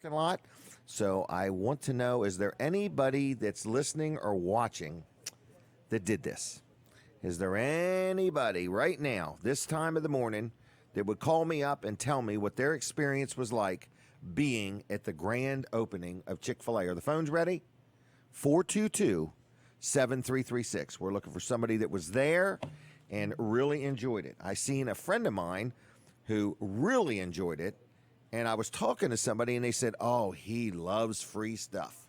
parking lot. So I want to know, is there anybody that's listening or watching that did this? Is there anybody right now, this time of the morning, that would call me up and tell me what their experience was like being at the grand opening of Chick-fil-A? Are the phones ready? 422-7336. We're looking for somebody that was there and really enjoyed it. I seen a friend of mine who really enjoyed it, and I was talking to somebody, and they said, oh, he loves free stuff.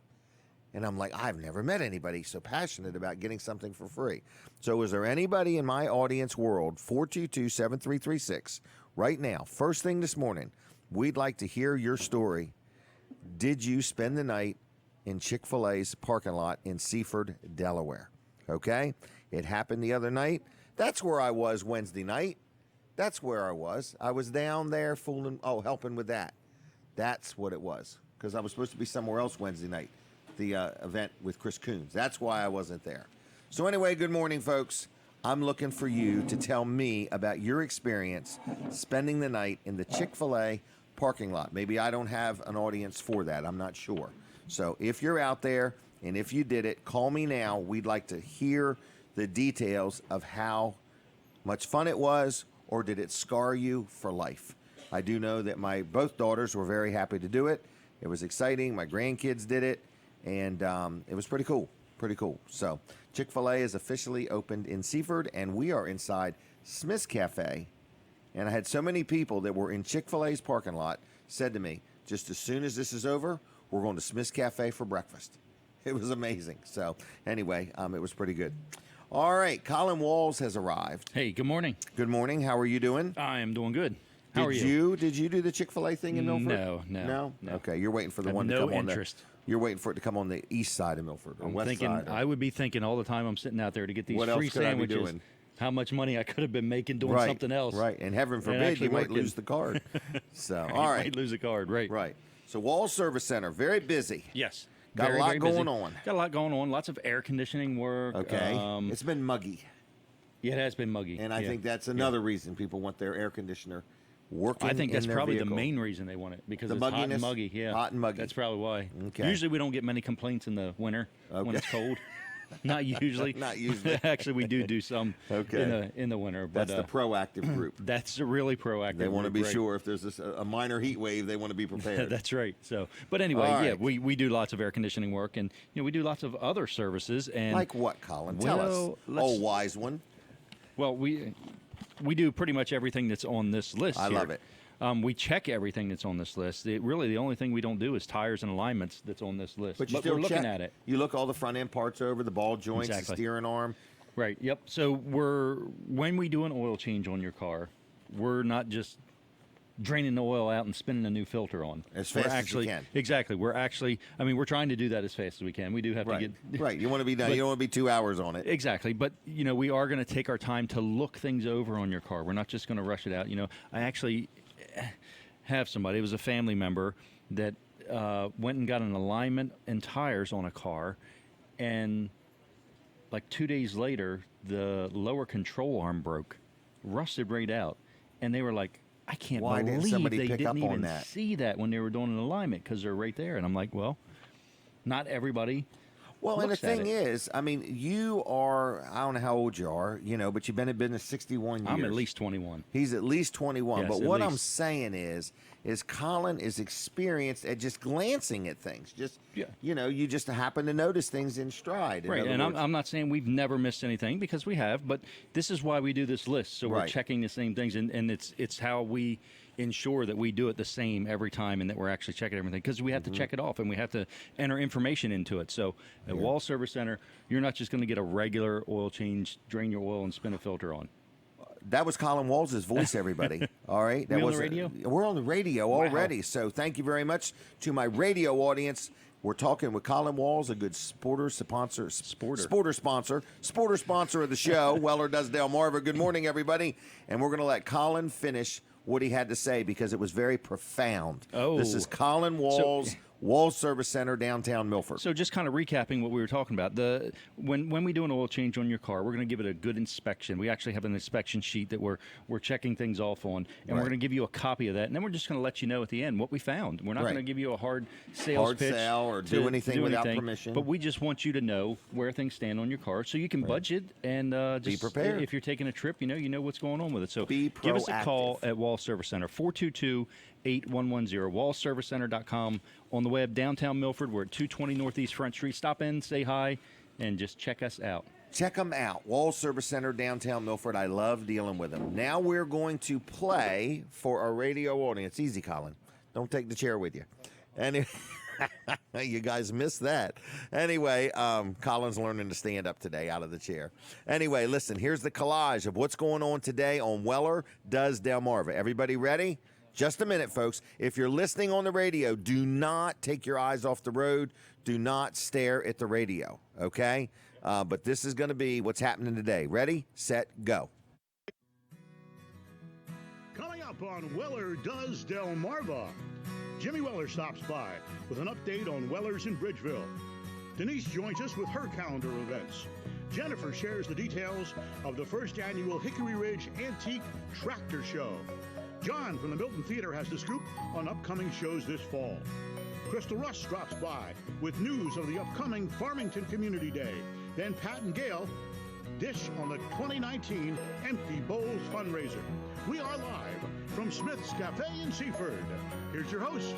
And I'm like, I've never met anybody so passionate about getting something for free. So is there anybody in my audience world, 422-7336, right now, first thing this morning, we'd like to hear your story. Did you spend the night in Chick-fil-A's parking lot in Seaford, Delaware? Okay? It happened the other night. That's where I was Wednesday night. That's where I was. I was down there helping with that. That's what it was, because I was supposed to be somewhere else Wednesday night, the event with Chris Coons. That's why I wasn't there. So anyway, good morning, folks. I'm looking for you to tell me about your experience spending the night in the Chick-fil-A parking lot. Maybe I don't have an audience for that. I'm not sure. So if you're out there and if you did it, call me now. We'd like to hear the details of how much fun it was, or did it scar you for life? I do know that my both daughters were very happy to do it. It was exciting. My grandkids did it, and it was pretty cool. Pretty cool. So Chick-fil-A is officially opened in Seaford, and we are inside Smith's Cafe. And I had so many people that were in Chick-fil-A's parking lot said to me, just as soon as this is over, we're going to Smith's Cafe for breakfast. It was amazing. So anyway, it was pretty good. All right, Colin Walls has arrived. Hey, good morning. Good morning. How are you doing? I am doing good. How are you? Did you do the Chick-fil-A thing in Milford? No. Okay, you're waiting for the I have one to no come on interest. You're waiting for it to come on the east side of Milford or west side. I would be thinking all the time I'm sitting out there to get these What else free could I be sandwiches. doing? How much money I could have been making doing something else. Right, and heaven forbid you might lose the card. So, all right. You might lose a card, right. Right. So, Wall Service Center, very busy. Yes. Got very, a lot very going busy. on. Got a lot going on. Lots of air conditioning work. Okay. It's been muggy. Yeah, it has been muggy. And I think that's another reason people want their air conditioner working. I think that's in their probably vehicle. the main reason they want it, because The it's hot mugginess? and muggy. Yeah, Hot and muggy. That's probably why. Okay. Usually we don't get many complaints in the winter when it's cold. Not usually. Not usually. Actually, we do some in the winter. But That's the proactive group. that's a really proactive. They want to be right. sure if there's a minor heat wave, they want to be prepared. That's right. So, but anyway, All yeah, right. we do lots of air conditioning work, and we do lots of other services. And Like what, Colin? Tell us. Oh, wise one. Well, we do pretty much everything that's on this list. I here. love it. We check everything that's on this list. Really, the only thing we don't do is tires and alignments that's on this list. But still we're looking check. at it. You look all the front end parts over, the ball joints, Exactly. the steering arm. Right. Yep. So when we do an oil change on your car, we're not just draining the oil out and spinning a new filter on As fast as you can. Exactly. We're trying to do that as fast as we can. We do have to get right. You want to be done. You don't want to be 2 hours on it. Exactly. But we are going to take our time to look things over on your car. We're not just going to rush it out. I actually have somebody, it was a family member, that went and got an alignment and tires on a car, and like 2 days later the lower control arm broke, rusted right out, and they were like, I can't Why didn't believe somebody they pick didn't up on even that? see that when they were doing an alignment, because they're right there. And I'm like, well, not everybody. Well, and the looks at thing it. is, I mean, you are, I don't know how old you are, but you've been in business 61 years. I'm at least 21. He's at least 21. Yes, But at what I'm least. saying is Colin is experienced at just glancing at things. Just, Yeah. You just happen to notice things in stride. In Right, other and words. I'm not saying we've never missed anything, because we have, but this is why we do this list. So we're Right. checking the same things, and it's how we ensure that we do it the same every time, and that we're actually checking everything, because we have to check it off, and we have to enter information into it. So at Wall Service Center, you're not just going to get a regular oil change, drain your oil, and spin a filter on. That was Colin Walls' voice, everybody. All right. That We on was the radio? We're on the radio already. So thank you very much to my radio audience. We're talking with Colin Walls, a good sporter sponsor of the show. Weller does Delmarva. Good morning, everybody. And we're going to let Colin finish what he had to say, because it was very profound. Oh. This is Colin Walls Wall Service Center, downtown Milford. So just kind of recapping what we were talking about, when we do an oil change on your car, we're going to give it a good inspection. We actually have an inspection sheet that we're checking things off on, and we're going to give you a copy of that, and then we're just going to let you know at the end what we found. We're not going to give you a hard sales pitch or do anything without permission. But we just want you to know where things stand on your car, so you can budget and just be prepared. If you're taking a trip, you know what's going on with it. So be give us a proactive. call at Wall Service Center, 422-8110, wallservicecenter.com. On the web, downtown Milford, we're at 220 Northeast Front Street. Stop in, say hi, and just check us out. Check them out. Wall Service Center, downtown Milford. I love dealing with them. Now we're going to play for our radio audience. Easy, Colin. Don't take the chair with you. And you guys missed that. Anyway, Colin's learning to stand up today out of the chair. Anyway, listen, here's the collage of what's going on today on Weller Does Delmarva. Everybody ready? Just a minute, folks. If you're listening on the radio, do not take your eyes off the road. Do not stare at the radio, okay? But this is going to be what's happening today. Ready, set, go. Coming up on Weller Does Delmarva, Jimmy Weller stops by with an update on Weller's in Bridgeville. Denise joins us with her calendar events. Jennifer shares the details of the first annual Hickory Ridge Antique Tractor Show. John from the Milton Theater has the scoop on upcoming shows this fall. Krystal Russ drops by with news of the upcoming Farmington Community Day. Then Pat and Gail dish on the 2019 Empty Bowls fundraiser. We are live from Smith's Cafe in Seaford. Here's your host,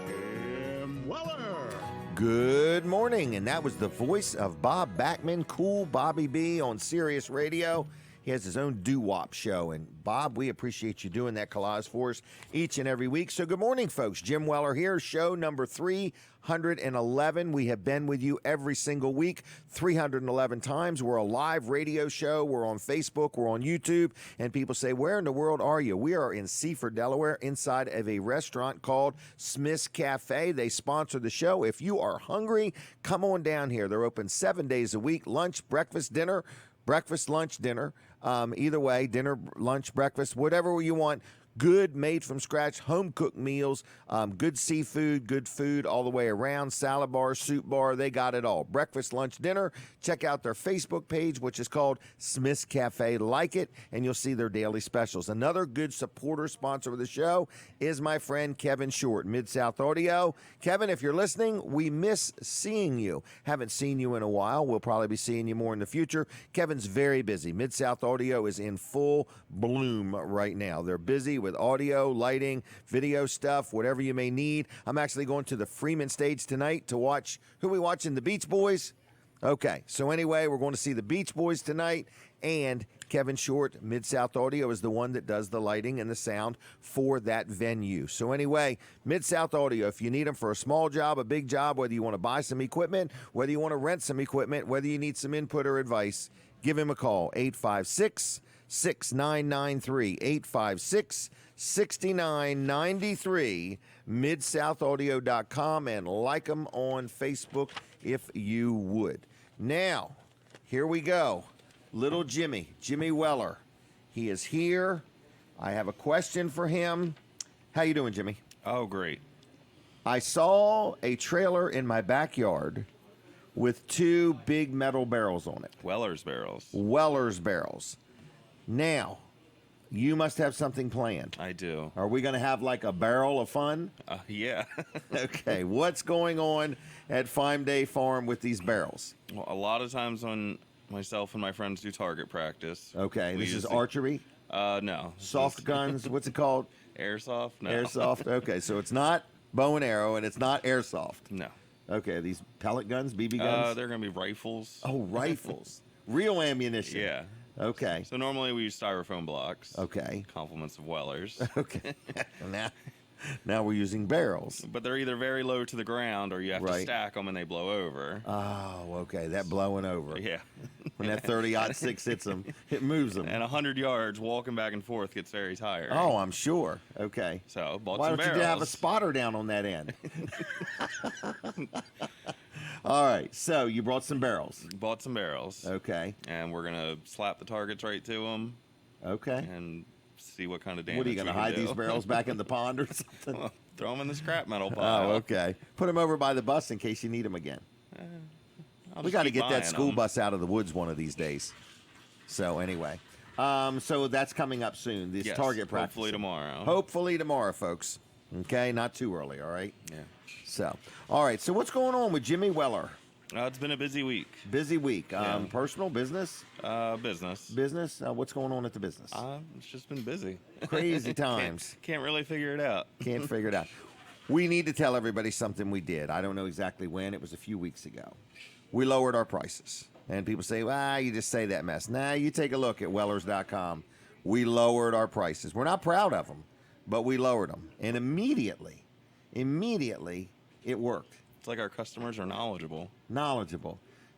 Jim Weller. Good morning, and that was the voice of Bob Backman, Cool Bobby B on Sirius Radio. He has his own doo-wop show. And, Bob, we appreciate you doing that collage for us each and every week. So, good morning, folks. Jim Weller here, show number 311. We have been with you every single week, 311 times. We're a live radio show. We're on Facebook. We're on YouTube. And people say, where in the world are you? We are in Seaford, Delaware, inside of a restaurant called Smith's Cafe. They sponsor the show. If you are hungry, come on down here. They're open 7 days a week, lunch, breakfast, dinner. Breakfast, lunch, dinner, either way, dinner, lunch, breakfast, whatever you want. Good, made from scratch, home-cooked meals, good seafood, good food all the way around, salad bar, soup bar, they got it all. Breakfast, lunch, dinner. Check out their Facebook page, which is called Smith's Cafe. Like it, and you'll see their daily specials. Another good supporter sponsor of the show is my friend Kevin Short, Mid-South Audio. Kevin, if you're listening, we miss seeing you. Haven't seen you in a while. We'll probably be seeing you more in the future. Kevin's very busy. Mid-South Audio is in full bloom right now. They're busy with audio, lighting, video stuff, whatever you may need. I'm actually going to the Freeman stage tonight to watch, who are we watching, the Beach Boys? Okay, so anyway, we're going to see the Beach Boys tonight, and Kevin Short, Mid-South Audio, is the one that does the lighting and the sound for that venue. So anyway, Mid-South Audio, if you need them for a small job, a big job, whether you want to buy some equipment, whether you want to rent some equipment, whether you need some input or advice, give him a call, 856-6993, 856-6993, midsouthaaudio.com, and like them on Facebook if you would. Now, here we go. Little Jimmy Weller. He is here. I have a question for him. How you doing, Jimmy? Oh, great. I saw a trailer in my backyard with two big metal barrels on it. Weller's barrels. Weller's barrels. Now, you must have something planned. I do. Are we going to have like a barrel of fun? Yeah. Okay. What's going on at Farm Day Farm with these barrels? Well, a lot of times when myself and my friends do target practice. Okay. we This is use archery? No. Soft guns? What's it called? Airsoft? No. Airsoft? Okay. So it's not bow and arrow and it's not airsoft. No. Okay. These pellet guns, BB guns? They're going to be rifles. Oh, rifles. Real ammunition. Yeah. Okay. So normally we use styrofoam blocks. Okay. Compliments of Weller's. Okay. Now we're using barrels. But they're either very low to the ground or you have to Right. stack them and they blow over. Oh, okay. That blowing over. Yeah. When that 30-06 hits them, it moves them. And 100 yards walking back and forth gets very tired. Oh, I'm sure. Okay. So bought Why some don't barrels. you have a spotter down on that end? All right. So you brought some barrels. Bought some barrels. Okay. And we're going to slap the targets right to them Okay. and see what kind of damage What are you going to we can hide do. these barrels back in the pond or something? Well, Throw them in the scrap metal pile. Oh, okay. Put them over by the bus in case you need them again. I'll We just got to keep get that buying school 'em. bus out of the woods one of these days. So anyway, so that's coming up soon. This Yes, target practice. hopefully tomorrow. Hopefully tomorrow, folks. Okay, not too early. All right. Yeah. So, all right. So what's going on with Jimmy Weller? It's been a busy week. Busy week. Yeah. Personal, business, Business. business. What's going on at the business? It's just been busy. Crazy times. Can't really figure it out. Can't figure it out. We need to tell everybody something we did. I don't know exactly when. It was a few weeks ago. We lowered our prices. And people say, well, you just say that mess. Nah, you take a look at Wellers.com. We lowered our prices. We're not proud of them, but we lowered them. And immediately, it worked. It's like our customers are knowledgeable.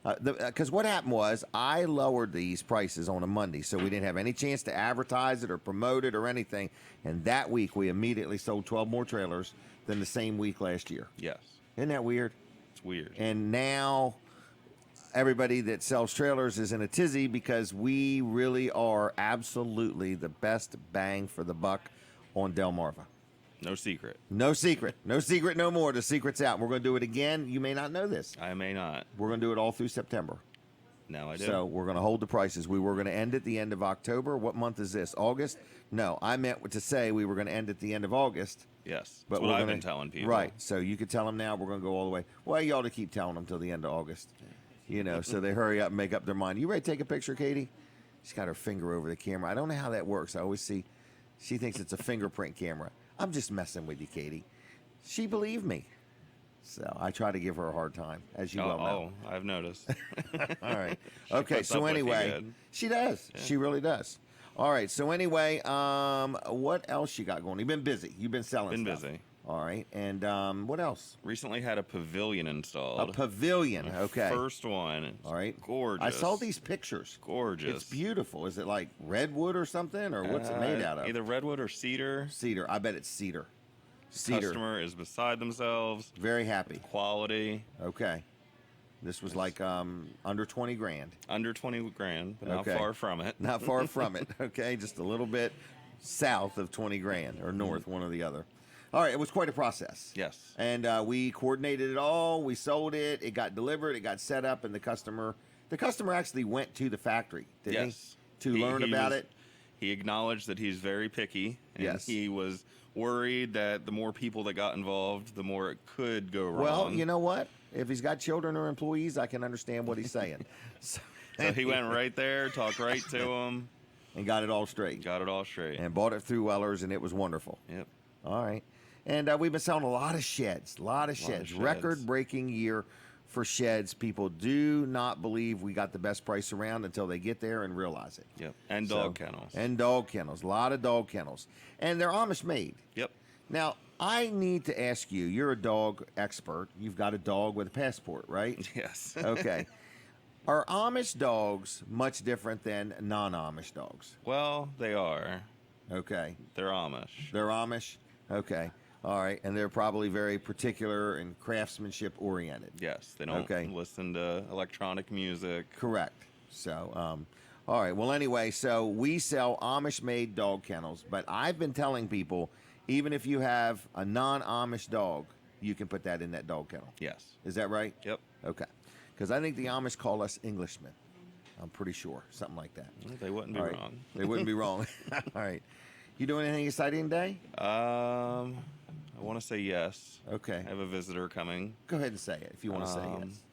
Because what happened was I lowered these prices on a Monday, so we didn't have any chance to advertise it or promote it or anything. And that week, we immediately sold 12 more trailers than the same week last year. Yes. Isn't that weird? It's weird. And now everybody that sells trailers is in a tizzy because we really are absolutely the best bang for the buck on Delmarva. No secret. No secret. No secret no more. The secret's out. We're going to do it again. You may not know this. I may not. We're going to do it all through September. Now I do. So we're going to hold the prices. We were going to end at the end of October. What month is this? August? No, I meant to say we were going to end at the end of August. Yes. But That's what we're I've gonna, been telling people. Right. So you could tell them now we're going to go all the way. Well, you ought to keep telling them till the end of August. You know, so they hurry up and make up their mind. You ready to take a picture, Katie? She's got her finger over the camera. I don't know how that works. I always see she thinks it's a fingerprint camera. I'm just messing with you, Katie. She believed me. So I try to give her a hard time, as you well know. Oh, I've noticed. All right. Okay, puts up so with you anyway, good. she does. Yeah. She really does. All right, so anyway, what else you got going? You've been busy. You've been selling Been stuff. busy. All right, and what else? Recently had a pavilion installed. A pavilion. My Okay. First one. It's All right. Gorgeous. I saw these pictures. Gorgeous. It's beautiful. Is it like redwood or something, or what's it made out of? Either redwood or cedar. Cedar. I bet it's cedar. Cedar. Customer is beside themselves. Very happy. Quality. Okay. This was like under 20 grand. Under 20 grand, but Okay. not far from it. Not far from it. Okay, just a little bit south of 20 grand or north, one or the other. All right, it was quite a process. Yes. And we coordinated it all. We sold it. It got delivered. It got set up, and the customer actually went to the factory, didn't Yes. he? To learn about it. He acknowledged that he's very picky. And Yes. he was worried that the more people that got involved, the more it could go wrong. Well, you know what? If he's got children or employees, I can understand what he's saying. So he went right there, talked right to him, and got it all straight. got it all straight. And bought it through Wellers, and it was wonderful. Yep. All right. And we've been selling a lot of sheds. sheds. Record-breaking year for sheds. People do not believe we got the best price around until they get there and realize it. Yep. And So- dog kennels. And dog kennels. A lot of dog kennels. And they're Amish made. Yep. Now, I need to ask you, you're a dog expert. You've got a dog with a passport, right? Yes. Okay. Are Amish dogs much different than non-Amish dogs? Well, they are. Okay. They're Amish. They're Amish? Okay. All right. And they're probably very particular and craftsmanship oriented. Yes. They don't Okay. listen to electronic music. Correct. So, all right. Well, anyway, so we sell Amish-made dog kennels, but I've been telling people, even if you have a non-Amish dog, you can put that in that dog kennel. Yes. Is that right? Yep. Okay. Because I think the Amish call us Englishmen. I'm pretty sure. Something like that. They wouldn't be All right. wrong. They wouldn't be wrong. All right. You doing anything exciting today? I want to say yes. Okay. I have a visitor coming. Go ahead and say it if you want to say yes.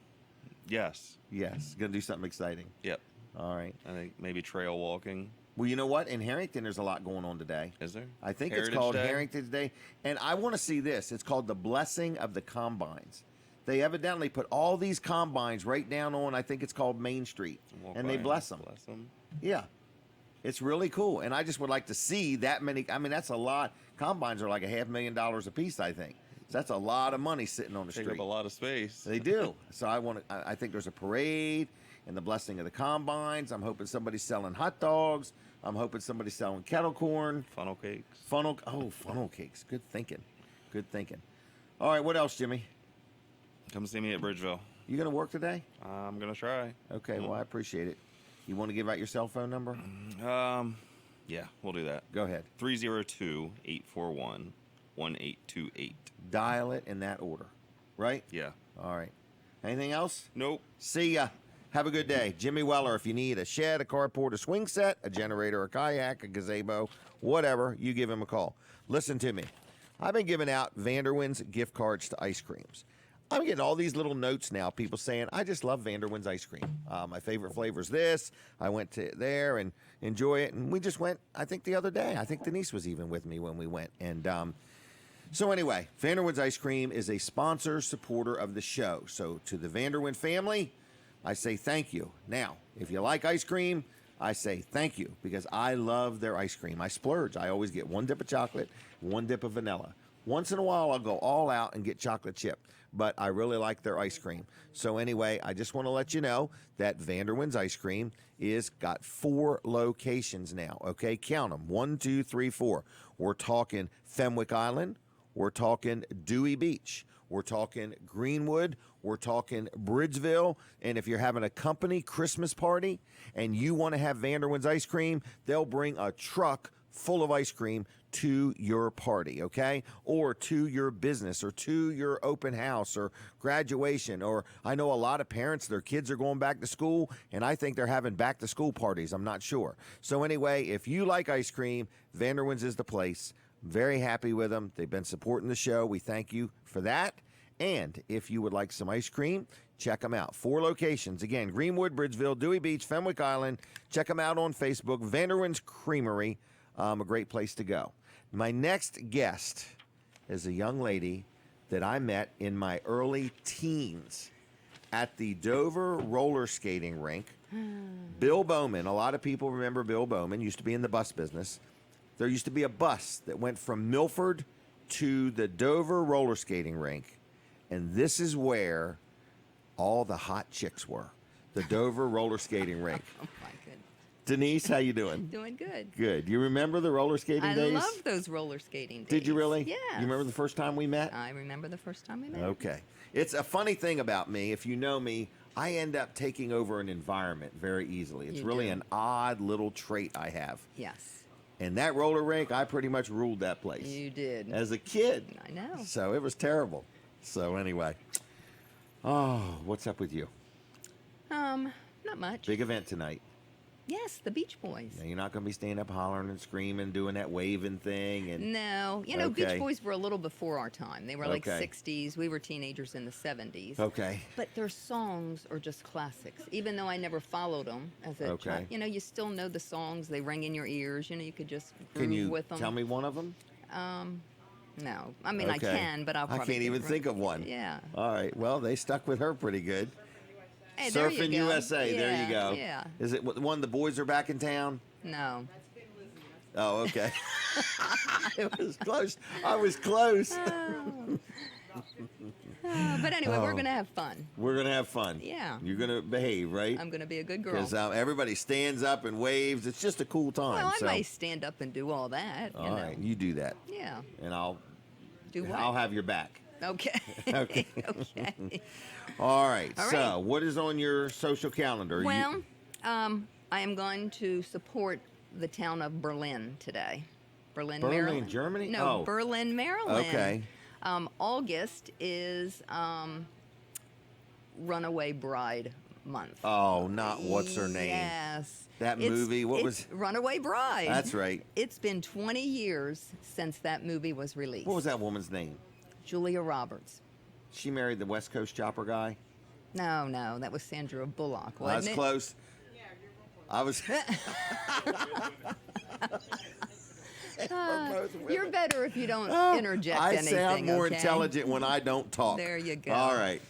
Yes. Yes. Going to do something exciting. Yep. All right. I think maybe trail walking. Well, you know what? In Harrington, there's a lot going on today. Is there? I think Heritage it's called Day? Harrington's Day. And I want to see this. It's called the Blessing of the Combines. They evidently put all these combines right down on, I think it's called Main Street. Walk And by they bless them. Bless them. Yeah. It's really cool. And I just would like to see that many. I mean, that's a lot. Combines are like $500,000 a piece, I think. So that's a lot of money sitting on the Take street. up a lot of space. They do. So I think there's a parade and the blessing of the combines. I'm hoping somebody's selling hot dogs. I'm hoping somebody's selling kettle corn. Funnel cakes. Funnel cakes. Good thinking. Good thinking. All right, what else, Jimmy? Come see me at Bridgeville. You going to work today? I'm gonna try. Okay, well, I appreciate it. You want to give out your cell phone number? Yeah, we'll do that. Go ahead. 302-841-1885. 1828. Dial it in that order, right? Yeah. All right. Anything else? Nope. See ya. Have a good day. Jimmy Weller, if you need a shed, a carport, a swing set, a generator, a kayak, a gazebo, whatever, you give him a call. Listen to me. I've been giving out Vanderwin's gift cards to ice creams. I'm getting all these little notes now, people saying, I just love Vanderwin's ice cream. My favorite flavor is this. I went to there and enjoy it. And we just went, I think, the other day. I think Denise was even with me when we went. And so anyway, Vanderwin's Ice Cream is a sponsor, supporter of the show. So to the Vanderwin family, I say thank you. Now, if you like ice cream, I say thank you because I love their ice cream. I splurge. I always get one dip of chocolate, one dip of vanilla. Once in a while, I'll go all out and get chocolate chip, but I really like their ice cream. So anyway, I just want to let you know that Vanderwin's Ice Cream is got 4 locations now. Okay, count them. 1, 2, 3, 4. We're talking Fenwick Island. We're talking Dewey Beach. We're talking Greenwood. We're talking Bridgeville. And if you're having a company Christmas party and you want to have Vanderwin's ice cream, they'll bring a truck full of ice cream to your party, okay? Or to your business or to your open house or graduation. Or I know a lot of parents, their kids are going back to school, and I think they're having back to school parties. I'm not sure. So anyway, if you like ice cream, Vanderwin's is the place. Very happy with them. They've been supporting the show. We thank you for that. And if you would like some ice cream, check them out. 4 locations. Again, Greenwood, Bridgeville, Dewey Beach, Fenwick Island. Check them out on Facebook. Vanderwin's Creamery, a great place to go. My next guest is a young lady that I met in my early teens at the Dover roller skating rink. Bill Bowman. A lot of people remember Bill Bowman. Used to be in the bus business. There used to be a bus that went from Milford to the Dover roller skating rink. And this is where all the hot chicks were. The Dover roller skating rink. Oh, my goodness. Denise, how you doing? Doing good. Good. You remember the roller skating days? I love those roller skating days. Did you really? Yeah. You remember the first time we met? I remember the first time we met. Okay. It's a funny thing about me. If you know me, I end up taking over an environment very easily. It's You really do. an odd little trait I have. Yes. And that roller rink, I pretty much ruled that place. You did. As a kid. I know. So it was terrible. So anyway. Oh, what's up with you? Not much. Big event tonight. Yes, the Beach Boys. Now, you're not going to be standing up hollering and screaming, doing that waving thing. And No, Okay. Beach Boys were a little before our time. They were like Okay. 60s. We were teenagers in the 70s. Okay. But their songs are just classics. Even though I never followed them as a Okay. child, you still know the songs. They ring in your ears. You could just groove Can you with them. tell me one of them? No, I mean I Okay. can, but I'll I probably can't even think of one. Yeah. All right. Well, they stuck with her pretty good. Hey, there you Surfing go. USA. There you Yeah, go. Yeah. Is it the one the boys are back in town? No. Oh, okay. It was close. I was close. But anyway, we're Oh. gonna have fun. We're going to have fun. Yeah. You're going to behave, right? I'm gonna be a good girl. Because everybody stands up and waves. It's just a cool time. Well, I so. might stand up and do all that. All right. You do that. Yeah. And I'll Do what? I'll have your back. Okay. Okay. Okay. All right. All So, right. what is on your social calendar? Well, I am going to support the town of Berlin today. Berlin, Berlin, Maryland. Germany? No, Oh. Berlin, Maryland. Okay. August is Runaway Bride Month. Oh, not what's her name? Yes. That movie, what was- it's Runaway Bride. That's right. It's been 20 years since that movie was released. What was that woman's name? Julia Roberts. She married the West Coast Chopper guy. No, that was Sandra Bullock, Well, wasn't that's it? close. I was. You're better if you don't interject I anything. sound more okay? intelligent when I don't talk. There you go. All right.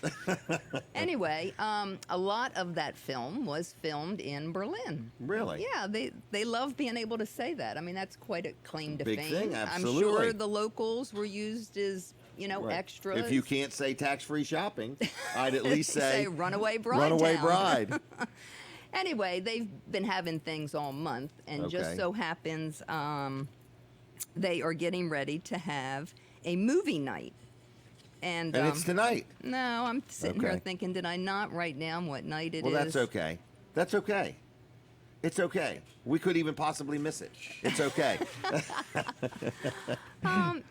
Anyway, a lot of that film was filmed in Berlin. Really? Yeah, they love being able to say that. I mean, that's quite a claim to Big fame. thing, I'm absolutely. sure the locals were used as Right. extras. If you can't say tax-free shopping, I'd at least say, Runaway Bride. Runaway Town. Bride. Anyway, they've been having things all month, and just Okay. so happens they are getting ready to have a movie night. And it's tonight. no, I'm sitting here Okay. thinking, did I not write down what night it is? Well, that's okay. That's okay. It's okay. We could even possibly miss it. It's okay.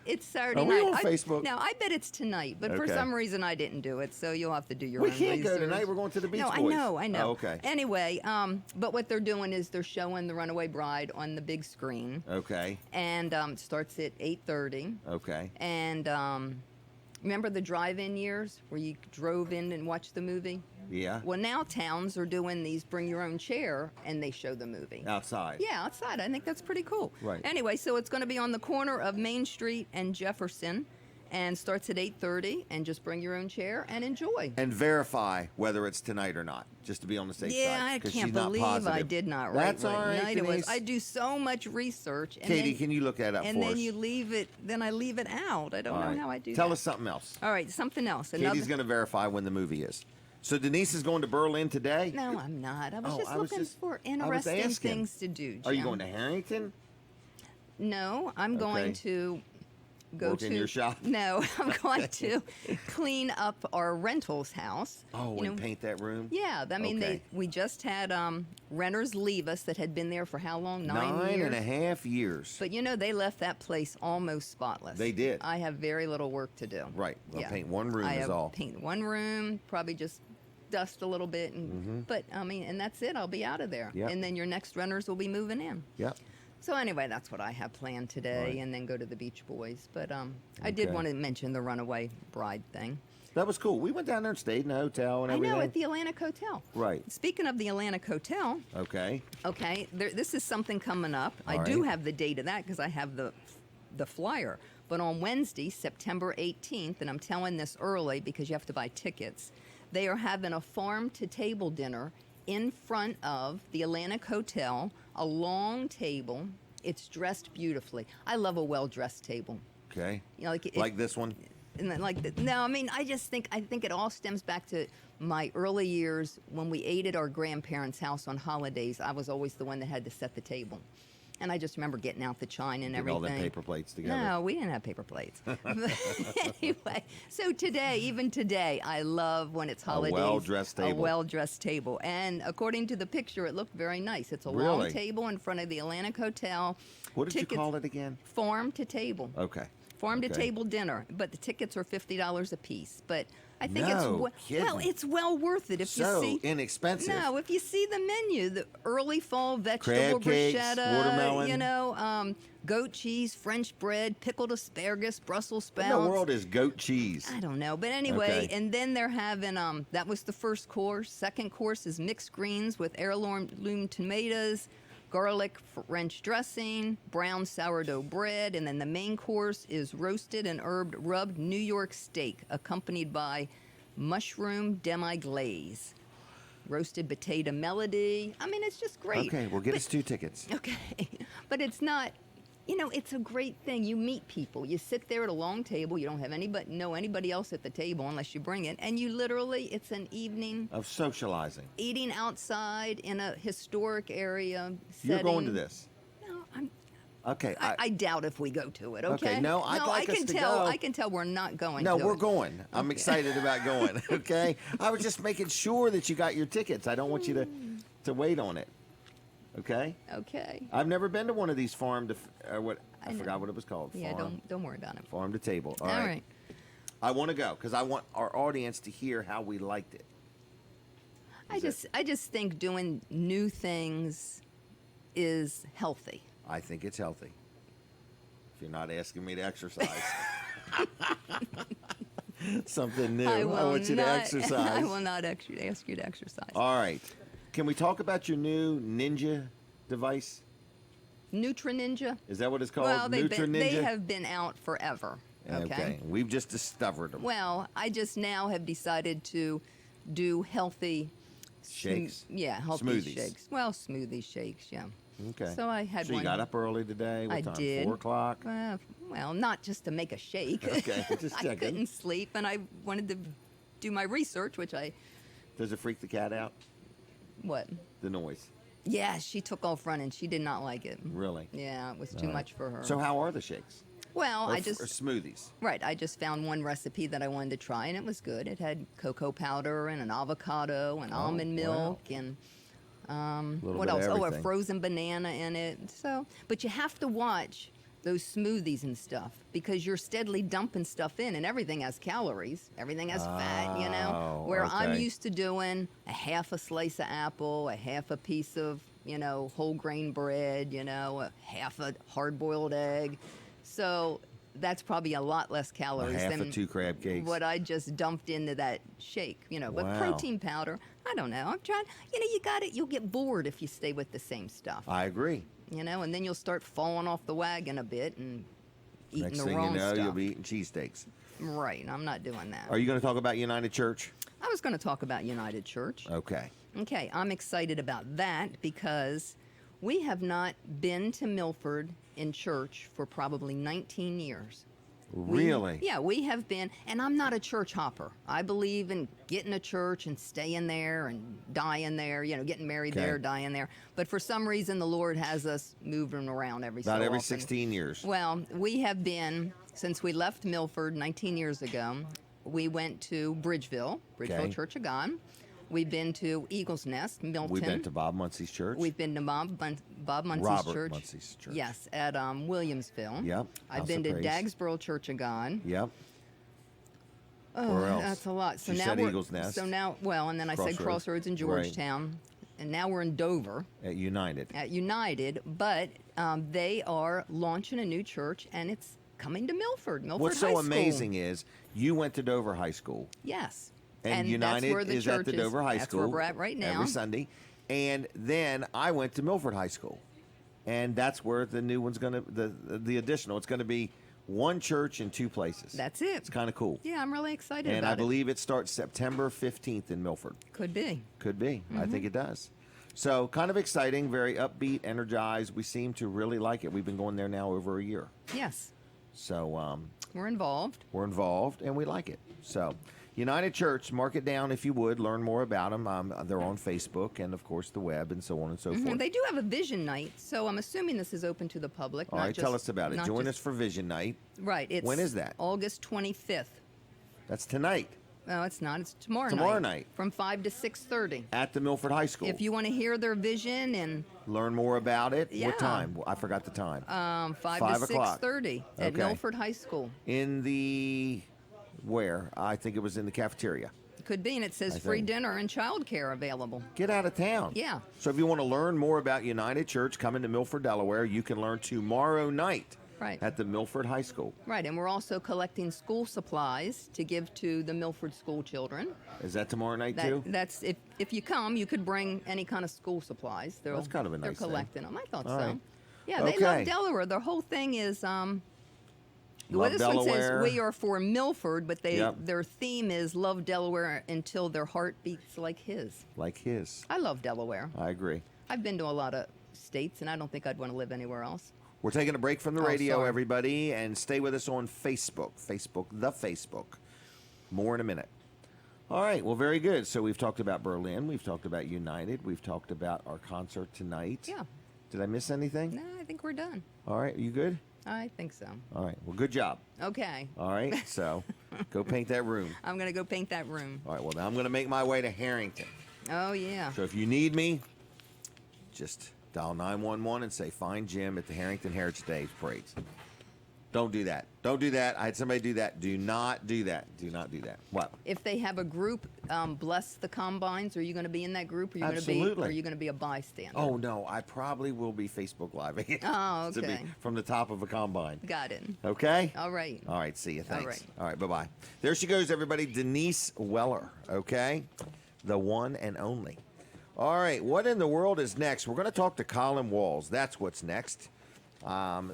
It's Saturday Are night. we on Facebook? No, I bet it's tonight, but for Okay. some reason I didn't do it, so you'll have to do your We own can't go research. tonight. We're going to the Beach No, Boys. I know. Oh, okay. Anyway, but what they're doing is they're showing The Runaway Bride on the big screen, Okay. and it starts at 8:30. Okay. And remember the drive-in years where you drove in and watched the movie? Yeah. Well, now towns are doing these bring your own chair, and they show the movie. Outside. Yeah, outside. I think that's pretty cool. Right. Anyway, so it's going to be on the corner of Main Street and Jefferson, and starts at 8:30. And just bring your own chair and enjoy. And verify whether it's tonight or not, just to be on the safe side. Yeah, I 'cause can't she's not believe I positive. did not write That's what all right, night it was. Denise. I do so much research. And Katie, then, can you look that up and for then us? you leave it. Then I leave it out. I don't All know right. how I do Tell that. us something else. All right, something else. Katie's going to verify when the movie is. So Denise is going to Berlin today? No, I'm not. I was Oh, just I was looking just- for I was interesting asking. things to do. Are you Jim. going to Harrington? No, I'm going Okay. to go Work to in your shop? No, I'm going to clean up our rentals house. Oh, You and know, paint that room? Yeah, I mean, Okay. we just had renters leave us that had been there for how long? 9 years. 9.5 years. But you know, they left that place almost spotless. They did. I have very little work to do. Right. Well, Yeah. paint one room I is have all. paint one room, probably just dust a little bit, and but I mean, and that's it. I'll be out of there. Yep. And then your next renters will be moving in. Yep. So anyway, that's what I have planned today, Right. and then go to the Beach Boys. But I did Okay. want to mention the Runaway Bride thing. That was cool. We went down there and stayed in a hotel and I everything. know, at the Atlantic Hotel. Right. Speaking of the Atlantic Hotel, Okay. okay, this is something coming up. I All do right. have the date of that because I have the flyer. But on Wednesday, September 18th, and I'm telling this early because you have to buy tickets, they are having a farm-to-table dinner in front of the Atlantic Hotel, a long table. It's dressed beautifully. I love a well-dressed table. Okay. You know, Like this one? And then, no, I mean, I think it all stems back to my early years when we ate at our grandparents' house on holidays. I was always the one that had to set the table. And I just remember getting out the china and Getting everything. all them paper plates together. No, we didn't have paper plates. But anyway, so even today, I love when it's holidays. well-dressed table. A well-dressed table. And according to the picture, it looked very nice. It's a long Really? table in front of the Atlantic Hotel. What did you Tickets- call it again? Farm to table. Okay. Farm to Okay. table dinner, but the tickets are $50 a piece. But I think No kidding. it's well worth it if So you see. inexpensive. No, if you see the menu, the early fall vegetable Crab cakes, bruschetta, watermelon. you know, goat cheese, French bread, pickled asparagus, Brussels What sprouts. in the world is goat cheese? I don't know, but anyway, Okay. and then they're having that was the first course. Second course is mixed greens with heirloom tomatoes, garlic French dressing, brown sourdough bread, and then the main course is roasted and rubbed New York steak, accompanied by mushroom demi-glaze, roasted potato melody. I mean, it's just great. Okay, well, get us 2 tickets. Okay, but it's not. You know, it's a great thing. You meet people. You sit there at a long table. You don't have anybody else at the table unless you bring it. And you literally, it's an evening Of socializing. eating outside in a historic area. You're going to setting. this. No, Okay. I doubt if we go to it. Okay. Okay, no, I'd like I can us to tell. go. I can tell we're not going. No, to we're it. going. I'm Okay. excited about going. Okay. I was just making sure that you got your tickets. I don't want you to wait on it. Okay. Okay. I've never been to one of these farm to what I know. forgot what it was called. Yeah. Farm, Don't worry about it. farm to table. All right. I want to go because I want our audience to hear how we liked it. I just think doing new things is healthy. I think it's healthy. If you're not asking me to exercise. Something new. I want you to exercise. I will not ask you to exercise. All right. Can we talk about your new Ninja device? Nutra Ninja. Is that what it's called? Well, they Nutra Ninja? have been out forever. Okay. We've just discovered them. Well, I just now have decided to do healthy Shakes? Yeah, healthy Smoothies. shakes. Well, smoothie shakes. Yeah. Okay. So I had So one. you got up early today? What I time? did. 4 o'clock? Well, not just to make a shake. Okay, just I checking. couldn't sleep, and I wanted to do my research, which I Does it freak the cat out? what? The noise. Yeah, she took off running. She did not like it. Really? Yeah, it was too much for her. So how are the shakes? well, Or, I just or smoothies? right. I just found one recipe that I wanted to try, and it was good. It had cocoa powder and an avocado and almond wow. milk and Little What bit of else? Oh, a everything. frozen banana in it. So, but you have to watch those smoothies and stuff because you're steadily dumping stuff in, and everything has calories. Everything has fat, you know. Oh, Where I'm okay. used to doing a half a slice of apple, a half a piece of, you know, whole grain bread, you know, a half a hard-boiled egg. So that's probably a lot less calories half than of 2 crab cakes. what I just dumped into that shake, you know. But Wow. protein powder, I don't know. I'm trying, you know, you got it. You'll get bored if you stay with the same stuff, I agree. you know, and then you'll start falling off the wagon a bit and eating Next the thing wrong you know, stuff. you'll be eating cheesesteaks. Right. I'm not doing that. Are you going to talk about United Church? I was going to talk about United Church. Okay. Okay, I'm excited about that because we have not been to Milford in church for probably 19 years. Really? Yeah, we have been, and I'm not a church hopper. I believe in getting a church and staying there and dying there, you know, getting married Okay. there, dying there. But for some reason, the Lord has us moving around every so About every often. 16 years. Well, we have been, since we left Milford 19 years ago, we went to Bridgeville Okay. Church of God. We've been to Eagle's Nest, Milton. We've been to Bob Muncie's church. We've been to Bob Muncie's Robert church. Muncie's church. Yes, at Williamsville. Yep, I've House been of to Praise. Dagsboro Church of God. Yep. Oh, Where else? that's a lot. So You now said we're Eagle's Nest. So now, well, and then I said Crossroads. Crossroads in Right. Georgetown, and now we're in Dover At United. at United. But they are launching a new church, and it's coming to Milford. Milford What's High so School. amazing is you went to Dover High School. Yes. And that's United where the is church at the Dover High that's School. where we're at right now. Every Sunday. And then I went to Milford High School. And that's where the new one's going to, the additional, it's going to be one church in 2 places. That's it. It's kind of cool. Yeah, I'm really excited And about I believe it starts September 15th in Milford. it. Could be. Could be. I Mm-hmm. think it does. So kind of exciting, very upbeat, energized. We seem to really like it. We've been going there now over a year. Yes, So we're involved. we're involved and we like it. So United Church, mark it down if you would. Learn more about them. They're on Facebook and, of course, the web and so on and so Mhm. forth. They do have a vision night, so I'm assuming this is open to the public. All not right, just, tell us about it. not Join just- us for Vision Night. Right. It's When is that? August 25th. That's tonight No, it's not. It's tomorrow, Tomorrow night. from 5 to 6:30. at the Milford High School. If you want to hear their vision and Learn more about it. Yeah. What time? I forgot the time. 5 5 to o'clock. 6:30 at Okay. Milford High School. In the, where? I think it was in the cafeteria. Could be, and it says I free think. dinner and childcare available. Get out of town. Yeah. So if you want to learn more about United Church coming to Milford, Delaware, you can learn tomorrow night Right. at the Milford High School. Right, and we're also collecting school supplies to give to the Milford school children. Is that tomorrow night too? That's if you come, you could bring any kind of school supplies. That's kind of a They're nice thing. collecting them. I thought All so. right. Yeah, they Okay. love Delaware. Their whole thing is well, Love this one Delaware. says we are for Milford, but Yep. their theme is love Delaware until their heart beats like his. Like his. I love Delaware. I agree. I've been to a lot of states, and I don't think I'd want to live anywhere else. We're taking a break from the Oh, radio, sorry. everybody, and stay with us on Facebook. The Facebook. More in a minute. All right. Well, very good. So we've talked about Berlin. We've talked about United. We've talked about our concert tonight. Yeah. Did I miss anything? No, I think we're done. All right. You good? I think so. All right. Well, good job. Okay. All right. So go paint that room. I'm going to go paint that room. All right. Well, now I'm going to make my way to Harrington. Oh, yeah. So if you need me, just dial 911 and say, find Jim at the Harrington Heritage Days Parades. Don't do that. Don't do that. I had somebody do that. Do not do that. Do not do that. What? If they have a group, bless the combines, are you going to be in that group? Or are you Absolutely. Or are you going to be a bystander? Oh, no. I probably will be Facebook Live again. Oh, To be okay. from the top of a combine. Got it. Okay? All right. All right. See you. Thanks. right. All right. Bye-bye. There she goes, everybody. Denise Weller. Okay? The one and only. All right. What in the world is next? We're going to talk to Colin Walls. That's what's next.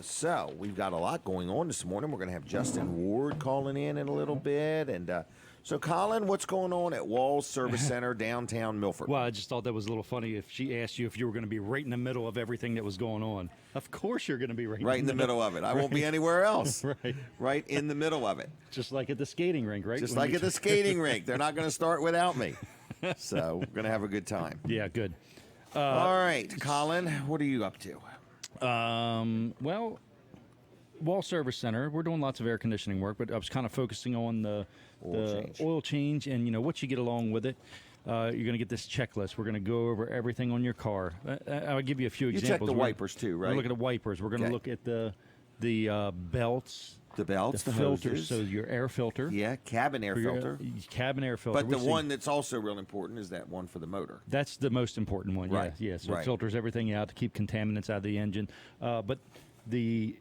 So we've got a lot going on this morning. We're going to have Justin Ward calling in a little bit. And so, Colin, what's going on at Walls Service Center, downtown Milford? Well, I just thought that was a little funny if she asked you if you were going to be right in the middle of everything that was going on. Of course you're going to be Right in the middle of it. I won't be anywhere else. Right. Right in the middle of it. Just like at the skating rink, right? Just When like we at the skating rink. They're not going to start without me. So we're going to have a good time. Yeah, good. All right, Colin, what are you up to? Well, Wall Service Center, we're doing lots of air conditioning work, but I was kind of focusing on the Oil change. oil change and, what you get along with it. you're going to get this checklist. We're going to go over everything on your car. I'll give you a few You examples. check the wipers too, right? We're looking at wipers. We're going to Okay. look at the belts, The belts, the filters, hoses. so your air filter. Yeah, cabin air for your, filter. cabin air filter. But the We see- one that's also real important is that one for the motor. That's the most important one. Right. Yeah. So Right. it filters everything out to keep contaminants out of the engine. But the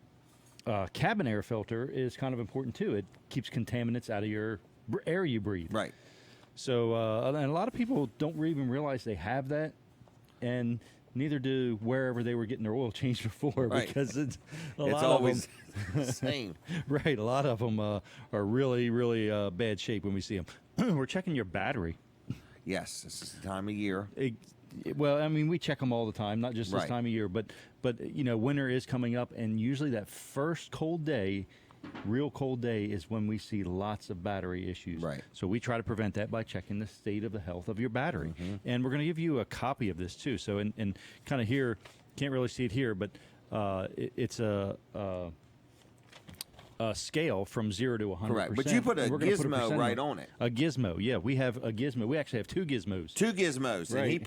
cabin air filter is kind of important too. It keeps contaminants out of your air you breathe. Right. So, and a lot of people don't even realize they have that, and neither do wherever they were getting their oil changed before, Right. because it's a It's lot always of them. the same. Right, a lot of them are really, really bad shape when we see them. We're checking your battery. Yes, this is the time of year. Well, I mean, we check them all the time, not just this Right. time of year, but you know, winter is coming up, and usually that first cold day, real cold day, is when we see lots of battery issues. Right. So we try to prevent that by checking the state of the health of your battery, Mm-hmm. and we're going to give you a copy of this too. So and kind of here, can't really see it here, but it's a scale from 0 to 100%. Correct. But you put a We're gonna gizmo percent right on it. A gizmo, yeah. We have a gizmo. We actually have 2 gizmos. 2 gizmos, and Right.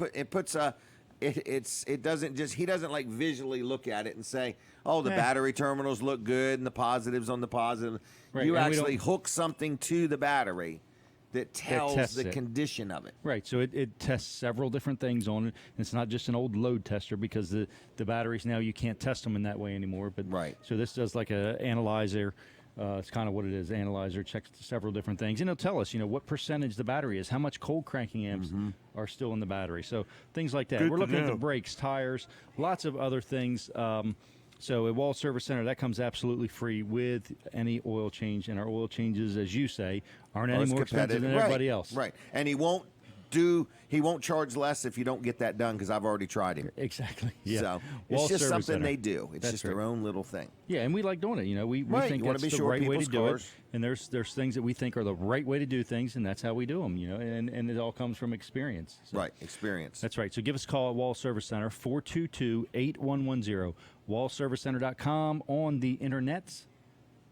it doesn't just, he doesn't like visually look at it and say, oh, the Eh. battery terminals look good and the positives on the positive. Right, You and we actually don't- hook something to the battery that tells tests the it. condition of it. Right, so it tests several different things on it. And it's not just an old load tester, because the batteries now, you can't test them in that way anymore. But Right. So this does like a analyzer. It's kind of what it is. Analyzer checks several different things, and it'll tell us, you know, what percentage the battery is, how much cold cranking amps are still in the battery. So things like that. Good We're to looking at the know. brakes, tires, lots of other things. So at Wall Service Center, that comes absolutely free with any oil change, and our oil changes, as you say, aren't Or any it's more expensive than competitive. everybody Right, else. Right. And he won't charge less if you don't get that done, because I've already tried him. Exactly. Yeah. So Wall it's just Service something Center. they do. It's That's just right. their own little thing. Yeah, and we like doing it. You know, we Right, think you wanna that's be the sure right way to people's do cars- it. And there's things that we think are the right way to do things, and that's how we do them. You know, and it all comes from experience. So Right. Experience. That's right. So give us a call at Wall Service Center, 422-8110, wallservicecenter.com, on the internets,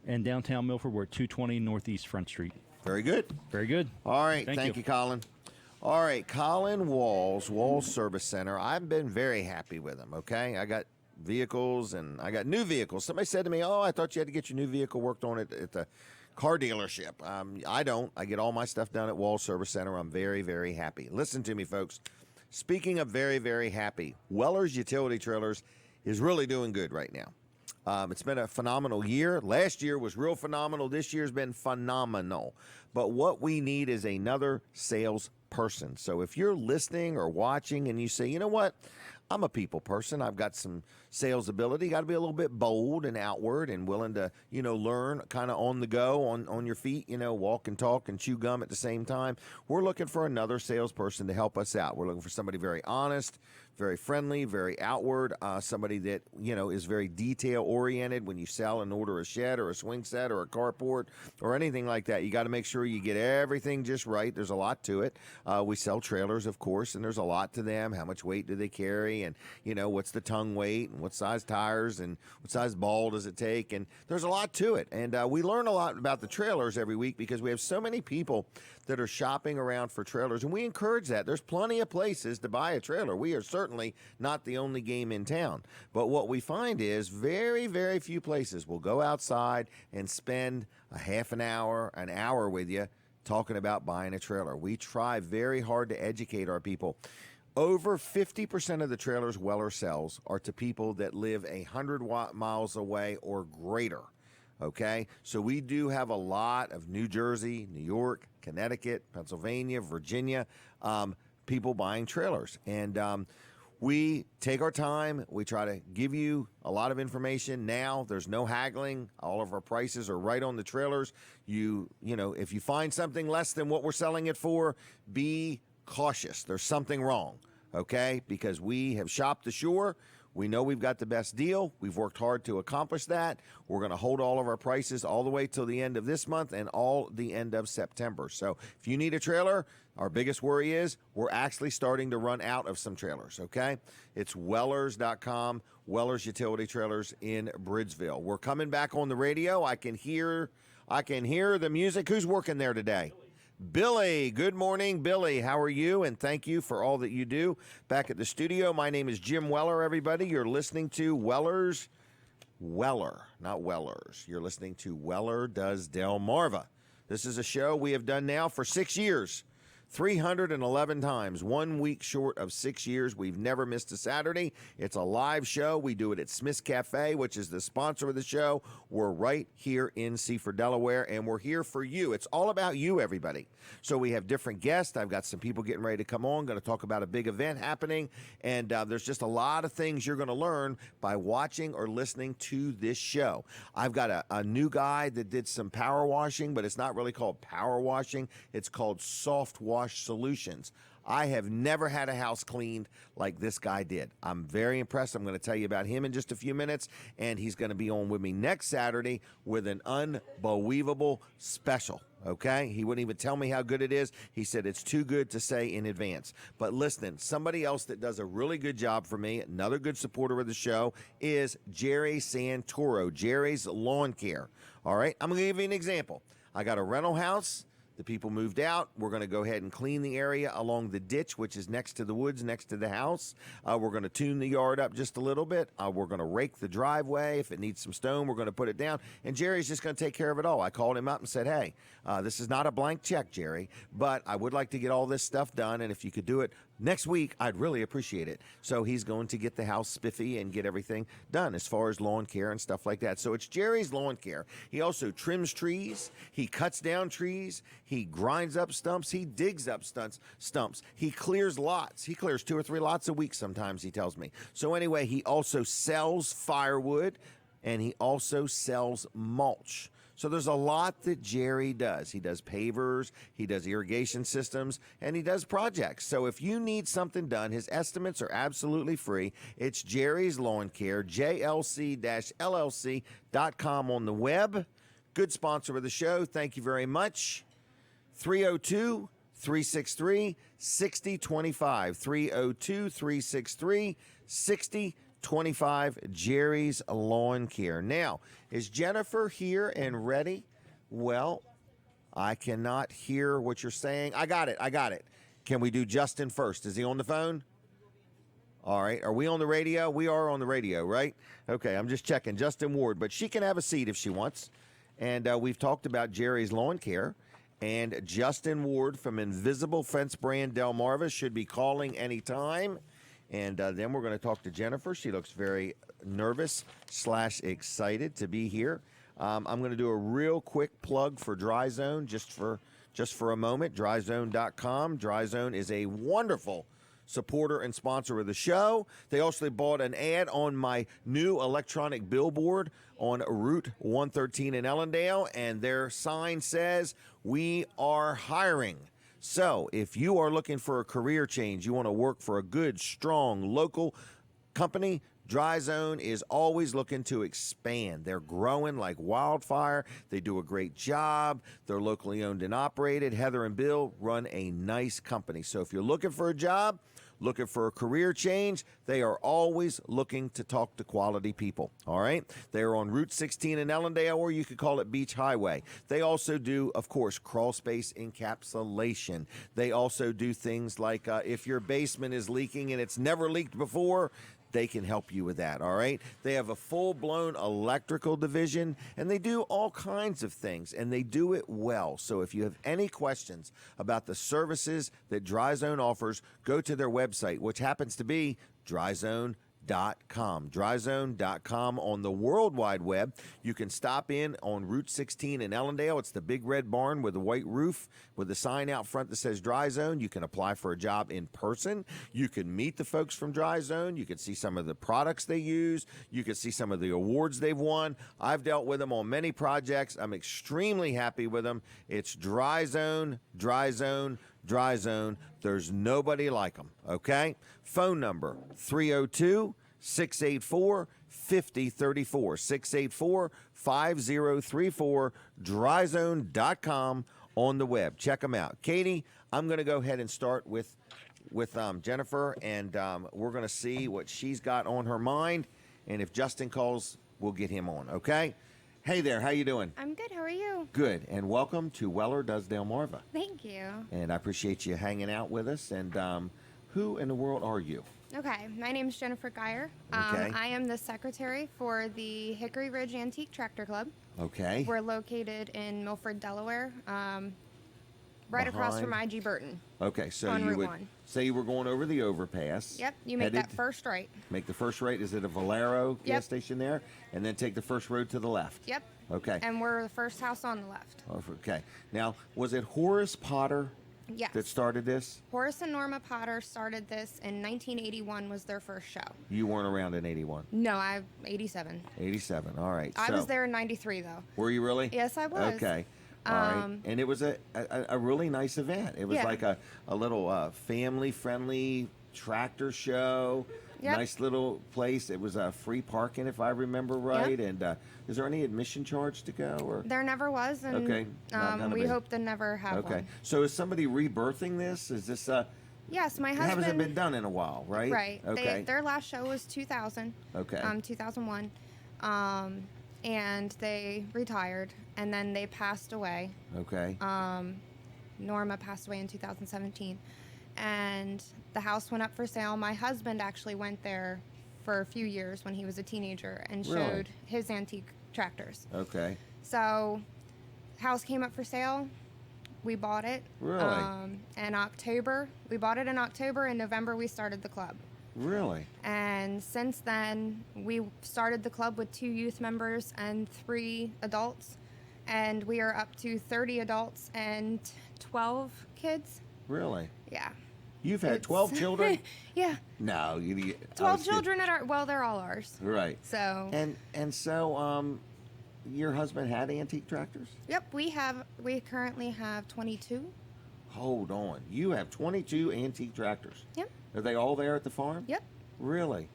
and downtown Milford. We're at 220 Northeast Front Street. Very good. Very good. All right. Thank Thank you. you, Colin. All right. Colin Wall Service Center. I've been very happy with him. Okay. I got vehicles and I got new vehicles. Somebody said to me, oh, I thought you had to get your new vehicle worked on at the car dealership. I don't. I get all my stuff done at Wall Service Center. I'm very, very happy. Listen to me, folks. Speaking of very, very happy, Weller's Utility Trailers is really doing good right now. It's been a phenomenal year. Last year was real phenomenal. This year's been phenomenal. But what we need is another salesperson. So if you're listening or watching and you say, you know what, I'm a people person. I've got some sales ability. Got to be a little bit bold and outward and willing to, you know, learn kind of on the go, on your feet, you know, walk and talk and chew gum at the same time. We're looking for another salesperson to help us out. We're looking for somebody very honest, very friendly, very outward, somebody that, you know, is very detail-oriented. When you sell and order a shed or a swing set or a carport or anything like that, you got to make sure you get everything just right. There's a lot to it. We sell trailers, of course, and there's a lot to them. How much weight do they carry? And, you know, what's the tongue weight? And what size tires? And what size ball does it take? And there's a lot to it. And we learn a lot about the trailers every week because we have so many people that are shopping around for trailers, and we encourage that. There's plenty of places to buy a trailer. We are certainly not the only game in town. But what we find is very, very few places will go outside and spend a half an hour with you talking about buying a trailer. We try very hard to educate our people. Over 50% of the trailers Weller sells are to people that live 100 miles away or greater. Okay, so we do have a lot of New Jersey, New York, Connecticut, Pennsylvania, Virginia, people buying trailers. And we take our time. We try to give you a lot of information. Now there's no haggling. All of our prices are right on the trailers. You know, if you find something less than what we're selling it for, be cautious. There's something wrong, okay? Because we have shopped the shore. We know we've got the best deal. We've worked hard to accomplish that. We're going to hold all of our prices all the way till the end of this month and all the end of September. So if you need a trailer, our biggest worry is we're actually starting to run out of some trailers, okay? It's Wellers.com, Wellers Utility Trailers in Bridgeville. We're coming back on the radio. I can hear the music. Who's working there today? Billy. Good morning, Billy. How are you? And thank you for all that you do back at the studio. My name is Jim Weller, everybody. You're listening to Weller, not Wellers. You're listening to Weller Does Delmarva. This is a show we have done now for 6 years. 311 times, 1 week short of 6 years. We've never missed a Saturday. It's a live show. We do it at Smith's Cafe, which is the sponsor of the show. We're right here in Seaford, Delaware, and we're here for you. It's all about you, everybody. So we have different guests. I've got some people getting ready to come on, going to talk about a big event happening, and there's just a lot of things you're going to learn by watching or listening to this show. I've got a new guy that did some power washing, but it's not really called power washing. It's called soft wash solutions. I have never had a house cleaned like this guy did. I'm very impressed. I'm going to tell you about him in just a few minutes, and he's going to be on with me next Saturday with an unbelievable special. Okay? He wouldn't even tell me how good it is. He said it's too good to say in advance. But listen, somebody else that does a really good job for me, another good supporter of the show, is Jerry Santoro, Jerry's Lawn Care. All right? I'm going to give you an example. I got a rental house. The people moved out. We're going to go ahead and clean the area along the ditch, which is next to the woods, next to the house. We're going to tune the yard up just a little bit. We're going to rake the driveway. If it needs some stone, we're going to put it down. And Jerry's just going to take care of it all. I called him up and said, hey, this is not a blank check, Jerry, but I would like to get all this stuff done. And if you could do it next week, I'd really appreciate it. So he's going to get the house spiffy and get everything done as far as lawn care and stuff like that. So it's Jerry's Lawn Care. He also trims trees. He cuts down trees. He grinds up stumps. He digs up stumps. He clears lots. He clears 2 or 3 lots a week sometimes, he tells me. So anyway, he also sells firewood, and he also sells mulch. So there's a lot that Jerry does. He does pavers, he does irrigation systems, and he does projects. So if you need something done, his estimates are absolutely free. It's Jerry's Lawn Care, JLC-LLC.com on the web. Good sponsor of the show. Thank you very much. 302-363-6025. 302-363-6025. Jerry's Lawn Care. Now, is Jennifer here and ready? Well, I cannot hear what you're saying. I got it. Can we do Justin first? Is he on the phone? All right. Are we on the radio? We are on the radio, right? Okay, I'm just checking. Justin Ward, but she can have a seat if she wants. And we've talked about Jerry's Lawn Care. And Justin Ward from Invisible Fence Brand Delmarva should be calling anytime. And then we're going to talk to Jennifer. She looks very nervous/excited to be here. I'm going to do a real quick plug for Dry Zone just for a moment. DryZone.com. Dry Zone is a wonderful supporter and sponsor of the show. They also bought an ad on my new electronic billboard on Route 113 in Ellendale, and their sign says, "We are hiring." So if you are looking for a career change, you want to work for a good, strong, local company, Dry Zone is always looking to expand. They're growing like wildfire. They do a great job. They're locally owned and operated. Heather and Bill run a nice company. So if you're looking for a job, looking for a career change, they are always looking to talk to quality people, all right? They are on Route 16 in Ellendale, or you could call it Beach Highway. They also do, of course, crawl space encapsulation. They also do things like if your basement is leaking and it's never leaked before, they can help you with that, all right? They have a full-blown electrical division, and they do all kinds of things, and they do it well. So if you have any questions about the services that Dry Zone offers, go to their website, which happens to be dryzone.com. Dryzone.com on the World Wide Web. You can stop in on Route 16 in Ellendale. It's the big red barn with a white roof with a sign out front that says Dry Zone. You can apply for a job in person. You can meet the folks from Dry Zone. You can see some of the products they use. You can see some of the awards they've won. I've dealt with them on many projects. I'm extremely happy with them. It's Dry Zone, Dry Zone, Dry Zone. There's nobody like them, okay? Phone number 302-684-5034, 684-5034, dryzone.com on the web. Check them out. Katie, I'm going to go ahead and start with Jennifer, and we're going to see what she's got on her mind, and if Justin calls, we'll get him on, okay? Hey there, how you doing? I'm good. How are you? Good, and welcome to Weller Does Delmarva. Thank you. And I appreciate you hanging out with us. And who in the world are you? Okay, my name is Jennifer Geyer. Okay. I am the secretary for the Hickory Ridge Antique Tractor Club. Okay. We're located in Milford, Delaware, right across from Behind- IG Burton. Okay, so On you Route would 1. say you were going over the overpass. Yep, you make headed- that first right. Make the first right. Is it a Valero gas Yep. station there? And then take the first road to the left. Yep. Okay. And we're the first house on the left. Okay. Now, was it Horace Potter Yes. that started this? Horace and Norma Potter started this in 1981 was their first show. You weren't around in 81. No, I'm 87. 87. All right. I so, was there in 93 though. Were you really? Yes, I was. Okay. All right. And it was a really nice event. It was Yeah. like a little family-friendly tractor show. Yep. Nice little place. It was free parking, if I remember right. And is there any admission charge to go? Or There never was, and Okay, not gonna we be. hope to never have okay. one. So is somebody rebirthing this? Is this Yes, my it husband. hasn't been done in a while, right? Right. Okay. Their last show was 2000. Okay. 2001. And they retired, and then they passed away. Okay. Norma passed away in 2017, and the house went up for sale. My husband actually went there for a few years when he was a teenager and Really? showed his antique tractors. Okay. So, house came up for sale. We bought it. Really? In October. We bought it in October. In November, we started the club. Really? And since then, we started the club with 2 youth members and 3 adults. And we are up to 30 adults and 12 kids. Really? Yeah. You've had It's- 12 children? Yeah. No, you. 12 children they're all ours. Right. So, And so your husband had antique tractors? yep, we currently have 22. Hold on. You have 22 antique tractors. Yep. Are they all there at the farm? Yep. Really?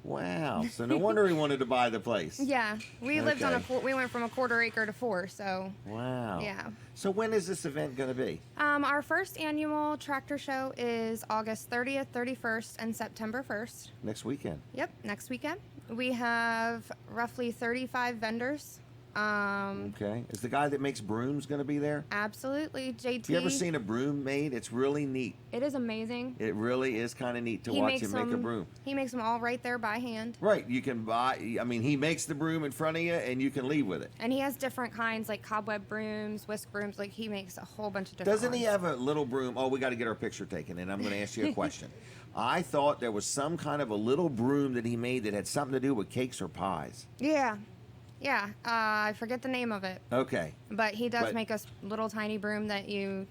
Wow. So no wonder he wanted to buy the place. Yeah. We lived on Okay. we went from a quarter acre to 4, so Wow. yeah. So when is this event going to be? Our first annual tractor show is August 30th, 31st, and September 1st. Next weekend. Yep, next weekend. We have roughly 35 vendors. Okay. Is the guy that makes brooms going to be there? Absolutely, JT. Have you ever seen a broom made? It's really neat. It is amazing. It really is kind of neat to He watch makes him make a them- broom. He makes them all right there by hand. Right. You can buy, I mean, he makes the broom in front of you and you can leave with it. And he has different kinds, like cobweb brooms, whisk brooms. Like, he makes a whole bunch of different Doesn't he ones. have a little broom? Oh, we got to get our picture taken, and I'm going to ask you a question. I thought there was some kind of a little broom that he made that had something to do with cakes or pies. Yeah. Yeah. I forget the name of it. Okay. But he does But- make a little tiny broom that you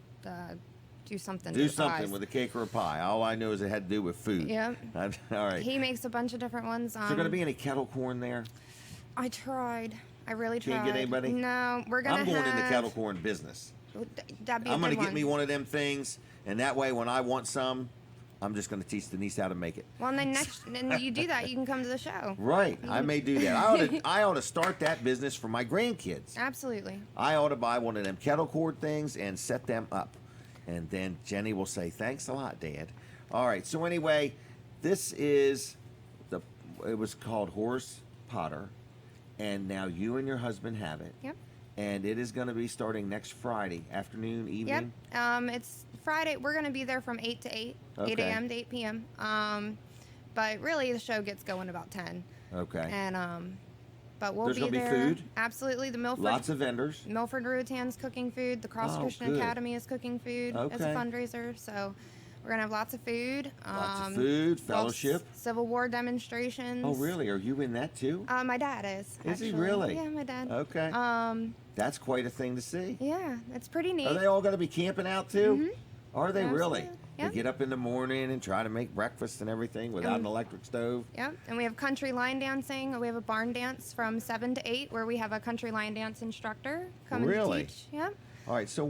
do something Do to the something pies. with a cake or a pie. All I know is it had to do with food. Yep. All right. He makes a bunch of different ones. Is there going to be any kettle corn there? I tried. I really tried. Can't get anybody? No, we're gonna I'm going in the have- kettle corn business. That'd be a I'm going good to get one. me one of them things, and that way when I want some, I'm just going to teach Denise how to make it. Well, and then then you do that, you can come to the show. Right. I may do that. I ought to start that business for my grandkids. Absolutely. I ought to buy one of them kettle cord things and set them up. And then Jenny will say, thanks a lot, Dad. All right. So anyway, this is it was called Horace Potter. And now you and your husband have it. Yep. And it is going to be starting next Friday, afternoon, evening. Yep. It's Friday. We're going to be there from 8 to 8, 8 Okay. a.m. to 8 p.m. But really, the show gets going about 10. Okay. And but we'll There's be gonna be there. food? Absolutely. The Milford Lots of vendors. Milford Rutan's cooking food. The Cross Oh, Christian good. Academy is cooking food as a Okay. fundraiser. So we're gonna have lots of food. Lots of food, well, fellowship. Civil War demonstrations. Oh, really? Are you in that too? My dad is. Is he actually. really? Yeah, my dad. Okay. That's quite a thing to see. Yeah, it's pretty neat. Are they all going to be camping out too? Are they really? Absolutely. Yep. They get up in the morning and try to make breakfast and everything without an electric stove. Yep, and we have country line dancing. We have a barn dance from 7 to 8 where we have a country line dance instructor come Really? and teach. Yep. All right. So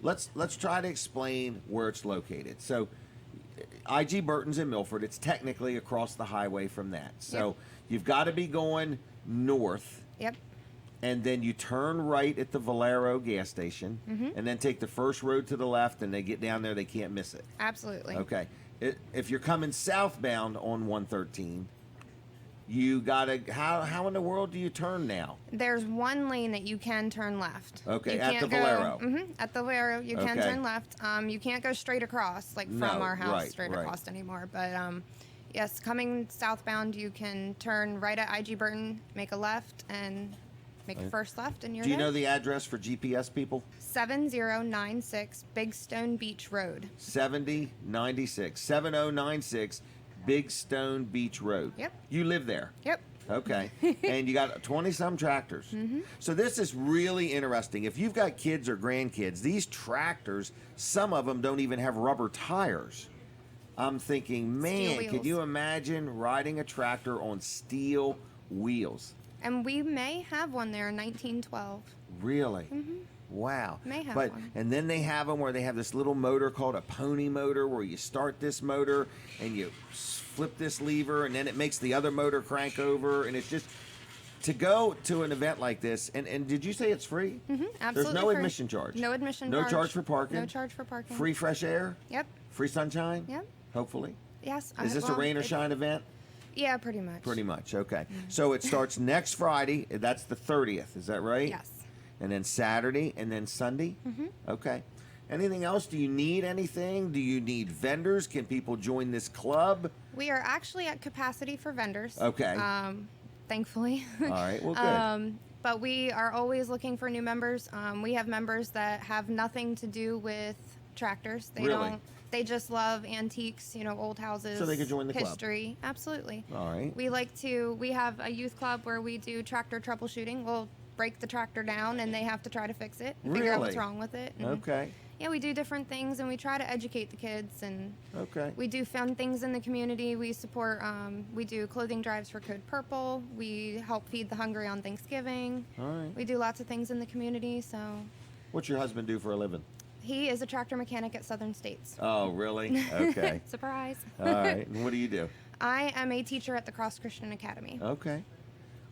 let's try to explain where it's located. So IG Burton's in Milford. It's technically across the highway from that. So Yep. you've got to be going north. Yep. And then you turn right at the Valero gas station, and then take the first road to the left, and they get down there, they can't miss it. Absolutely. Okay. If you're coming southbound on 113, You gotta. How in the world do you turn now? There's one lane that you can turn left. Okay, You at can't the Valero. At the Valero, you can Okay. turn left. You can't go straight across, like from No, our house right, straight right. across anymore. But yes, coming southbound, you can turn right at IG Burton, make a left, and make your first left, and you're Do you there. know the address for GPS people? 7096 Big Stone Beach Road. 7096 Big Stone Beach Road. Yep. You live there. Yep. Okay. And you got 20-some tractors. Mm-hmm. So this is really interesting. If you've got kids or grandkids, these tractors, some of them don't even have rubber tires. I'm thinking, man, Steel could you wheels. imagine riding a tractor on steel wheels? And we may have one there in 1912. Really? Wow. May have but one. And then they have them where they have this little motor called a pony motor, where you start this motor and you flip this lever, and then it makes the other motor crank over, and it's just to go to an event like this. And did you say it's free? Absolutely. There's no free. admission charge. No admission No charge. charge for parking. No charge for parking. Free fresh air. Yep. Free sunshine. Yep. Hopefully. Yes. Is this a rain or shine event? Yeah, pretty much. Pretty much. Okay. So it starts next Friday. That's the 30th. Is that right? Yes. And then Saturday, and then Sunday? Okay. Anything else? Do you need anything? Do you need vendors? Can people join this club? We are actually at capacity for vendors. Okay. Thankfully. All right. Well, good. But we are always looking for new members. We have members that have nothing to do with tractors. They Really? don't. They just love antiques, old houses. So they could join the club. History. Absolutely. All right. We have a youth club where we do tractor troubleshooting. We'll break the tractor down and they have to try to fix it. Figure out what's Really? wrong with it. And Okay. yeah, we do different things and we try to educate the kids, and Okay. we do fun things in the community. We support, we do clothing drives for Code Purple. We help feed the hungry on Thanksgiving. All right. We do lots of things in the community. So What's your husband do for a living? he is a tractor mechanic at Southern States. Oh, really? Okay. Surprise. All right. And what do you do? I am a teacher at the Cross Christian Academy. Okay.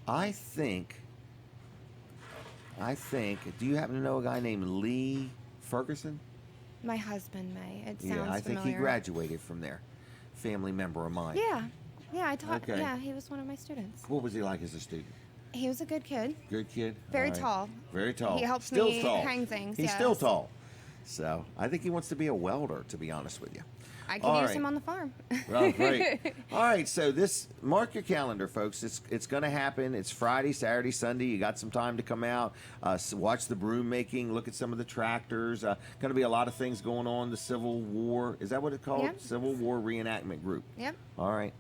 I think, do you happen to know a guy named Lee Ferguson? My husband may. It sounds Yeah, I think he familiar. graduated from there. Family member of mine. Yeah. Yeah, I taught. Okay. Yeah, he was one of my students. What was he like as a student? He was a good kid. Good kid? Very All right. tall. Very tall. He helps Still me tall. hang things, He's yes. still tall. So I think he wants to be a welder, to be honest with you. I can All use right. him on the farm. Oh, great. All right, so mark your calendar, folks. It's going to happen. It's Friday, Saturday, Sunday. You got some time to come out, watch the broom making, look at some of the tractors. Going to be a lot of things going on. The Civil War, is that what it's called? Yep. Civil War Reenactment Group. Yep. All right.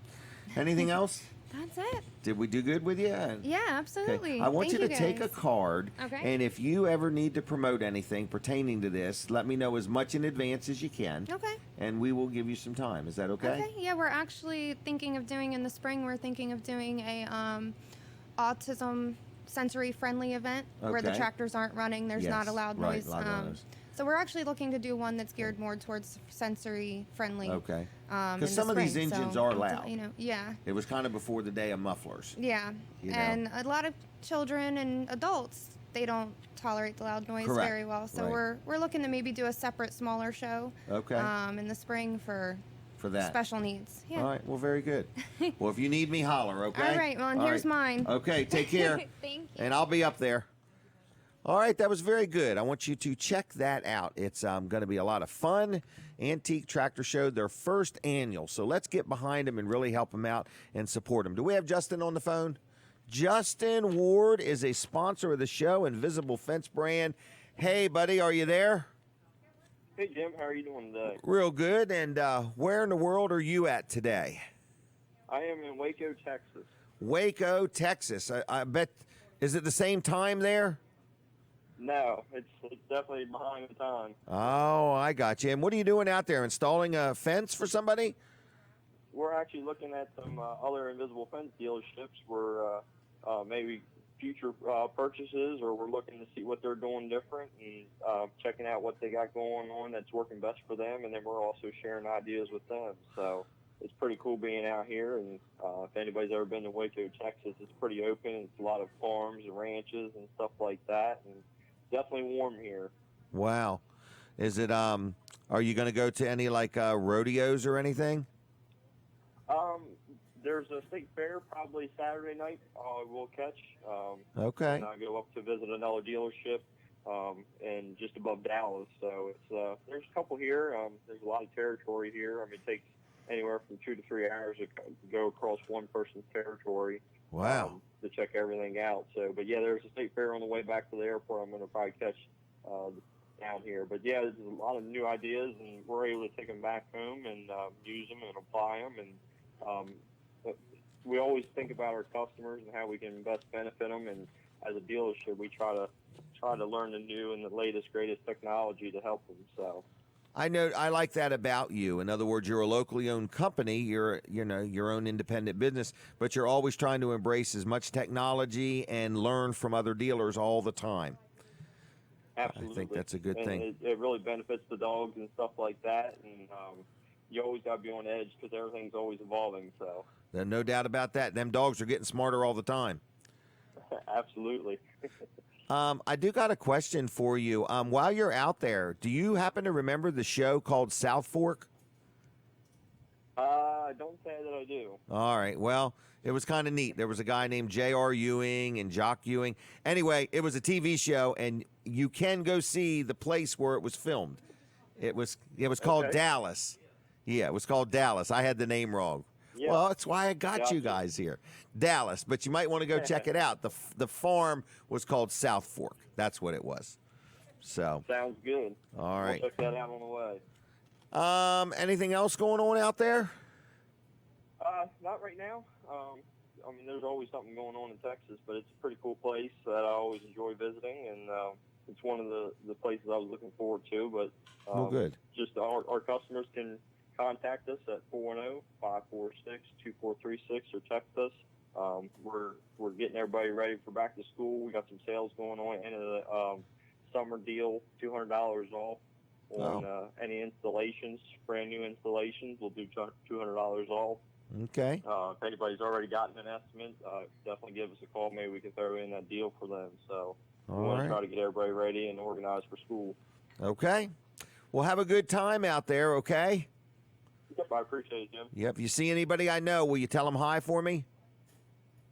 Anything else? That's it. Did we do good with you? Yeah, absolutely. Okay. I want Thank you to take a guys. card, Okay. and if you ever need to promote anything pertaining to this, let me know as much in advance as you can. Okay. And we will give you some time. Is that okay? Okay. Yeah, we're actually thinking of doing in the spring. We're thinking of doing a autism sensory friendly event where the Okay. tractors aren't running. There's Yes, not a loud right, noise. loud noise. So we're actually looking to do one that's geared more towards sensory friendly. Okay. in Because the some of these spring. engines So, are loud. Yeah. It was kind of before the day of mufflers. Yeah. You know. And a lot of children and adults, they don't tolerate the loud noise Correct. very well. So Right. we're looking to maybe do a separate smaller show Okay. in the spring for For that. special needs. Yeah. All right. Well, very good. Well, if you need me, holler, okay? All right, well, and All here's mine. Okay, take care. Thank you. And I'll be up there. All right, that was very good. I want you to check that out. It's going to be a lot of fun. Antique Tractor Show, their first annual. So let's get behind them and really help them out and support them. Do we have Justin on the phone? Justin Ward is a sponsor of the show, Invisible Fence Brand. Hey, buddy, are you there? Hey, Jim. How are you doing today? Real good. And where in the world are you at today? I am in Waco, Texas. Waco, Texas. I bet, is it the same time there? No, it's definitely behind the time. Oh, I got you. And what are you doing out there? Installing a fence for somebody? We're actually looking at some other invisible fence dealerships for maybe future purchases, or we're looking to see what they're doing different and checking out what they got going on that's working best for them, and then we're also sharing ideas with them. So it's pretty cool being out here, and if anybody's ever been to Waco, Texas, it's pretty open. It's a lot of farms and ranches and stuff like that, and definitely warm here. Wow. Is it, are you going to go to any, like, rodeos or anything? There's a state fair probably Saturday night. We'll catch. Okay. And I go up to visit another dealership, and just above Dallas. So it's there's a couple here. There's a lot of territory here. I mean, it takes anywhere from 2 to 3 hours to go across one person's territory. Wow. To check everything out. So, but yeah, there's a state fair on the way back to the airport. I'm going to probably catch down here. But yeah, there's a lot of new ideas, and we're able to take them back home and use them and apply them. And we always think about our customers and how we can best benefit them. And as a dealership, we try to learn the new and the latest, greatest technology to help them. So. I know. I like that about you. In other words, you're a locally owned company. You're your own independent business, but you're always trying to embrace as much technology and learn from other dealers all the time. Absolutely. I think that's a good and thing. It really benefits the dogs and stuff like that. And you always got to be on edge because everything's always evolving. So. There's no doubt about that. Them dogs are getting smarter all the time. Absolutely. I do got a question for you. While you're out there, do you happen to remember the show called South Fork? Don't say that I do. All right. Well, it was kind of neat. There was a guy named J.R. Ewing and Jock Ewing. Anyway, it was a TV show, and you can go see the place where it was filmed. It was called Okay. Dallas. Yeah, it was called Dallas. I had the name wrong. Yeah. Well, that's why I got you Gotcha. guys here. Dallas, but you might want to go check it out. The farm was called South Fork. That's what it was. So, Sounds good. all right. We'll check that out on the way. Anything else going on out there? Not right now. I mean, there's always something going on in Texas, but it's a pretty cool place that I always enjoy visiting, and it's one of the places I was looking forward to. But Well, good. Just our customers can contact us at 410-546-2436 or text us. We're getting everybody ready for back to school. We got some sales going on, and a summer deal, $200 off on any installations, brand new installations. We'll do $200 off. Okay. If anybody's already gotten an estimate, definitely give us a call. Maybe we can throw in that deal for them. So we All want right. to try to get everybody ready and organized for school. Okay. Well, have a good time out there, okay? Yep, I appreciate it, Jim. Yep. If you see anybody I know, will you tell them hi for me?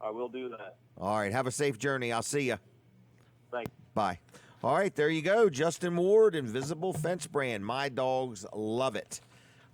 I will do that. All right. Have a safe journey. I'll see you. Thanks. Bye. All right. There you go. Justin Ward, Invisible Fence Brand. My dogs love it.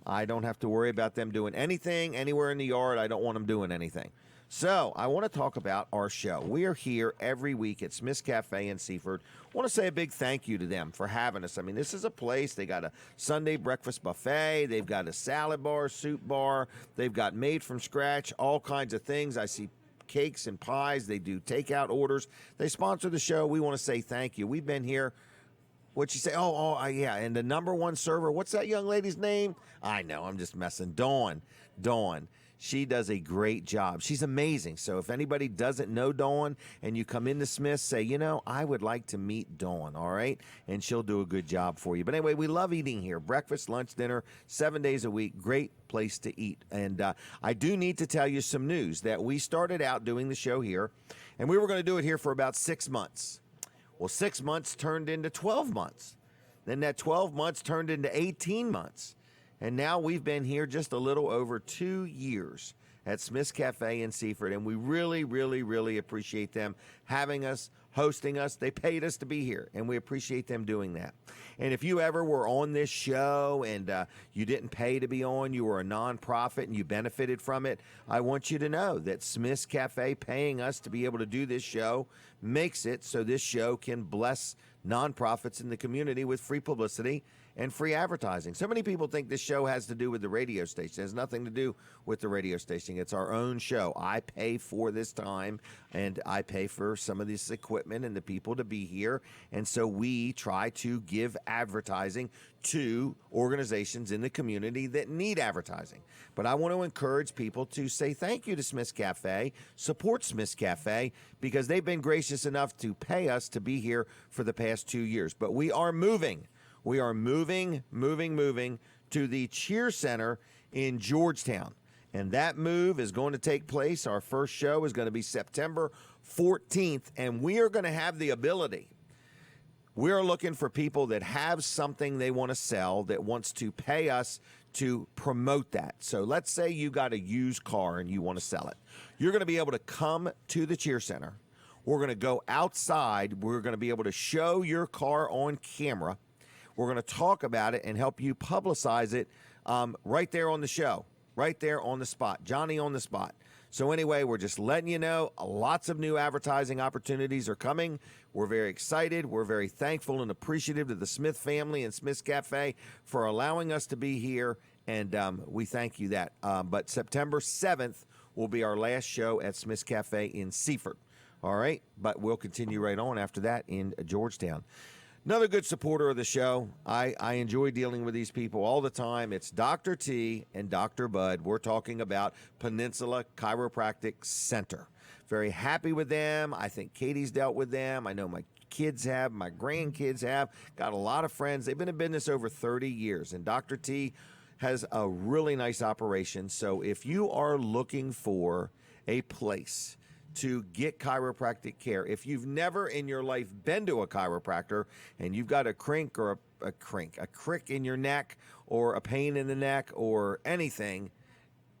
I don't have to worry about them doing anything anywhere in the yard. I don't want them doing anything. So I want to talk about our show. We are here every week at Smith's Cafe in Seaford. I want to say a big thank you to them for having us. I mean, this is a place. They got a Sunday breakfast buffet. They've got a salad bar, soup bar. They've got made from scratch, all kinds of things. I see cakes and pies. They do takeout orders. They sponsor the show. We want to say thank you. We've been here. What'd you say? Yeah. And the number one server, what's that young lady's name? I know, I'm just messing. Dawn. She does a great job. She's amazing. So if anybody doesn't know Dawn and you come into Smith, say, I would like to meet Dawn, all right? And she'll do a good job for you. But anyway, we love eating here. Breakfast, lunch, dinner, 7 days a week. Great place to eat. And I do need to tell you some news that we started out doing the show here, and we were going to do it here for about 6 months. Well, 6 months turned into 12 months. Then that 12 months turned into 18 months. And now we've been here just a little over 2 years at Smith's Cafe in Seaford. And we really, really, really appreciate them having us, hosting us. They paid us to be here, and we appreciate them doing that. And if you ever were on this show and you didn't pay to be on, you were a nonprofit and you benefited from it, I want you to know that Smith's Cafe paying us to be able to do this show makes it so this show can bless nonprofits in the community with free publicity and free advertising. So many people think this show has to do with the radio station. It has nothing to do with the radio station. It's our own show. I pay for this time, and I pay for some of this equipment and the people to be here. And so we try to give advertising to organizations in the community that need advertising. But I want to encourage people to say thank you to Smith's Cafe, support Smith's Cafe, because they've been gracious enough to pay us to be here for the past 2 years. But we are moving. We are moving to the Cheer Center in Georgetown. And that move is going to take place. Our first show is going to be September 14th. And we are going to have the ability, We're looking for people that have something they want to sell that wants to pay us to promote that. So let's say you got a used car and you want to sell it. You're going to be able to come to the Cheer Center. We're going to go outside. We're going to be able to show your car on camera. We're going to talk about it and help you publicize it right there on the show, right there on the spot, Johnny on the spot. So anyway, we're just letting you know lots of new advertising opportunities are coming. We're very excited. We're very thankful and appreciative to the Smith family and Smith's Cafe for allowing us to be here, and we thank you that. But September 7th will be our last show at Smith's Cafe in Seaford. All right, but we'll continue right on after that in Georgetown. Another good supporter of the show. I enjoy dealing with these people all the time. It's Dr. T and Dr. Bud. We're talking about Peninsula Chiropractic Center. Very happy with them. I think Katie's dealt with them. I know my kids have, my grandkids have. Got a lot of friends. They've been in business over 30 years. And Dr. T has a really nice operation. So if you are looking for a place to get chiropractic care, if you've never in your life been to a chiropractor and you've got a crick in your neck or a pain in the neck or anything,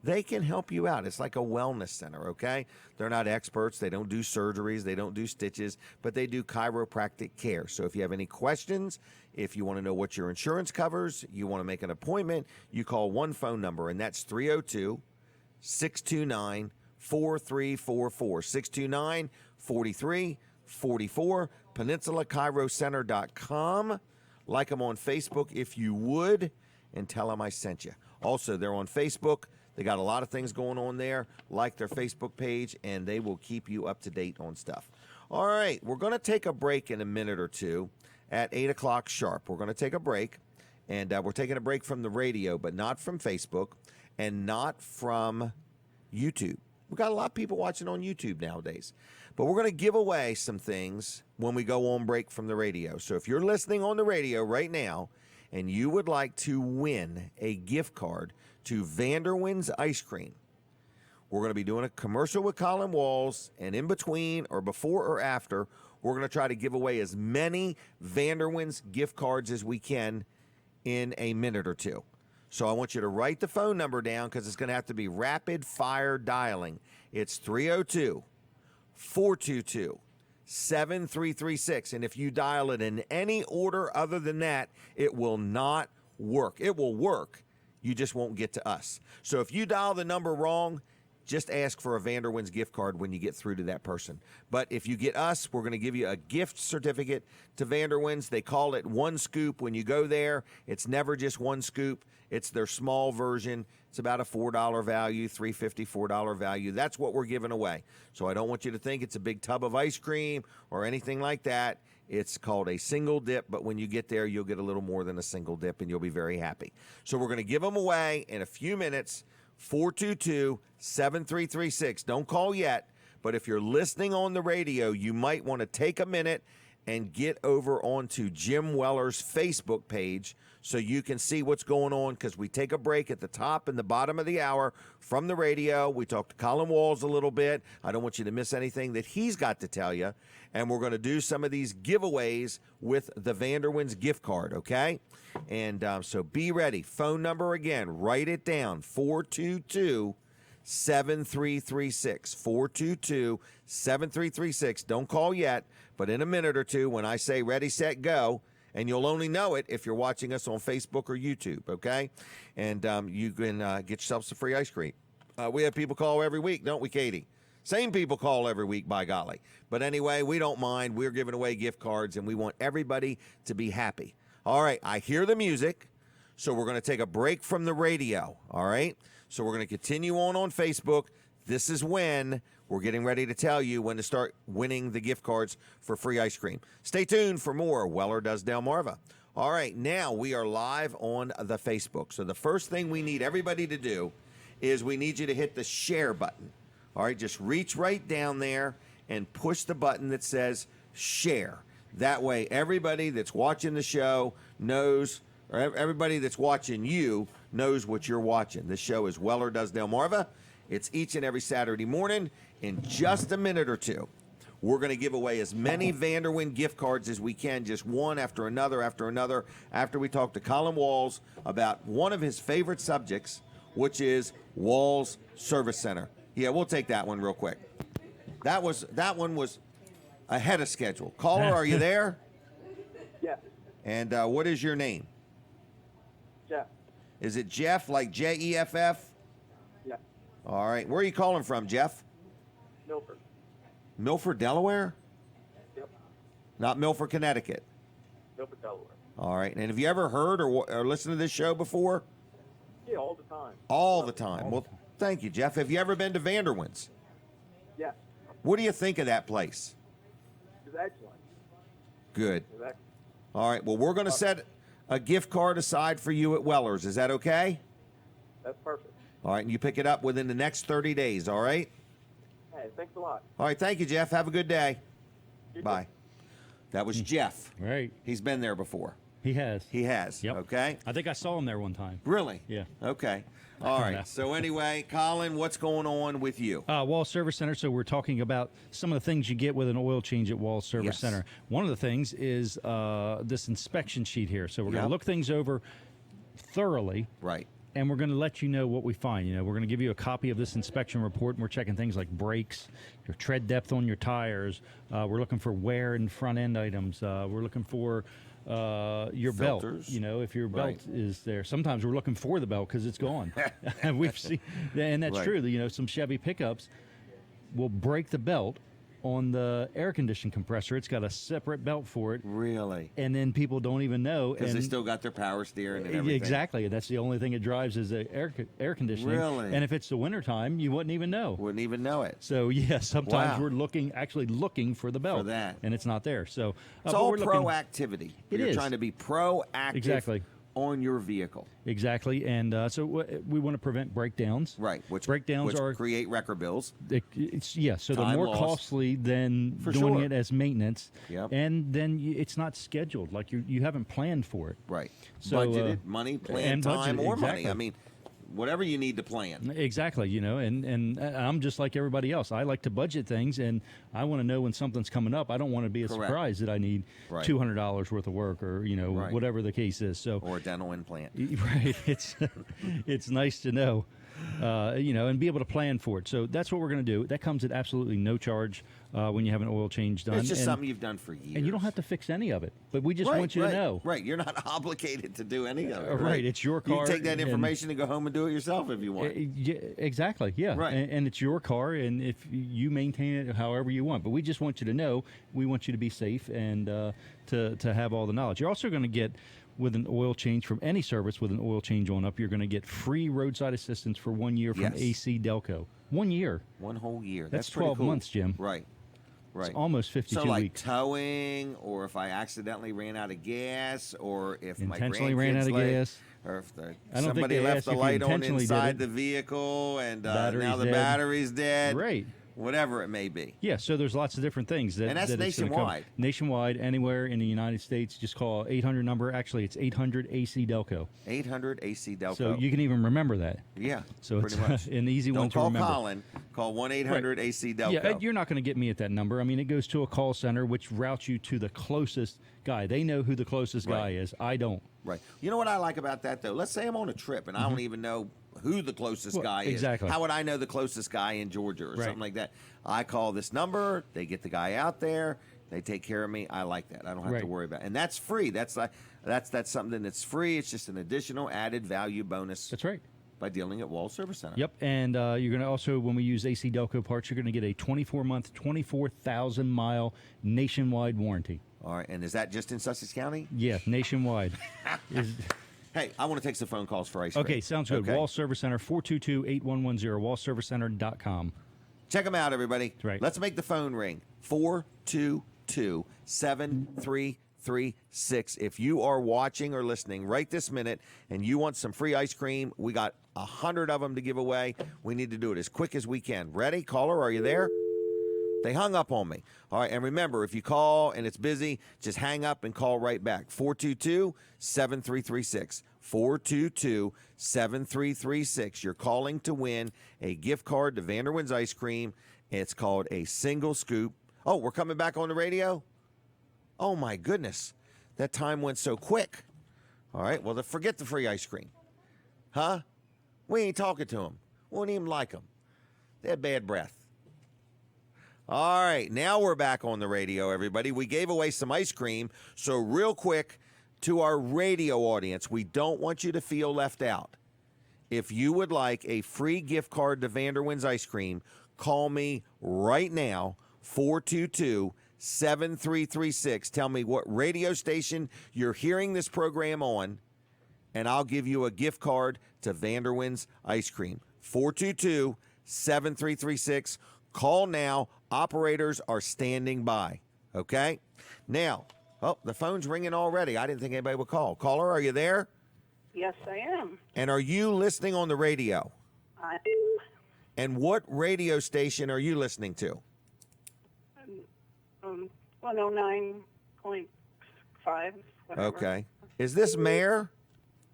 they can help you out. It's like a wellness center, okay? They're not experts. They don't do surgeries. They don't do stitches, but they do chiropractic care. So if you have any questions, if you want to know what your insurance covers, you want to make an appointment, you call one phone number, and that's 302-629-4344, 629-4344, PeninsulaChiroCenter.com. Like them on Facebook if you would, and tell them I sent you. Also, they're on Facebook. They got a lot of things going on there. Like their Facebook page, and they will keep you up to date on stuff. All right, we're going to take a break in a minute or two at 8 o'clock sharp. We're going to take a break, and we're taking a break from the radio, but not from Facebook and not from YouTube. We've got a lot of people watching on YouTube nowadays. But we're going to give away some things when we go on break from the radio. So if you're listening on the radio right now and you would like to win a gift card to Vanderwin's Ice Cream, we're going to be doing a commercial with Colin Walls, and in between or before or after, we're going to try to give away as many Vanderwin's gift cards as we can in a minute or two. So I want you to write the phone number down because it's going to have to be rapid fire dialing. It's 302-422-7336. And if you dial it in any order other than that, it will not work. It will work. You just won't get to us. So if you dial the number wrong, just ask for a Vanderwin's gift card when you get through to that person. But if you get us, we're going to give you a gift certificate to Vanderwin's. They call it One Scoop when you go there. It's never just one scoop. It's their small version. It's about a $4 value, $3.50, $4 value. That's what we're giving away. So I don't want you to think it's a big tub of ice cream or anything like that. It's called a single dip, but when you get there, you'll get a little more than a single dip, and you'll be very happy. So we're going to give them away in a few minutes. 422-7336. Don't call yet, but if you're listening on the radio, you might want to take a minute and get over onto Jim Weller's Facebook page so you can see what's going on, because we take a break at the top and the bottom of the hour from the radio. We talk to Colin Walls a little bit. I don't want you to miss anything that he's got to tell you, and we're going to do some of these giveaways with the Vanderwin's gift card, okay? And so be ready. Phone number again, write it down, 422-7336, 422-7336. Don't call yet, but in a minute or two when I say ready, set, go, and you'll only know it if you're watching us on Facebook or YouTube, okay? And you can get yourself some free ice cream. We have people call every week, don't we, Katie? Same people call every week, by golly. But anyway, we don't mind. We're giving away gift cards, and we want everybody to be happy. All right, I hear the music, so we're going to take a break from the radio, all right? So we're going to continue on Facebook. This is when we're getting ready to tell you when to start winning the gift cards for free ice cream. Stay tuned for more Weller Does Delmarva. All right, now we are live on the Facebook. So the first thing we need everybody to do is we need you to hit the share button. All right, just reach right down there and push the button that says share. That way, everybody that's watching the show knows, or everybody that's watching you knows what you're watching. This show is Weller Does Delmarva. It's each and every Saturday morning. In just a minute or two, We're going to give away as many Vanderwind gift cards as we can, just one after another, after we talk to Colin Walls about one of his favorite subjects, which is Walls Service Center. Yeah, we'll take that one real quick. That one was ahead of schedule. Caller, are you there? Yeah, And what is your name? Jeff. Is it Jeff, like Jeff? Yeah, All right. Where are you calling from, Jeff? Milford. Milford, Delaware? Yep, Not Milford, Connecticut. Milford, Delaware. All right. And have you ever heard or listened to this show before? Yeah, all the time. All the time. Well, thank you, Jeff. Have you ever been to Vanderwin's? Yeah, What do you think of that place? it's excellent. Good. It's excellent. All right. Well, we're going to set a gift card aside for you at Weller's. Is that okay? That's perfect. All right. And you pick it up within the next 30 days. All right. Hey, thanks a lot. All right. Thank you, Jeff. Have a good day. You too. Bye. That was Jeff. Right. He's been there before. He has. He has. Yep. Okay. I think I saw him there one time. Really? Yeah. Okay. All right. So anyway, Colin, what's going on with you? Wall Service Center. So we're talking about some of the things you get with an oil change at Wall Service Yes. Center. One of the things is this inspection sheet here. So we're going Yep. to look things over thoroughly. Right. And we're going to let you know what we find. We're going to give you a copy of this inspection report, and we're checking things like brakes, your tread depth on your tires. We're looking for wear and front end items. We're looking for your Filters. belt. If your Right. belt is there. Sometimes we're looking for the belt because it's gone. We've seen, and that's Right. true. Some Chevy pickups will break the belt on the air conditioning compressor. It's got a separate belt for it, Really? and then people don't even know. Because they and- still got their power steering and everything. Exactly. That's the only thing it drives is the air conditioning. Really? And if it's the wintertime, you wouldn't even know. Wouldn't even know it. So, yeah, sometimes Wow. we're actually looking for the belt. For that. And it's not there. So, It's but all we're looking- proactivity. It You're is. trying to be proactive Exactly. on your vehicle. Exactly. And so we want to prevent breakdowns. Right. Which breakdowns which are create record bills. so the Time more lost. costly than For doing sure. it as maintenance. Yep. And then it's not scheduled. Like you haven't planned for it. Right. So, Budgeted, money, plan, and time, budgeted, or exactly. money. I mean, whatever you need to plan. Exactly, and I'm just like everybody else. I like to budget things, and I want to know when something's coming up. I don't want to be Correct. surprised that I need Right. $200 worth of work, or Right. whatever the case is. So, Or a dental implant. right, it's nice to know, and be able to plan for it. So that's what we're going to do. That comes at absolutely no charge when you have an oil change done. It's just and, something you've done for years. and you don't have to fix any of it, but we just right, want you right, to know. Right. You're not obligated to do any of it. Right, it's your car, You can take that and- information and go home and do it yourself if you want. Yeah, exactly. Yeah. Right. And it's your car, and if you maintain it however you want. But we just want you to know. We want you to be safe and to have all the knowledge. You're also going to get, with an oil change from any service with an oil change on up, you're going to get free roadside assistance for 1 year from Yes. AC Delco. 1 year. One whole year. That's pretty 12 cool. months, Jim. Right. Right. It's almost 52 so like weeks. towing, or if I accidentally ran out of gas, or if my Intentionally grandkids ran out of left- gas. or if think somebody they left asked the if you light on intentionally did inside it. the vehicle, and Battery's now the dead. battery's dead. Right. Whatever it may be. Yeah, so there's lots of different things that And that's that it's gonna nationwide. cover. Nationwide, anywhere in the United States, just call 800 number. Actually, it's 800 AC Delco. 800 AC Delco. So you can even remember that. yeah, So pretty it's much. an easy Don't one to call remember. Colin. Call 1-800 AC Delco. Yeah, you're not going to get me at that number. I mean, it goes to a call center, which routes you to the closest guy. They know who the closest guy Right. is. I don't. Right. You know what I like about that, though? Let's say I'm on a trip and I don't even know who the closest Well, guy is. exactly. How would I know the closest guy in Georgia or Right. something like that? I call this number. They get the guy out there. They take care of me. I like that. I don't have to Right. worry about it. And that's free. That's something that's free. It's just an additional added value bonus That's right. by dealing at Wall Service Center. Yep. And you're going to also, when we use AC Delco parts, you're going to get a 24-month, 24,000-mile nationwide warranty. All right. And is that just in Sussex County? Yeah, nationwide. Hey, I want to take some phone calls for ice cream. Okay, sounds good. Okay. Wall Service Center, 422-8110, wallservicecenter.com. Check them out, everybody. That's right. Let's make the phone ring. 422-7336. If you are watching or listening right this minute and you want some free ice cream, we got 100 of them to give away. We need to do it as quick as we can. Ready? Caller, are you there? They hung up on me. All right, and remember, if you call and it's busy, just hang up and call right back. 422-7336. 422-7336. You're calling to win a gift card to Vanderwin's Ice Cream. It's called a single scoop Oh, we're coming back on the radio? Oh, my goodness. That time went so quick. All right, well, forget the free ice cream. Huh? We ain't talking to them. We won't even like them. They had bad breath. All right, now we're back on the radio, everybody. We gave away some ice cream, so real quick to our radio audience, we don't want you to feel left out. If you would like a free gift card to Vanderwin's Ice Cream, call me right now, 422-7336. Tell me what radio station you're hearing this program on, and I'll give you a gift card to Vanderwin's Ice Cream. 422-7336. Call now. Operators are standing by. Okay? Now, the phone's ringing already. I didn't think anybody would call. Caller, are you there? Yes, I am. And are you listening on the radio? I am. And what radio station are you listening to? 109.5. Whatever. Okay. Is this Mayor?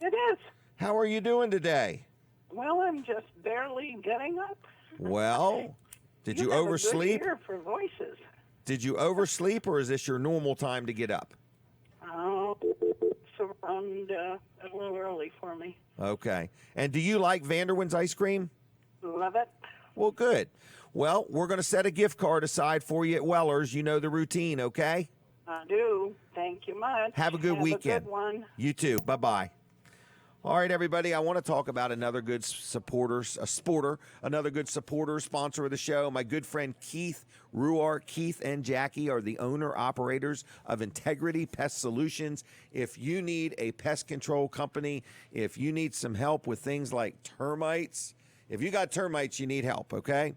It is. How are you doing today? Well, I'm just barely getting up. Well, did you have oversleep? A good ear for voices. Did you oversleep, or is this your normal time to get up? Oh, it's around a little early for me. Okay. And do you like Vanderwin's ice cream? Love it. Well, good. Well, we're going to set a gift card aside for you at Weller's. You know the routine, okay? I do. Thank you much. Have a good weekend. A good one. You too. Bye-bye. All right, everybody, I want to talk about another good supporter, sponsor of the show. My good friend Keith Ruark. Keith and Jackie are the owner-operators of Integrity Pest Solutions. If you need a pest control company, if you need some help with things like termites, if you got termites, you need help, okay?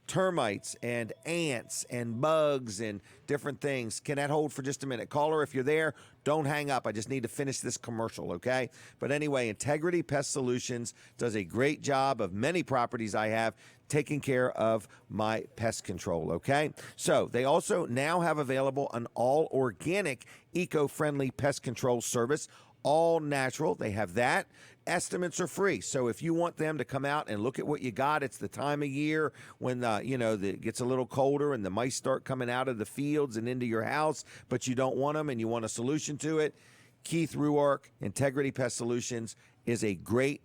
Termites and ants and bugs and different things. Can that hold for just a minute? Caller, if you're there, don't hang up. I just need to finish this commercial, okay? But anyway, Integrity Pest Solutions does a great job of many properties I have taking care of my pest control, okay? So they also now have available an all-organic, eco-friendly pest control service, all natural. They have that. Estimates are free. So if you want them to come out and look at what you got, it's the time of year when, it gets a little colder and the mice start coming out of the fields and into your house, but you don't want them and you want a solution to it. Keith Ruark, Integrity Pest Solutions, is a great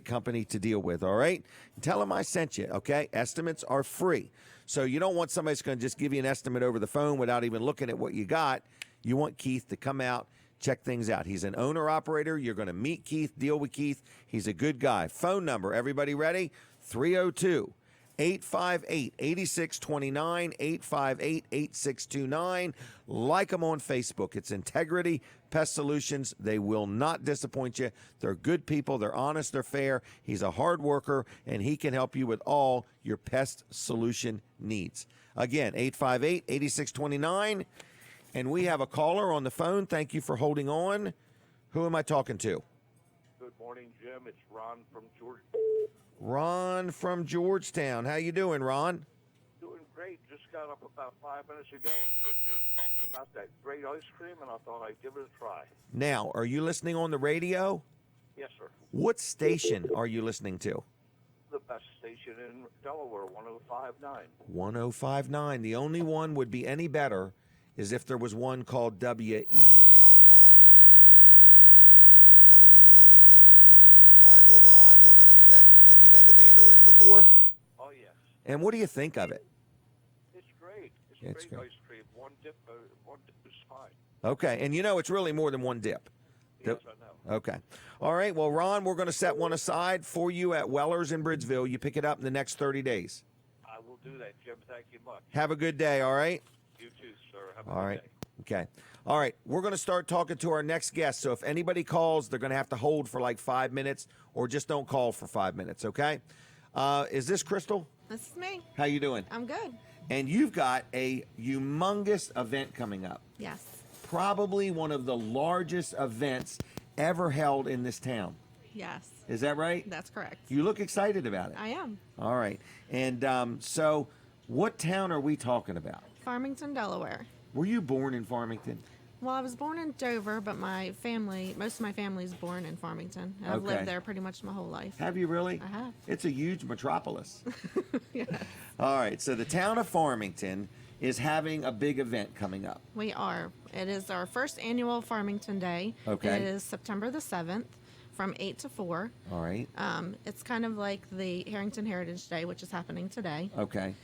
company to deal with, all right? Tell them I sent you, okay? Estimates are free. So you don't want somebody that's going to just give you an estimate over the phone without even looking at what you got. You want Keith to come out, check things out. He's an owner-operator. You're going to meet Keith, deal with Keith. He's a good guy. Phone number, everybody ready? 302-858-8629, 858-8629. Like them on Facebook. It's Integrity Pest Solutions. They will not disappoint you. They're good people. They're honest. They're fair. He's a hard worker, and he can help you with all your pest solution needs. Again, 858-8629. And we have a caller on the phone. Thank you for holding on. Who am I talking to? Good morning, Jim. It's Ron from Georgia. Ron from Georgetown. How you doing, Ron? Doing great. Just got up about 5 minutes ago and heard you talking about that great ice cream, and I thought I'd give it a try. Now, are you listening on the radio? Yes, sir. What station are you listening to? The best station in Delaware, 105.9. 105.9. The only one would be any better is if there was one called WELR. That would be the only thing. All right, well, Ron, we're going to set. Have you been to Vanderwin's before? Oh, yes. And what do you think of it? It's great. It's It's great great. ice cream. One dip is fine. Okay, and it's really more than one dip. Yes, I know. Okay. All right, well, Ron, we're going to set one aside for you at Weller's in Bridgeville. You pick it up in the next 30 days. I will do that, Jim. Thank you much. Have a good day, all right? You too, sir. Have a All good right. day. Okay. All right. We're going to start talking to our next guest. So if anybody calls, they're going to have to hold for like 5 minutes, or just don't call for 5 minutes, okay? Is this Krystal? This is me. How you doing? I'm good. And you've got a humongous event coming up. Yes. Probably one of the largest events ever held in this town. Yes. Is that right? That's correct. You look excited about it. I am. All right. And so what town are we talking about? Farmington, Delaware. Were you born in Farmington? Well, I was born in Dover, but most of my family is born in Farmington. I've Okay. lived there pretty much my whole life. Have you really? I have. It's a huge metropolis. Yeah. All right, so the town of Farmington is having a big event coming up. We are. It is our first annual Farmington Day. Okay. It is September the 7th from 8 to 4. All right. It's kind of like the Harrington Heritage Day, which is happening today. Okay.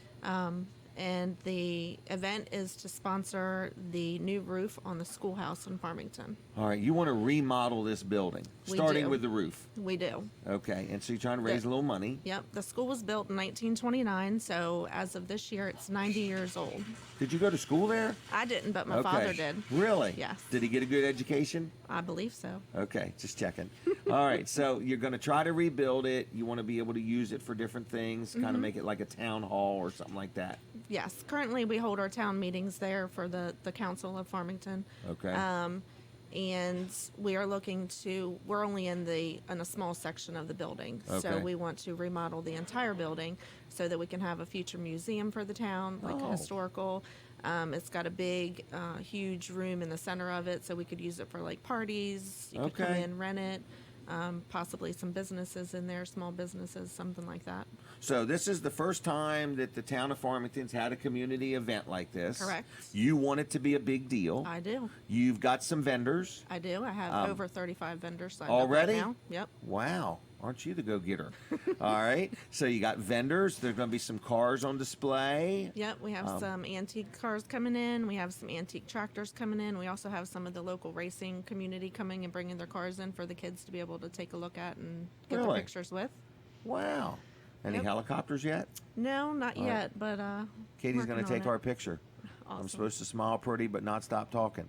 And the event is to sponsor the new roof on the schoolhouse in Farmington. All right. You want to remodel this building, We starting do. with the roof. We do. Okay. And so you're trying to raise a little money. Yep. The school was built in 1929, so as of this year, it's 90 years old. Did you go to school there? I didn't, but my Okay. father did. Really? Yes. Did he get a good education? I believe so. Okay, just checking. All right, so you're going to try to rebuild it. You want to be able to use it for different things, kind of make it like a town hall or something like that. Yes. Currently, we hold our town meetings there for the council of Farmington. Okay. And we are looking to, we're only in a small section of the building. So Okay. we want to remodel the entire building so that we can have a future museum for the town, like a Oh. historical. It's got a big, huge room in the center of it, so we could use it for like parties. You could come Okay. in, rent it. Possibly some businesses in there, small businesses, something like that. So this is the first time that the town of Farmington's had a community event like this. Correct. You want it to be a big deal. I do. You've got some vendors. I do. I have over 35 vendors signed up Already? right now. Yep. Wow. Aren't you the go-getter? All right. So you got vendors. There's going to be some cars on display. Yep, we have some antique cars coming in. We have some antique tractors coming in. We also have some of the local racing community coming and bringing their cars in for the kids to be able to take a look at and get their Really? pictures with. Wow. Any Yep. helicopters yet? No, not All right. yet, but Katie's going working to take on our it. picture. I'm Awesome. supposed to smile pretty but not stop talking.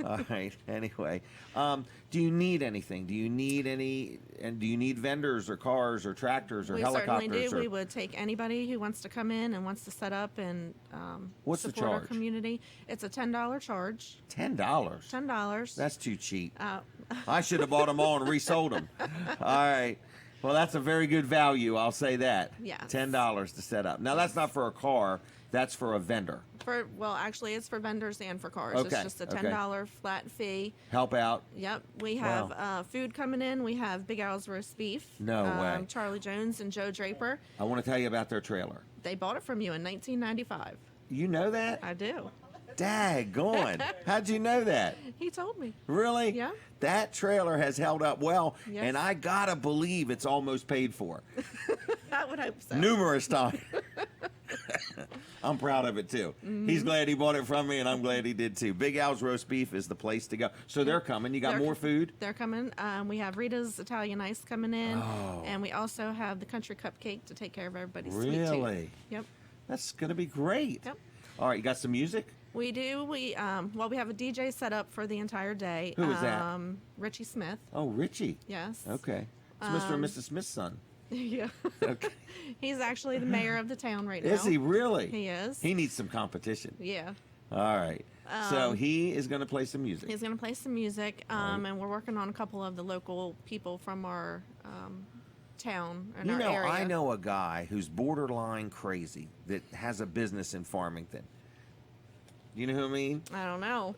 All right. Anyway, do you need anything? Do you need any? And do you need vendors or cars or tractors or We helicopters? certainly do. Or, We would take anybody who wants to come in and wants to set up and What's the support our charge? community. It's a $10 charge. $10. $10. That's too cheap. Uh, I should have bought them all and resold them. All right. Well, that's a very good value. I'll say that. Yes. $10 to set up. Now that's not for a car. That's for a vendor. Actually, it's for vendors and for cars. Okay, It's just a okay. $10 flat fee. Help out. Yep, we have food coming in. We have Big Al's roast beef. No way. Charlie Jones and Joe Draper. I want to tell you about their trailer. They bought it from you in 1995. You know that? I do. Daggone. How'd you know that? He told me. Really? Yeah. That trailer has held up well, Yes. and I gotta believe it's almost paid for. I would hope so. Numerous times. I'm proud of it too. Mm-hmm. He's glad he bought it from me, and I'm glad he did too. Big Al's roast beef is the place to go. So they're coming. You got They're- more food? They're coming. We have Rita's Italian Ice coming in, Oh. and we also have the country cupcake to take care of everybody's sweet tooth. Really? Yep. That's gonna be great. Yep. All right, you got some music? We do. We have a DJ set up for the entire day. Who is that? Richie Smith. Oh, Richie. Yes. Okay. It's Mr. and Mrs. Smith's son. Yeah. Okay. He's actually the mayor of the town right now. Is he really? He is. He needs some competition. Yeah. All right. So he is going to play some music. He's going to play some music, and we're working on a couple of the local people from our town and You our know, area. I know a guy who's borderline crazy that has a business in Farmington. You know who I mean? I don't know.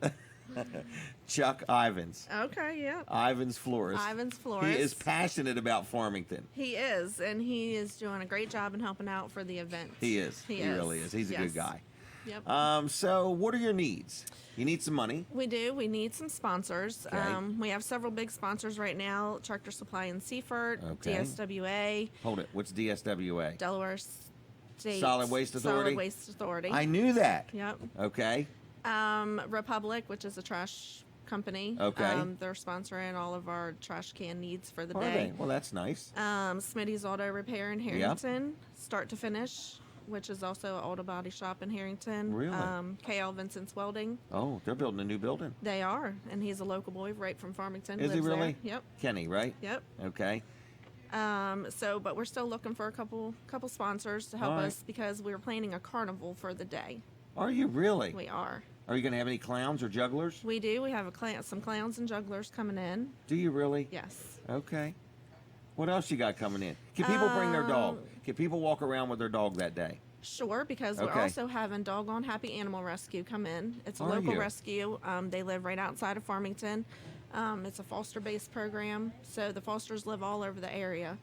Chuck Ivins. Okay, yeah. Ivins Florist. Ivins Florist. He is passionate about Farmington. He is, and he is doing a great job in helping out for the event. He is. He really is. He's a good Yes. guy. Yep. So what are your needs? You need some money. We do. We need some sponsors. Okay. We have several big sponsors right now: Tractor Supply and Seaford, Okay. DSWA, Hold it. What's DSWA? Delaware State Solid Waste Authority? Solid Waste Authority. I knew that. Yep. Okay. Republic, which is a trash company. Okay. They're sponsoring all of our trash can needs for the Are day. they? Well, that's nice. Smitty's Auto Repair in Harrington, start to finish, which is also an auto body shop in Harrington. Really? KL Vincent's Welding. Oh, they're building a new building. They are, and he's a local boy right from Farmington. Is he lives there. really? Yep. Kenny, right? Yep. Okay. But we're still looking for a couple sponsors to help All right. us because we're planning a carnival for the day. Are you really? We are. Are you going to have any clowns or jugglers? We do. We have some clowns and jugglers coming in. Do you really? Yes. Okay. What else you got coming in? Can people bring their dog? Can people walk around with their dog that day? Sure, because we're Okay. also having Doggone Happy Animal Rescue come in. It's a Are local you? rescue. They live right outside of Farmington. It's a foster-based program, so the fosters live all over the area.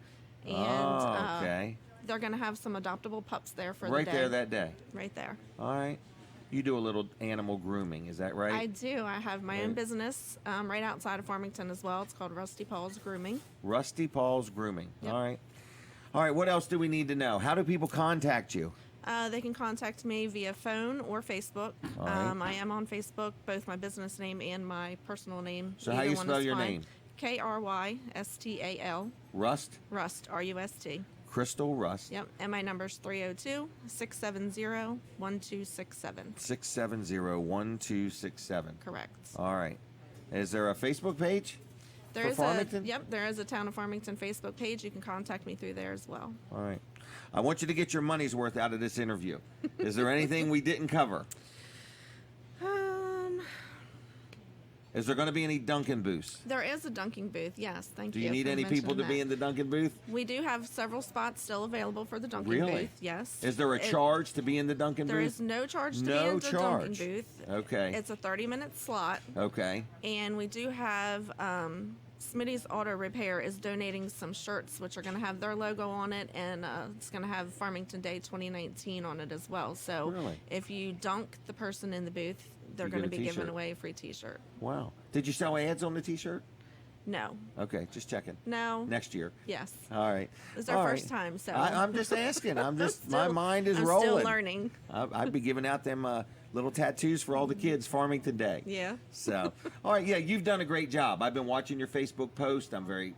And Oh, okay. they're going to have some adoptable pups there for Right the day. there that day. Right there. All right. You do a little animal grooming, is that right? I do. I have my own Right. business right outside of Farmington as well. It's called Rusty Paul's Grooming. Rusty Paul's Grooming. Yep. All right. All right, what else do we need to know? How do people contact you? They can contact me via phone or Facebook. All right. I am on Facebook, both my business name and my personal name. So how Either you one spell is your fine. name? Krystal. Rust? Rust, R-U-S-T. Krystal Rust. Yep, and my number's 302-670-1267. 670-1267. Correct. All right. Is there a Facebook page There for is Farmington? there is a Town of Farmington Facebook page. You can contact me through there as well. All right. I want you to get your money's worth out of this interview. Is there anything we didn't cover? Is there going to be any Dunkin' booths? There is a dunking booth, yes. Thank Do you. you need for any people to mentioning be that. in the Dunkin' booth? We do have several spots still available for the dunking Really? booth, yes. Is there a charge to be in the Dunkin' There booth? is no charge to No be in the dunking charge. booth. Okay. It's a 30-minute slot. Okay. And we do have Smitty's Auto Repair is donating some shirts, which are going to have their logo on it, and it's going to have Farmington Day 2019 on it as well. So Really? if you dunk the person in the booth, they're You going to get a be giving t-shirt. away a free T-shirt. Wow. Did you sell ads on the T-shirt? No. Okay, just checking. No. Next year. Yes. All right. It's our All first right. time, so I'm just asking. My Still- mind is I'm rolling. still learning. I'd be giving out them little tattoos for all the kids Farmington Day. Yeah. So, all right, yeah, you've done a great job. I've been watching your Facebook post. I'm very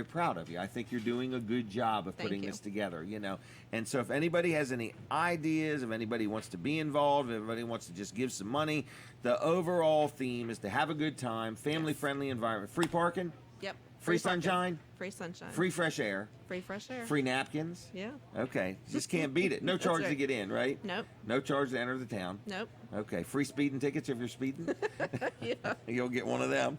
proud of you. I think you're doing a good job of Thank putting you. this together, you know. And so if anybody has any ideas, if anybody wants to be involved, if anybody wants to just give some money, the overall theme is to have a good time, family-friendly environment, free parking, Yep. free parking. sunshine, Free sunshine. free fresh air, Free fresh air. free napkins. Yeah. Okay, just can't beat it. No That's charge to right. get in, right? Nope. No charge to enter the town. Nope. Okay, free speeding tickets if you're speeding. Yeah. You'll get one of them.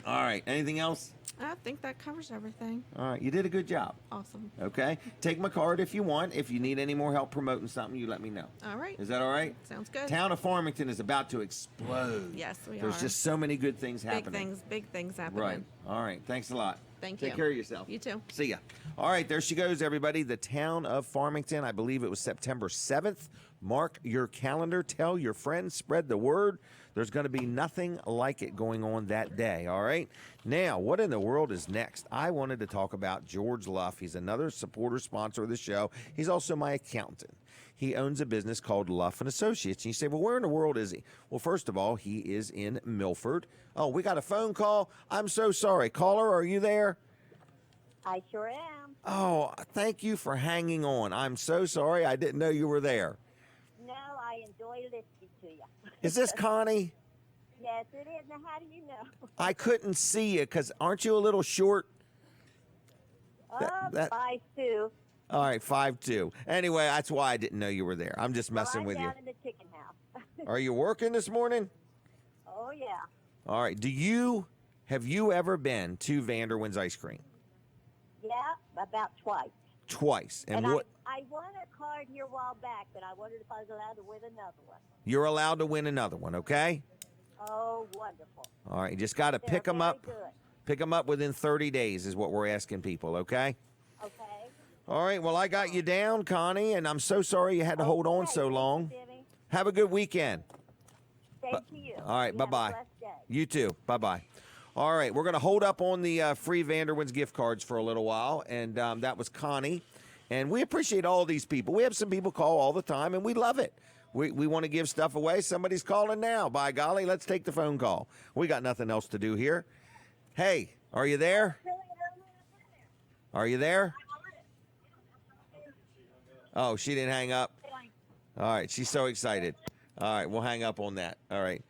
All right, anything else? I think that covers everything. All right, you did a good job. Awesome. Okay, take my card if you want. If you need any more help promoting something, you let me know. All right. Is that all right? Sounds good. Town of Farmington is about to explode. Yes, we There's are. just so many good things happening. Big things happening. Right. All right. Thanks a lot. Thank you. Take care of yourself. You too. See ya. All right, there she goes, everybody. The town of Farmington. I believe it was September 7th. Mark your calendar. Tell your friends. Spread the word. There's going to be nothing like it going on that day. All right. Now, what in the world is next? I wanted to talk about George Luff. He's another supporter sponsor of the show. He's also my accountant. He owns a business called Luff and Associates. And you say, well, where in the world is he? Well, first of all, he is in Milford. Oh, we got a phone call. I'm so sorry. Caller, are you there? I sure am. Oh, thank you for hanging on. I'm so sorry. I didn't know you were there. No, I enjoy listening to you. Is this Connie? Yes, it is. Now, how do you know? I couldn't see you because aren't you a little short? Oh, that- 5'2". All right, 5'2". Anyway, that's why I didn't know you were there. I'm just messing I'm with you. down in the chicken house. Are you working this morning? Oh, yeah. All right. Have you ever been to Vanderwin's Ice Cream? Yeah, about twice. Twice. And And what I won a card here a while back, but I wondered if I was allowed to win another one. you're allowed to win another one, okay? Oh, wonderful. All right, you just got to They're pick them very up. Good. Pick them up within 30 days is what we're asking people, okay? Okay. All right, well, I got you down, Connie, and I'm so sorry you had to hold on so long. Jimmy. Have a good weekend. Same to you. All right, You have a bye-bye. blessed day. You too. Bye-bye. All right, we're going to hold up on the free Vanderwin's gift cards for a little while, and that was Connie. And we appreciate all these people. We have some people call all the time, and we love it. We want to give stuff away. Somebody's calling now. By golly, let's take the phone call. We got nothing else to do here. Hey, are you there? Are you there? Oh, she didn't hang up. All right, she's so excited. All right, we'll hang up on that. All right.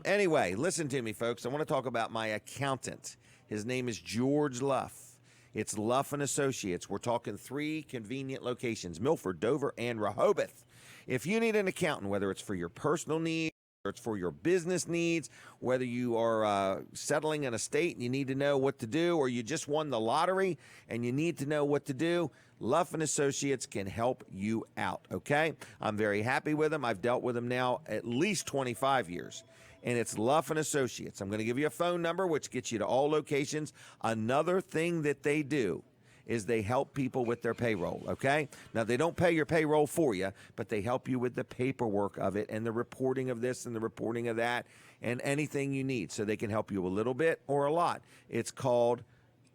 Anyway, listen to me, folks. I want to talk about my accountant. His name is George Luff. It's Luff and Associates. We're talking 3 convenient locations: Milford, Dover, and Rehoboth. If you need an accountant, whether it's for your personal needs, or it's for your business needs, whether you are settling an estate and you need to know what to do, or you just won the lottery and you need to know what to do, Luff and Associates can help you out, okay? I'm very happy with them. I've dealt with them now at least 25 years. And it's Luff and Associates. I'm going to give you a phone number, which gets you to all locations. Another thing that they do is they help people with their payroll, okay? Now, they don't pay your payroll for you, but they help you with the paperwork of it and the reporting of this and the reporting of that and anything you need. So they can help you a little bit or a lot. It's called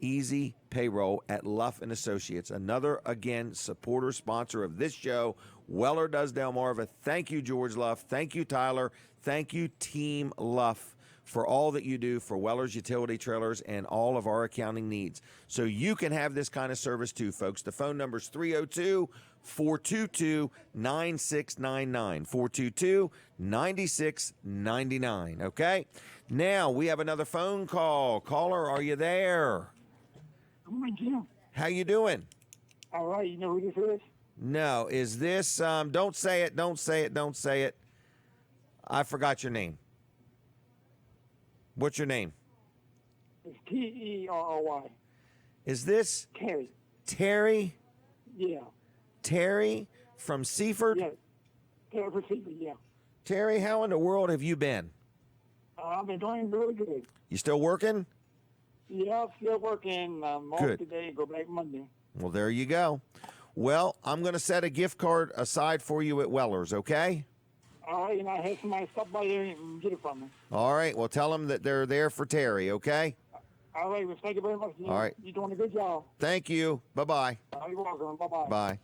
Easy Payroll at Luff and Associates. Another, again, supporter, sponsor of this show. Weller does Delmarva. Thank you, George Luff. Thank you, Tyler. Thank you, Team Luff, for all that you do for Weller's Utility Trailers and all of our accounting needs. So you can have this kind of service too, folks. The phone number is 302-422-9699. 422-9699, okay? Now, we have another phone call. Caller, are you there? Good morning, Jim. How you doing? All right, you know who this is? No, is this, don't say it, don't say it, don't say it. I forgot your name. What's your name? It's Terry. Is this Terry? Terry? Yeah. Terry from Seaford? Yeah. Terry from Seaford, yeah. Terry, how in the world have you been? I've been doing really good. You still working? Yeah, I'm still working. I'm off Good. today, go back Monday. Well, there you go. Well, I'm going to set a gift card aside for you at Weller's, okay? All right, and I had somebody stop by there and get it from me. All right. Well, tell them that they're there for Terry, okay? All right, well, thank you very much. All right. You're doing a good job. Thank you. Bye-bye. You're welcome. Bye-bye. Bye.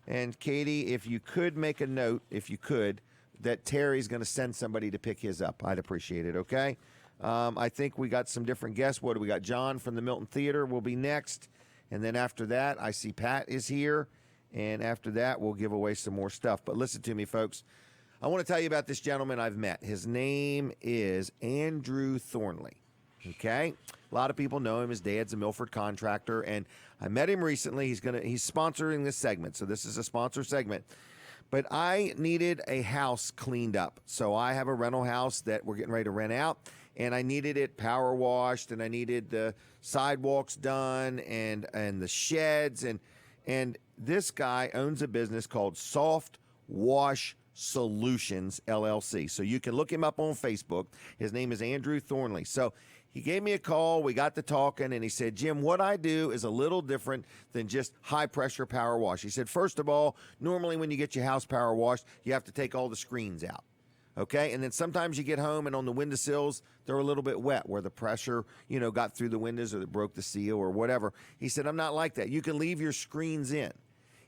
And, Katie, if you could make a note, if you could, that Terry's going to send somebody to pick his up. I'd appreciate it, okay? I think we got some different guests. What do we got? John from the Milton Theater will be next. And then after that, I see Pat is here. And after that, we'll give away some more stuff. But listen to me, folks. I want to tell you about this gentleman I've met. His name is Andrew Thornley, okay? A lot of people know him. His dad's a Milford contractor, and I met him recently. He's sponsoring this segment, so this is a sponsor segment. But I needed a house cleaned up, so I have a rental house that we're getting ready to rent out, and I needed it power washed, and I needed the sidewalks done, and the sheds, and this guy owns a business called Soft Wash Solutions LLC. So you can look him up on Facebook. His name is Andrew Thornley. So he gave me a call. We got to talking, and he said, Jim, what I do is a little different than just high pressure power wash. He said, first of all, normally when you get your house power washed, you have to take all the screens out. Okay, and then sometimes you get home and on the windowsills, they're a little bit wet where the pressure, got through the windows or it broke the seal or whatever. He said, I'm not like that. You can leave your screens in.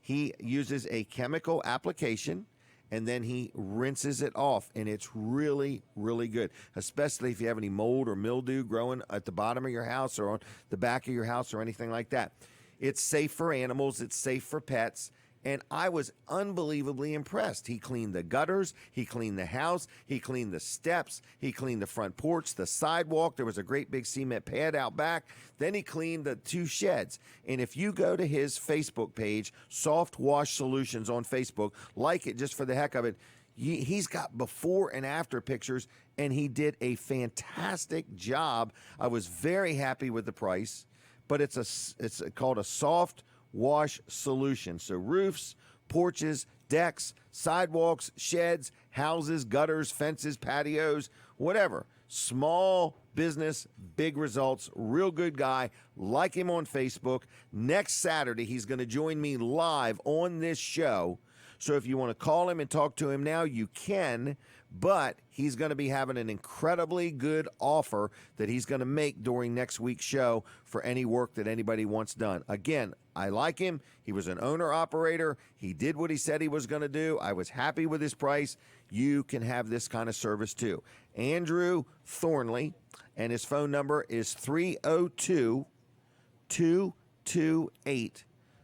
He uses a chemical application, and then he rinses it off, and it's really, really good, especially if you have any mold or mildew growing at the bottom of your house or on the back of your house or anything like that. It's safe for animals. It's safe for pets. And I was unbelievably impressed. He cleaned the gutters. He cleaned the house. He cleaned the steps. He cleaned the front porch, the sidewalk. There was a great big cement pad out back. Then he cleaned the 2 sheds. And if you go to his Facebook page, Soft Wash Solutions on Facebook, like it just for the heck of it, he's got before and after pictures, and he did a fantastic job. I was very happy with the price, but it's called a Soft Wash Solution. So roofs, porches, decks, sidewalks, sheds, houses, gutters, fences, patios, whatever. Small business, big results. Real good guy. Like him on Facebook. Next Saturday, he's going to join me live on this show. So if you want to call him and talk to him now, you can. But he's going to be having an incredibly good offer that he's going to make during next week's show for any work that anybody wants done. Again, I like him. He was an owner-operator. He did what he said he was going to do. I was happy with his price. You can have this kind of service too. Andrew Thornley, and his phone number is 302-228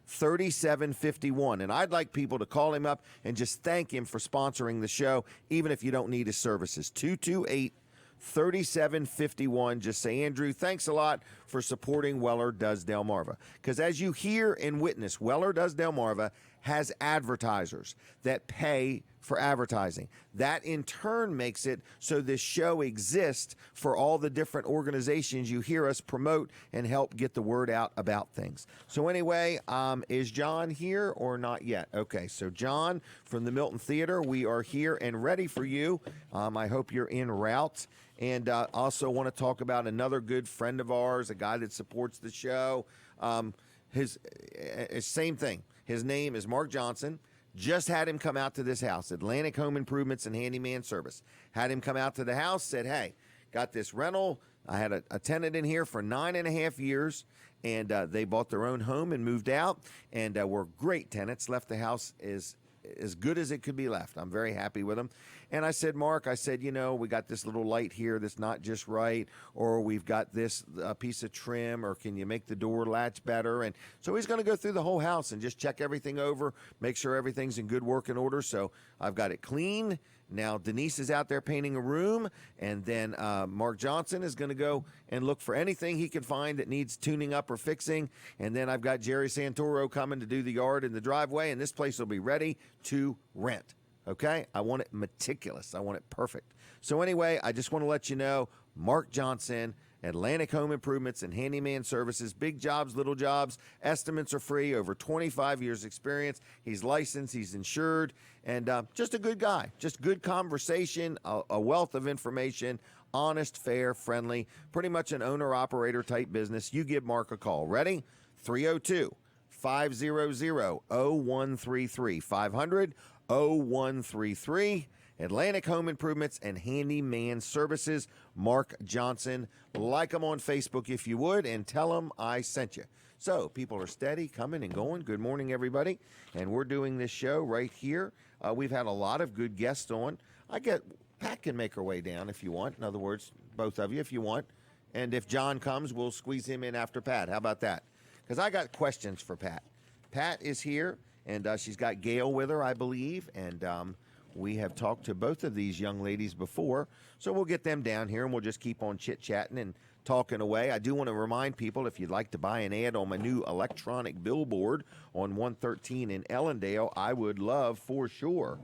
3751. And I'd like people to call him up and just thank him for sponsoring the show, even if you don't need his services. 228-3751. Just say, Andrew, thanks a lot for supporting Weller Does Delmarva. Because as you hear and witness, Weller Does Delmarva has advertisers that pay for advertising. That in turn makes it so this show exists for all the different organizations you hear us promote and help get the word out about things. So anyway, is John here or not yet? Okay, so John from the Milton Theater, we are here and ready for you. I hope you're en route. And also want to talk about another good friend of ours, a guy that supports the show. His same thing. His name is Mark Johnson. Just had him come out to this house, Atlantic Home Improvements and Handyman Service. Had him come out to the house, said, hey, got this rental. I had a tenant in here for 9.5 years, and they bought their own home and moved out, and were great tenants. Left the house as good as it could be left. I'm very happy with them. And I said, Mark, we got this little light here that's not just right, or we've got this piece of trim, or can you make the door latch better? And so he's going to go through the whole house and just check everything over, make sure everything's in good working order. So I've got it clean. Now Denise is out there painting a room, and then Mark Johnson is going to go and look for anything he can find that needs tuning up or fixing. And then I've got Jerry Santoro coming to do the yard and the driveway, and this place will be ready to rent. Okay? I want it meticulous. I want it perfect. So anyway, I just want to let you know, Mark Johnson, Atlantic Home Improvements and Handyman Services, big jobs, little jobs, estimates are free, over 25 years experience. He's licensed, he's insured, and just a good guy. Just good conversation, a wealth of information, honest, fair, friendly, pretty much an owner-operator type business. You give Mark a call. Ready? 302-500-0133, 500-0133. Atlantic Home Improvements and Handyman Services, Mark Johnson. Like him on Facebook if you would, and tell him I sent you. So people are steady coming and going. Good morning, everybody. And we're doing this show right here. We've had a lot of good guests on. Pat can make her way down if you want. In other words, both of you if you want. And if John comes, we'll squeeze him in after Pat. How about that? Because I got questions for Pat. Pat is here, and she's got Gail with her, I believe. And we have talked to both of these young ladies before, so we'll get them down here and we'll just keep on chit-chatting and talking away. I do want to remind people, if you'd like to buy an ad on my new electronic billboard on 113 in Ellendale, I would love for sure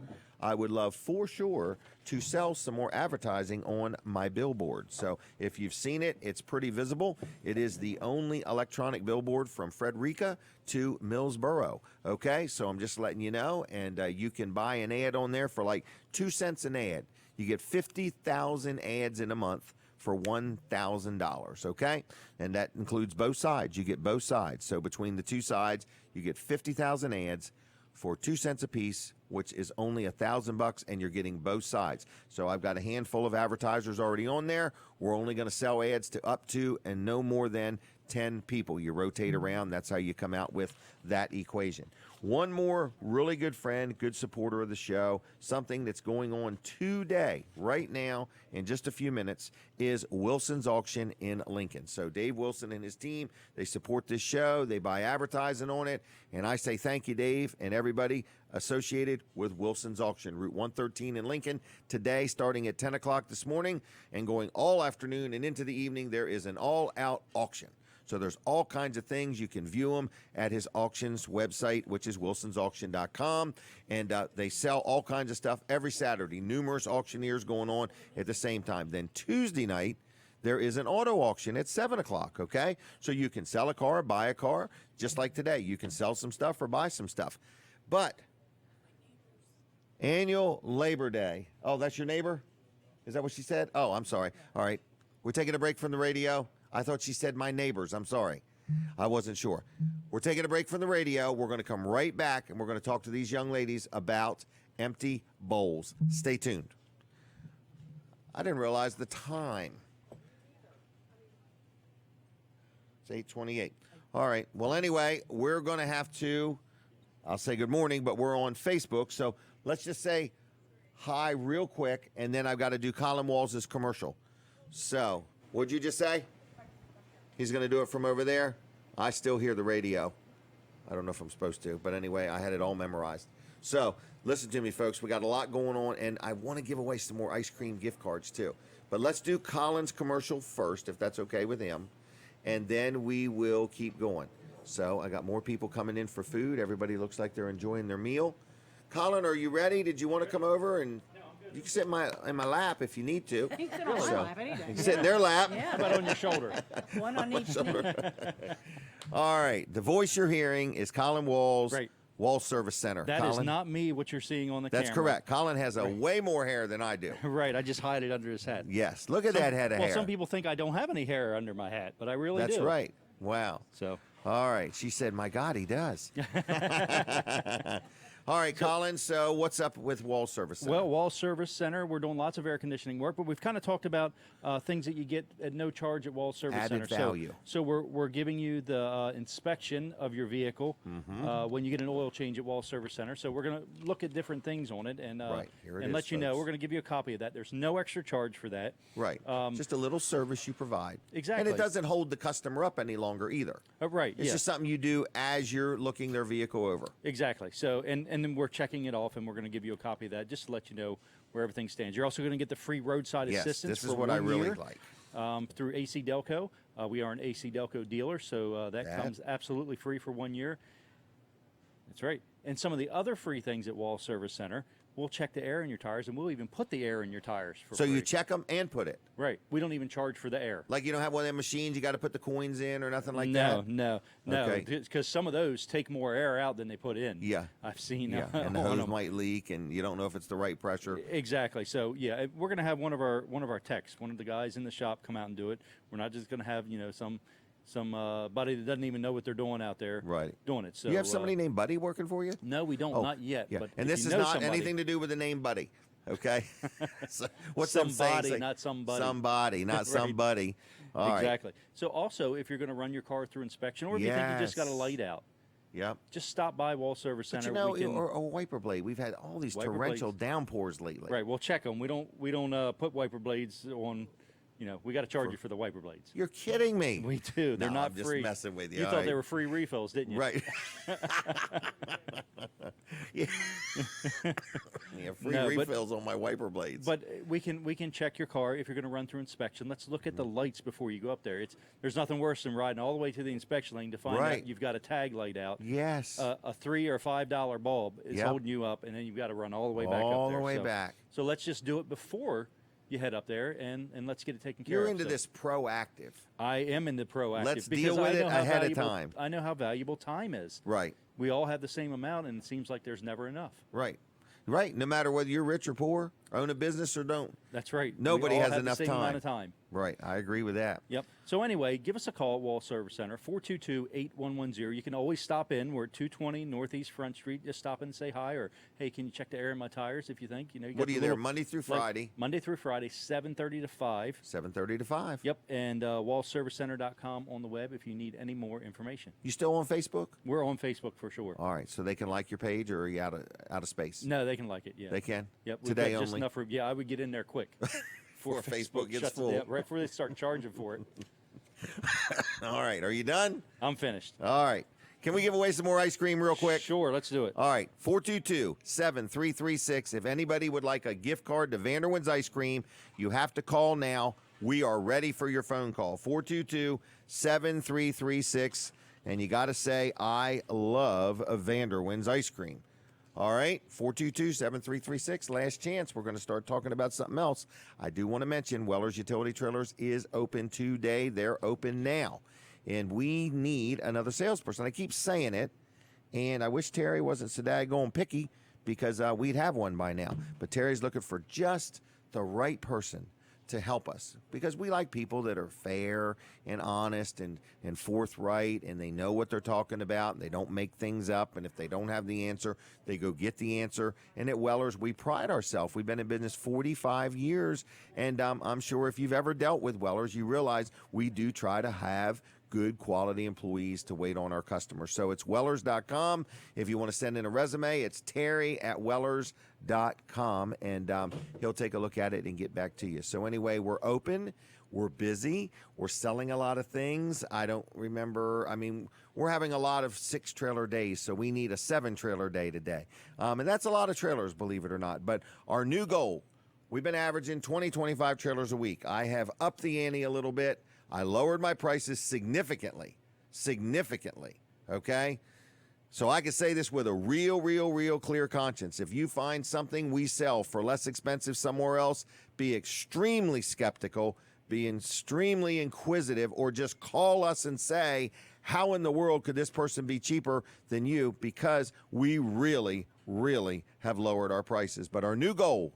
to sell some more advertising on my billboard. So if you've seen it, it's pretty visible. It is the only electronic billboard from Frederica to Millsboro. Okay, so I'm just letting you know, and you can buy an ad on there for like 2 cents an ad. You get 50,000 ads in a month for $1,000, okay? And that includes both sides. You get both sides. So between the two sides, you get 50,000 ads for 2 cents a piece, which is only $1,000, and you're getting both sides. So I've got a handful of advertisers already on there. We're only going to sell ads to up to and no more than 10 people. You rotate around. That's how you come out with that equation. One more really good friend, good supporter of the show, something that's going on today, right now, in just a few minutes, is Wilson's Auction in Lincoln. So Dave Wilson and his team, they support this show. They buy advertising on it. And I say thank you, Dave, and everybody associated with Wilson's Auction, Route 113 in Lincoln. Today, starting at 10 o'clock this morning and going all afternoon and into the evening, there is an all-out auction. So there's all kinds of things. You can view them at his auctions website, which is wilsonsauction.com. And they sell all kinds of stuff every Saturday. Numerous auctioneers going on at the same time. Then Tuesday night, there is an auto auction at 7 o'clock, okay? So you can sell a car, buy a car, just like today. You can sell some stuff or buy some stuff. But annual Labor Day. Oh, that's your neighbor? Is that what she said? Oh, I'm sorry. All right. We're taking a break from the radio. I thought she said my neighbors. I'm sorry. I wasn't sure. We're taking a break from the radio. We're going to come right back, and we're going to talk to these young ladies about empty bowls. Stay tuned. I didn't realize the time. It's 8:28. All right. Well, anyway, we're going to have to, I'll say good morning, but we're on Facebook. So let's just say hi real quick, and then I've got to do Colin Walls' commercial. So what'd you just say? He's going to do it from over there. I still hear the radio. I don't know if I'm supposed to, but anyway, I had it all memorized. So listen to me, folks. We got a lot going on, and I want to give away some more ice cream gift cards, too. But let's do Colin's commercial first, if that's okay with him, and then we will keep going. So I got more people coming in for food. Everybody looks like they're enjoying their meal. Colin, are you ready? Did you want to come over and... You can sit in my lap if you need to. You can sit on my lap any day. You can sit in their lap. Yeah. But on your shoulder. One on each knee. All right. The voice you're hearing is Colin Walls, Great. Walls Service Center. That Colin, is not me, what you're seeing on the That's camera. correct. Colin has a way more hair than I do. Right. I just hide it under his hat. Yes. Look at that head of hair. Well, some people think I don't have any hair under my hat, but I really do. That's right. Wow. So All right. She said, my God, he does. All right, Colin, so what's up with Wall Service Center? Well, Wall Service Center, we're doing lots of air conditioning work, but we've kind of talked about things that you get at no charge at Wall Service Added Center. value. So we're giving you the inspection of your vehicle when you get an oil change at Wall Service Center. So we're going to look at different things on it and Here it and is, let you know. folks. We're going to give you a copy of that. There's no extra charge for that. Right. Just a little service you provide. Exactly. And it doesn't hold the customer up any longer either. Right. It's just something you do as you're looking their vehicle over. Exactly. So, and then we're checking it off, and we're going to give you a copy of that just to let you know where everything stands. You're also going to get the free roadside assistance. This is for what I 1 really year, like. through AC Delco. We are an AC Delco dealer, so that comes absolutely free for 1 year. That's right. And some of the other free things at Wall Service Center, we'll check the air in your tires, and we'll even put the air in your tires for So free. you check them and put it. Right. We don't even charge for the air. Like you don't have one of them machines you got to put the coins in or nothing like that? No. Okay. Because some of those take more air out than they put in. Yeah. I've seen Yeah, and the on hose them. might leak, and you don't know if it's the right pressure. Exactly. So yeah, we're going to have one of our techs, one of the guys in the shop, come out and do it. We're not just going to have some buddy that doesn't even know what they're doing out there doing it. So you have somebody named Buddy working for you? No, we don't. Not yet. Yeah. But And if this you is know not somebody, anything to do with the name Buddy. Okay. So, what's them somebody, saying? not somebody. Somebody, not Right. somebody. All right. Exactly. So also, if you're going to run your car through inspection, or if you think you just got a light out, Yep. just stop by Wall Service But Center. you know, or a wiper blade. We've had all these Wiper torrential blades. downpours lately. Right. We'll check them. We don't put wiper blades on. We got to charge you for the wiper blades. You're kidding me. We do. They're No, not I'm just free. messing with you. You All thought right. they were free refills, didn't you? Right. Yeah. Yeah, free No, but- refills on my wiper blades. But we can check your car if you're going to run through inspection. Let's look at the lights before you go up there. There's nothing worse than riding all the way to the inspection lane to find Right. out you've got a tag laid out. Yes. A $3 or $5 bulb is Yep. holding you up, and then you've got to run all the way back up All there. the way So- back. So let's just do it before you head up there, and let's get it taken care You're of. into So this proactive. I am into proactive. Let's because deal with I it know how ahead of valuable- time. I know how valuable time is. Right. We all have the same amount, and it seems like there's never enough. Right. Right. No matter whether you're rich or poor, own a business or don't. That's right. Nobody we all has have enough the same time. amount of time. Right. I agree with that. Yep. So anyway, give us a call at Wall Service Center, 422-8110. You can always stop in. We're at 220 Northeast Front Street. Just stop in and say hi, or hey, can you check the air in my tires if you think? You What got are you the there, little- Monday through Friday? Monday through Friday, 7:30 to 5. 7:30 to 5. Yep. And wallservicecenter.com on the web if you need any more information. You still on Facebook? We're on Facebook for sure. All right. So they can like your page, or are you out of space? No, they can like it. Yeah. They can? Yep. We've Today got just only? enough room. Yeah, I would get in there quick. Before Facebook gets shuts it full. down, right before they start charging for it. All right. Are you done? I'm finished. All right. Can we give away some more ice cream real quick? Sure, let's do it. All right, 422-7336. If anybody would like a gift card to Vanderwin's Ice Cream, you have to call now. We are ready for your phone call. 422-7336. And you got to say, I love a Vanderwin's Ice Cream. All right, 422-7336. Last chance. We're going to start talking about something else. I do want to mention Weller's Utility Trailers is open today. They're open now. And we need another salesperson. I keep saying it, and I wish Terry wasn't so daggone picky because we'd have one by now. But Terry's looking for just the right person to help us because we like people that are fair and honest and forthright, and they know what they're talking about, and they don't make things up, and if they don't have the answer, they go get the answer. And at Weller's, we pride ourselves. We've been in business 45 years, and I'm sure if you've ever dealt with Weller's, you realize we do try to have good quality employees to wait on our customers. So it's Wellers.com. If you want to send in a resume, it's Terry@Wellers.com, and he'll take a look at it and get back to you. So anyway, we're open. We're busy. We're selling a lot of things. I don't remember. I mean, we're having a lot of 6-trailer days, so we need a 7-trailer day today. And that's a lot of trailers, believe it or not. But our new goal, we've been averaging 20, 25 trailers a week. I have upped the ante a little bit. I lowered my prices significantly, okay? So I can say this with a real clear conscience. If you find something we sell for less expensive somewhere else, be extremely skeptical, be extremely inquisitive, or just call us and say, how in the world could this person be cheaper than you? Because we really have lowered our prices. But our new goal,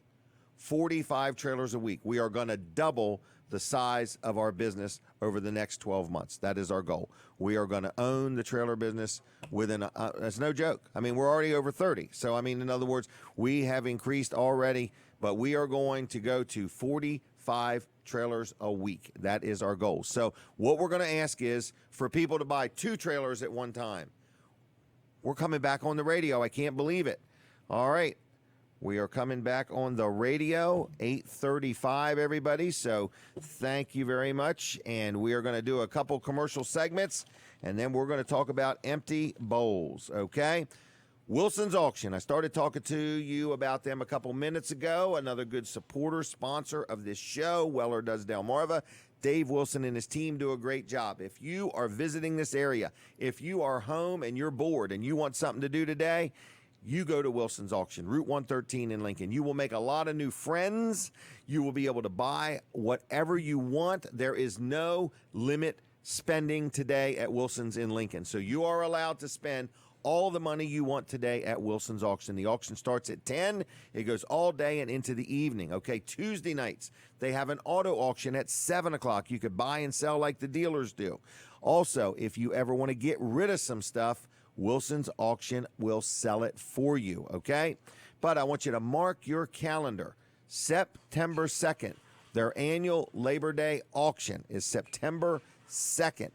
45 trailers a week. We are going to double the size of our business over the next 12 months. That is our goal. We are going to own the trailer business within, it's no joke. I mean, we're already over 30. So, I mean, in other words, we have increased already, but we are going to go to 45 trailers a week. That is our goal. So what we're going to ask is for people to buy 2 trailers at one time. We're coming back on the radio. I can't believe it. All right. We are coming back on the radio, 8:35, everybody. So thank you very much. And we are going to do a couple commercial segments, and then we're going to talk about empty bowls, okay? Wilson's Auction. I started talking to you about them a couple minutes ago. Another good supporter, sponsor of this show. Weller Does Delmarva. Dave Wilson and his team do a great job. If you are visiting this area, if you are home and you're bored and you want something to do today, you go to Wilson's Auction, Route 113 in Lincoln. You will make a lot of new friends. You will be able to buy whatever you want. There is no limit spending today at Wilson's in Lincoln. So you are allowed to spend all the money you want today at Wilson's Auction. The auction starts at 10. It goes all day and into the evening. Okay, Tuesday nights, they have an auto auction at 7 o'clock. You could buy and sell like the dealers do. Also, if you ever want to get rid of some stuff, Wilson's Auction will sell it for you, okay? But I want you to mark your calendar. September 2nd, their annual Labor Day auction is September 2nd,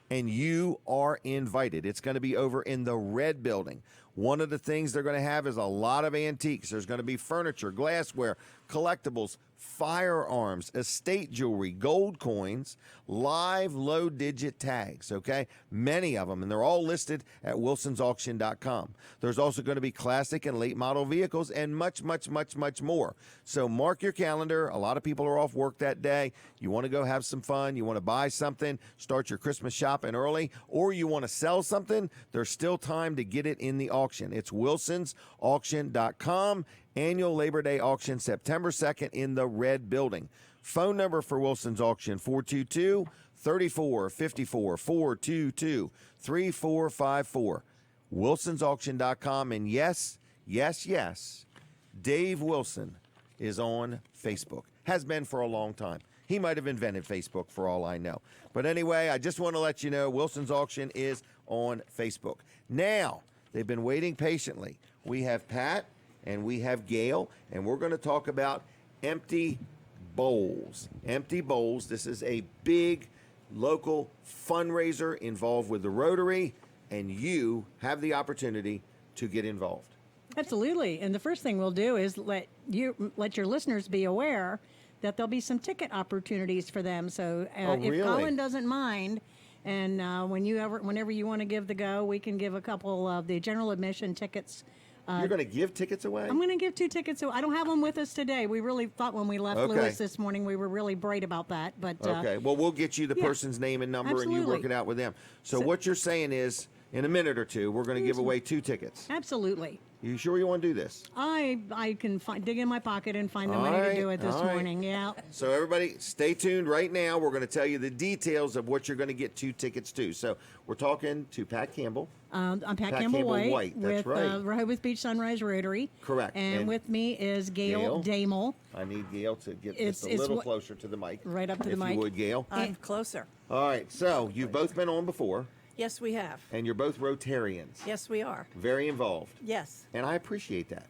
and you are invited. It's going to be over in the Red Building. One of the things they're going to have is a lot of antiques. There's going to be furniture, glassware, collectibles, firearms, estate jewelry, gold coins, live low-digit tags, okay? Many of them, and they're all listed at wilsonsauction.com. There's also going to be classic and late model vehicles and much, much, much, much more. So mark your calendar. A lot of people are off work that day. You want to go have some fun. You want to buy something, start your Christmas shopping early, or you want to sell something, there's still time to get it in the auction. It's wilsonsauction.com. Annual Labor Day auction, September 2nd in the Red Building. Phone number for Wilson's Auction, 422-3454, 422-3454. wilsonsauction.com. And yes, yes, yes, Dave Wilson is on Facebook. Has been for a long time. He might have invented Facebook for all I know. But anyway, I just want to let you know Wilson's Auction is on Facebook. Now, they've been waiting patiently. We have Pat and we have Gail, and we're going to talk about empty bowls. Empty bowls. This is a big local fundraiser involved with the Rotary, and you have the opportunity to get involved. Absolutely. And the first thing we'll do is let your listeners be aware that there'll be some ticket opportunities for them. So if Colin doesn't mind, and whenever you want to give the go, we can give a couple of the general admission tickets. You're going to give tickets away? I'm going to give 2 tickets away. I don't have them with us today. We really thought when we left Lewis this morning, we were really bright about that. But okay. Well, we'll get you the person's name and number, and you work it out with them. So what you're saying is, in a minute or two, we're going to give away 2 tickets. Absolutely. You sure you want to do this? I can dig in my pocket and find the money to do it this morning. Yeah. So everybody, stay tuned right now. We're going to tell you the details of what you're going to get 2 tickets to. So we're talking to Pat Campbell. I'm Pat Campbell-White with Rehoboth Beach Sunrise Rotary. Correct. And with me is Gail Dejimal. I need Gail to get just a little closer to the mic. Right up to the mic. If you would, Gail. I'm closer. All right. So you've both been on before. Yes, we have. And you're both Rotarians. Yes, we are. Very involved. Yes. And I appreciate that.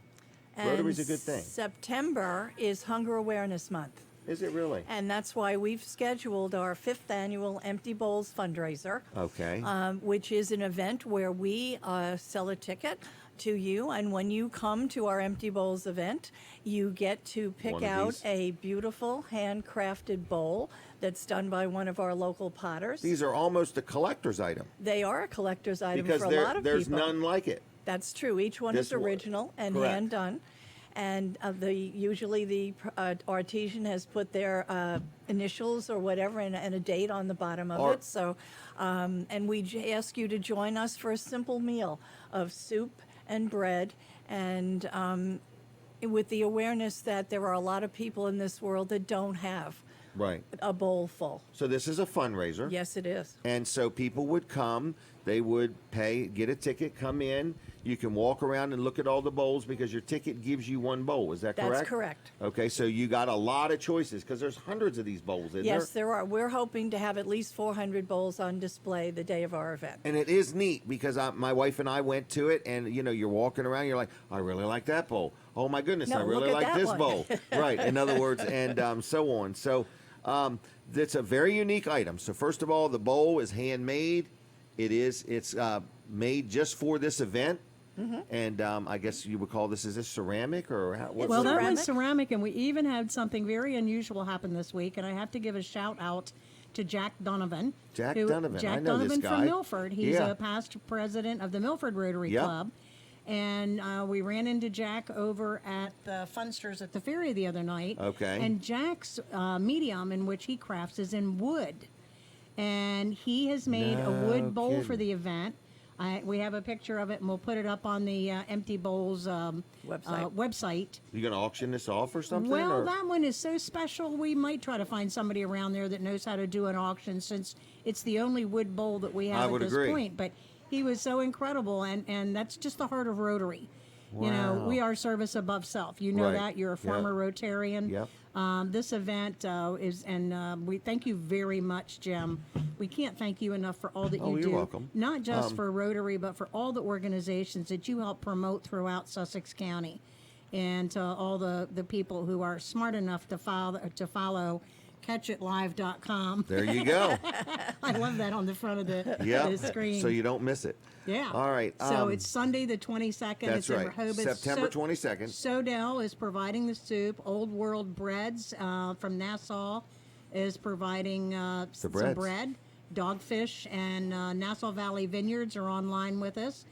And Rotary's a good thing. September is Hunger Awareness Month. Is it really? And that's why we've scheduled our 5th annual Empty Bowls fundraiser. Okay. Which is an event where we sell a ticket to you, and when you come to our Empty Bowls event, you get to pick out a beautiful handcrafted bowl that's done by one of our local potters. These are almost a collector's item. They are a collector's item because for a lot of people. There's none like it. That's true. Each one is original and hand done. And usually the artisan has put their initials or whatever and a date on the bottom of it. So, and we ask you to join us for a simple meal of soup and bread, and with the awareness that there are a lot of people in this world that don't have a bowl full. So this is a fundraiser. Yes, it is. And so people would come they would get a ticket, come in. You can walk around and look at all the bowls because your ticket gives you one bowl. Is that correct? That's correct. Okay, so you got a lot of choices because there's hundreds of these bowls, isn't there? Yes, there are. We're hoping to have at least 400 bowls on display the day of our event. And it is neat because my wife and I went to it, and you're walking around, you're like, I really like that bowl. Oh my goodness, No, I really look at like that this one. bowl. Right. In other words, and so on. So it's a very unique item. So first of all, the bowl is handmade. It's made just for this event. Mm-hmm. And I guess you would call this, is this ceramic or what's well, that ceramic? one's ceramic, and we even had something very unusual happen this week, and I have to give a shout out to Jack Donovan. Jack Donovan, Jack I know Donovan this guy. from Milford. He's Yeah. a past president of the Milford Rotary Club. And we ran into Jack over at the Funsters at the ferry the other night. Okay. And Jack's medium in which he crafts is in wood. And he has made a wood bowl kidding. for the event. We have a picture of it, and we'll put it up on the Empty Bowls website. You going to auction this off or something? Well, or? that one is so special, we might try to find somebody around there that knows how to do an auction, since it's the only wood bowl that we have at this point. But he was so incredible, and that's just the heart of Rotary. Wow. We are service above self. You know Right. that. You're a former Rotarian. Yep. This event is, and we thank you very much, Jim. We can't thank you enough for all that you do. You're welcome. Not just for Rotary, but for all the organizations that you help promote throughout Sussex County, and to all the people who are smart enough to follow catchitlive.com. There you go. I love that on the front of the screen. So you don't miss it. Yeah. All right. So it's Sunday the 22nd. That's it's right. in Rehoboth. September 22nd. Sodell is providing the soup. Old World Breads from Nassau is providing some breads. bread. Dogfish and Nassau Valley Vineyards are online with us.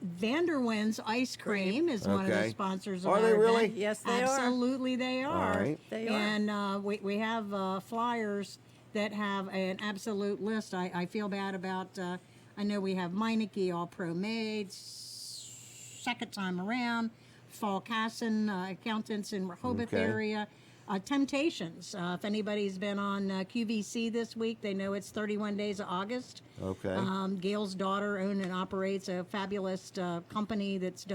Vanderwin's Ice Cream is one of the sponsors of Are our they really? event. Yes, they are. Absolutely, they are. All right. They are. And we have flyers that have an absolute list. I feel bad about, I know we have Meineke, All Pro Made, second time around, Fall Casson, accountants in Rehoboth area. Temptations. If anybody's been on QVC this week, they know it's 31 Days of August. Okay. Gail's daughter owns and operates a fabulous company that's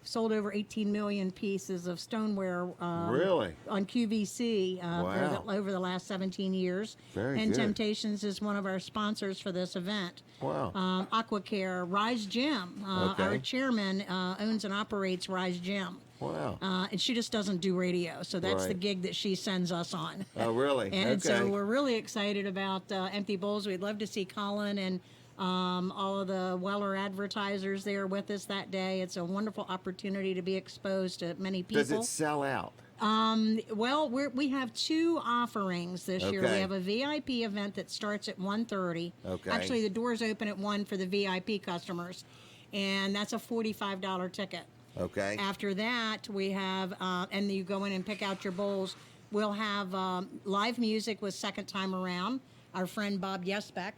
sold over 18 million pieces of stoneware Really? on QVC Wow. over the last 17 years. Very and good. Temptations is one of our sponsors for this event. Wow. AquaCare, Rise Gym. Our chairman owns and operates Rise Gym. Wow. And she just doesn't do radio, so that's the Right. gig that she sends us on. Oh, really? And so Okay. we're really excited about Empty Bowls. We'd love to see Colin and all of the Weller advertisers there with us that day. It's a wonderful opportunity to be exposed to many people. Does it sell out? Well, we have two offerings this year. We Okay. have a VIP event that starts at 1:30. Okay. Actually, the doors open at 1 for the VIP customers, and that's a $45 ticket. Okay. After that, we have, and you go in and pick out your bowls. We'll have live music with second time around. Our friend Bob Yesbeck.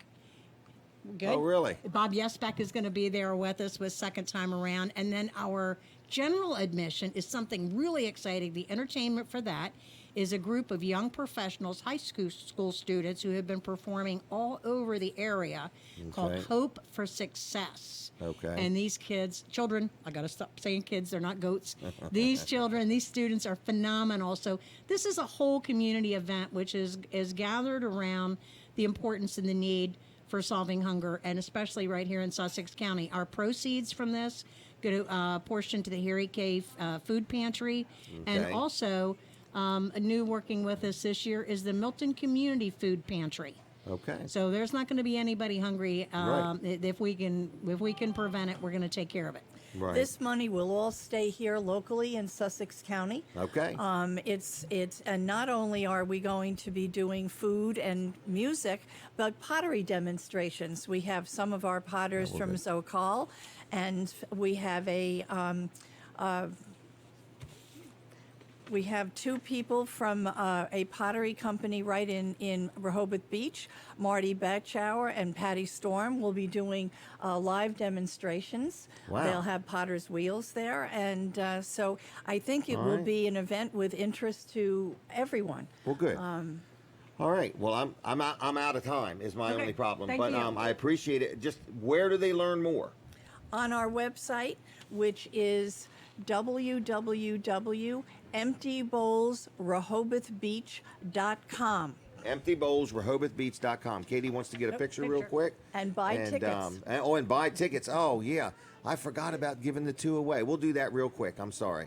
Good. Oh, really? Bob Yesbeck is going to be there with us with second time around. And then our general admission is something really exciting. The entertainment for that is a group of young professionals, high school students who have been performing all over the area called Hope for Success. Okay. And these children, I got to stop saying kids, they're not goats. These students are phenomenal. So this is a whole community event which is gathered around the importance and the need for solving hunger, and especially right here in Sussex County. Our proceeds from this go to portion to the Hickory Food Pantry, and also a new working with us this year is the Milton Community Food Pantry. Okay. So there's not going to be anybody hungry. Right. If we can prevent it, we're going to take care of it. Right. This money will all stay here locally in Sussex County. Okay. And not only are we going to be doing food and music, but pottery demonstrations. We have some of our potters from Zocal, and we have we have two people from a pottery company right in Rehoboth Beach. Marty Batchower and Patty Storm will be doing live demonstrations. Wow. They'll have potter's wheels there. And so I think it will be an event with interest to everyone. Well, good. All right. Well, I'm out of time. Is my only problem. Thank But you. I appreciate it. Just where do they learn more? On our website, which is www.emptybowlsrehobothbeach.com. EmptyBowlsRehobothBeach.com. Katie wants to get a picture real quick. And buy tickets. And buy tickets. Oh, yeah. I forgot about giving the 2 away. We'll do that real quick. I'm sorry.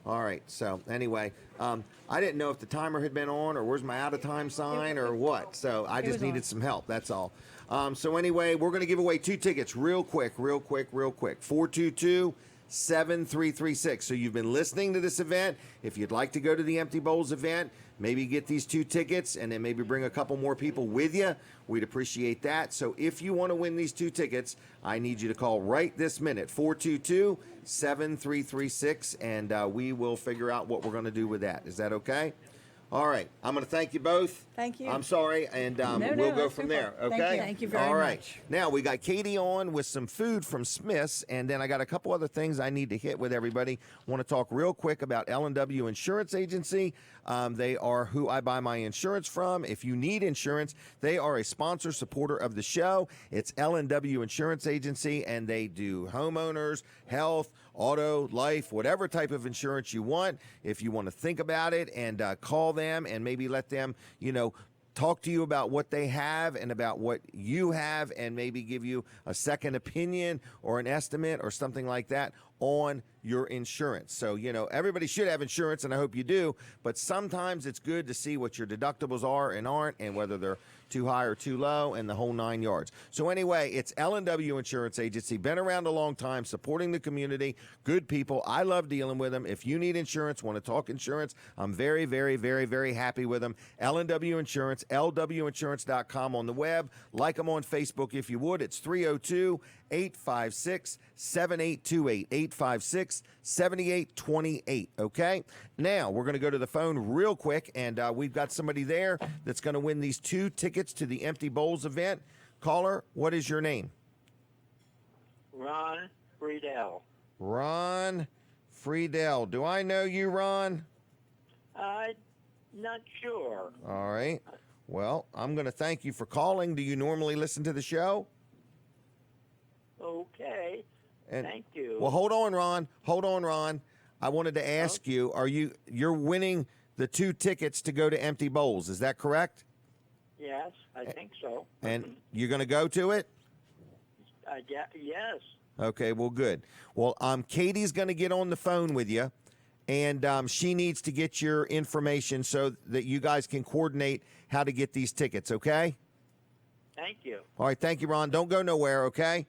All right. So, anyway, I didn't know if the timer had been on or where's my out of time sign or what. So, I just needed some help. That's all. So, anyway, we're going to give away 2 tickets real quick. 422-7336. So, you've been listening to this event. If you'd like to go to the Empty Bowls event, maybe get these 2 tickets and then maybe bring a couple more people with you. We'd appreciate that. So if you want to win these 2 tickets, I need you to call right this minute, 422-7336, and we will figure out what we're going to do with that. Is that okay? All right. I'm going to thank you both. Thank you. I'm sorry, and we'll go from there. Okay? Thank you very All right. much. Now, we got Katie on with some food from Smith's, and then I got a couple other things I need to hit with everybody. Want to talk real quick about L&W Insurance Agency. They are who I buy my insurance from. If you need insurance, they are a sponsor supporter of the show. It's L&W Insurance Agency, and they do homeowners, health, auto, life, whatever type of insurance you want. If you want to think about it and call them and maybe let them, talk to you about what they have and about what you have and maybe give you a second opinion or an estimate or something like that on your insurance. So, everybody should have insurance, and I hope you do, but sometimes it's good to see what your deductibles are and aren't and whether they're too high or too low and the whole 9 yards. So anyway, it's L&W Insurance Agency, been around a long time, supporting the community, good people. I love dealing with them. If you need insurance, want to talk insurance, I'm very, very, very, very happy with them. L&W Insurance, lwinsurance.com on the web. Like them on Facebook if you would. It's 302-856-7828, 856-7828, okay? Now, we're going to go to the phone real quick, and we've got somebody there that's going to win these 2 tickets to the Empty Bowls event. Caller, what is your name? Ron Friedel. Ron Friedel. Do I know you, Ron? Not sure. All right. Well, I'm going to thank you for calling. Do you normally listen to the show? Okay. Thank you. Well, hold on, Ron. I wanted to ask you, you're winning the 2 tickets to go to Empty Bowls. Is that correct? Yes, I think so. And you're going to go to it? Yes. Okay, well, good. Well, Katie's going to get on the phone with you, and she needs to get your information so that you guys can coordinate how to get these tickets, okay? Thank you. All right, thank you, Ron. Don't go nowhere, okay?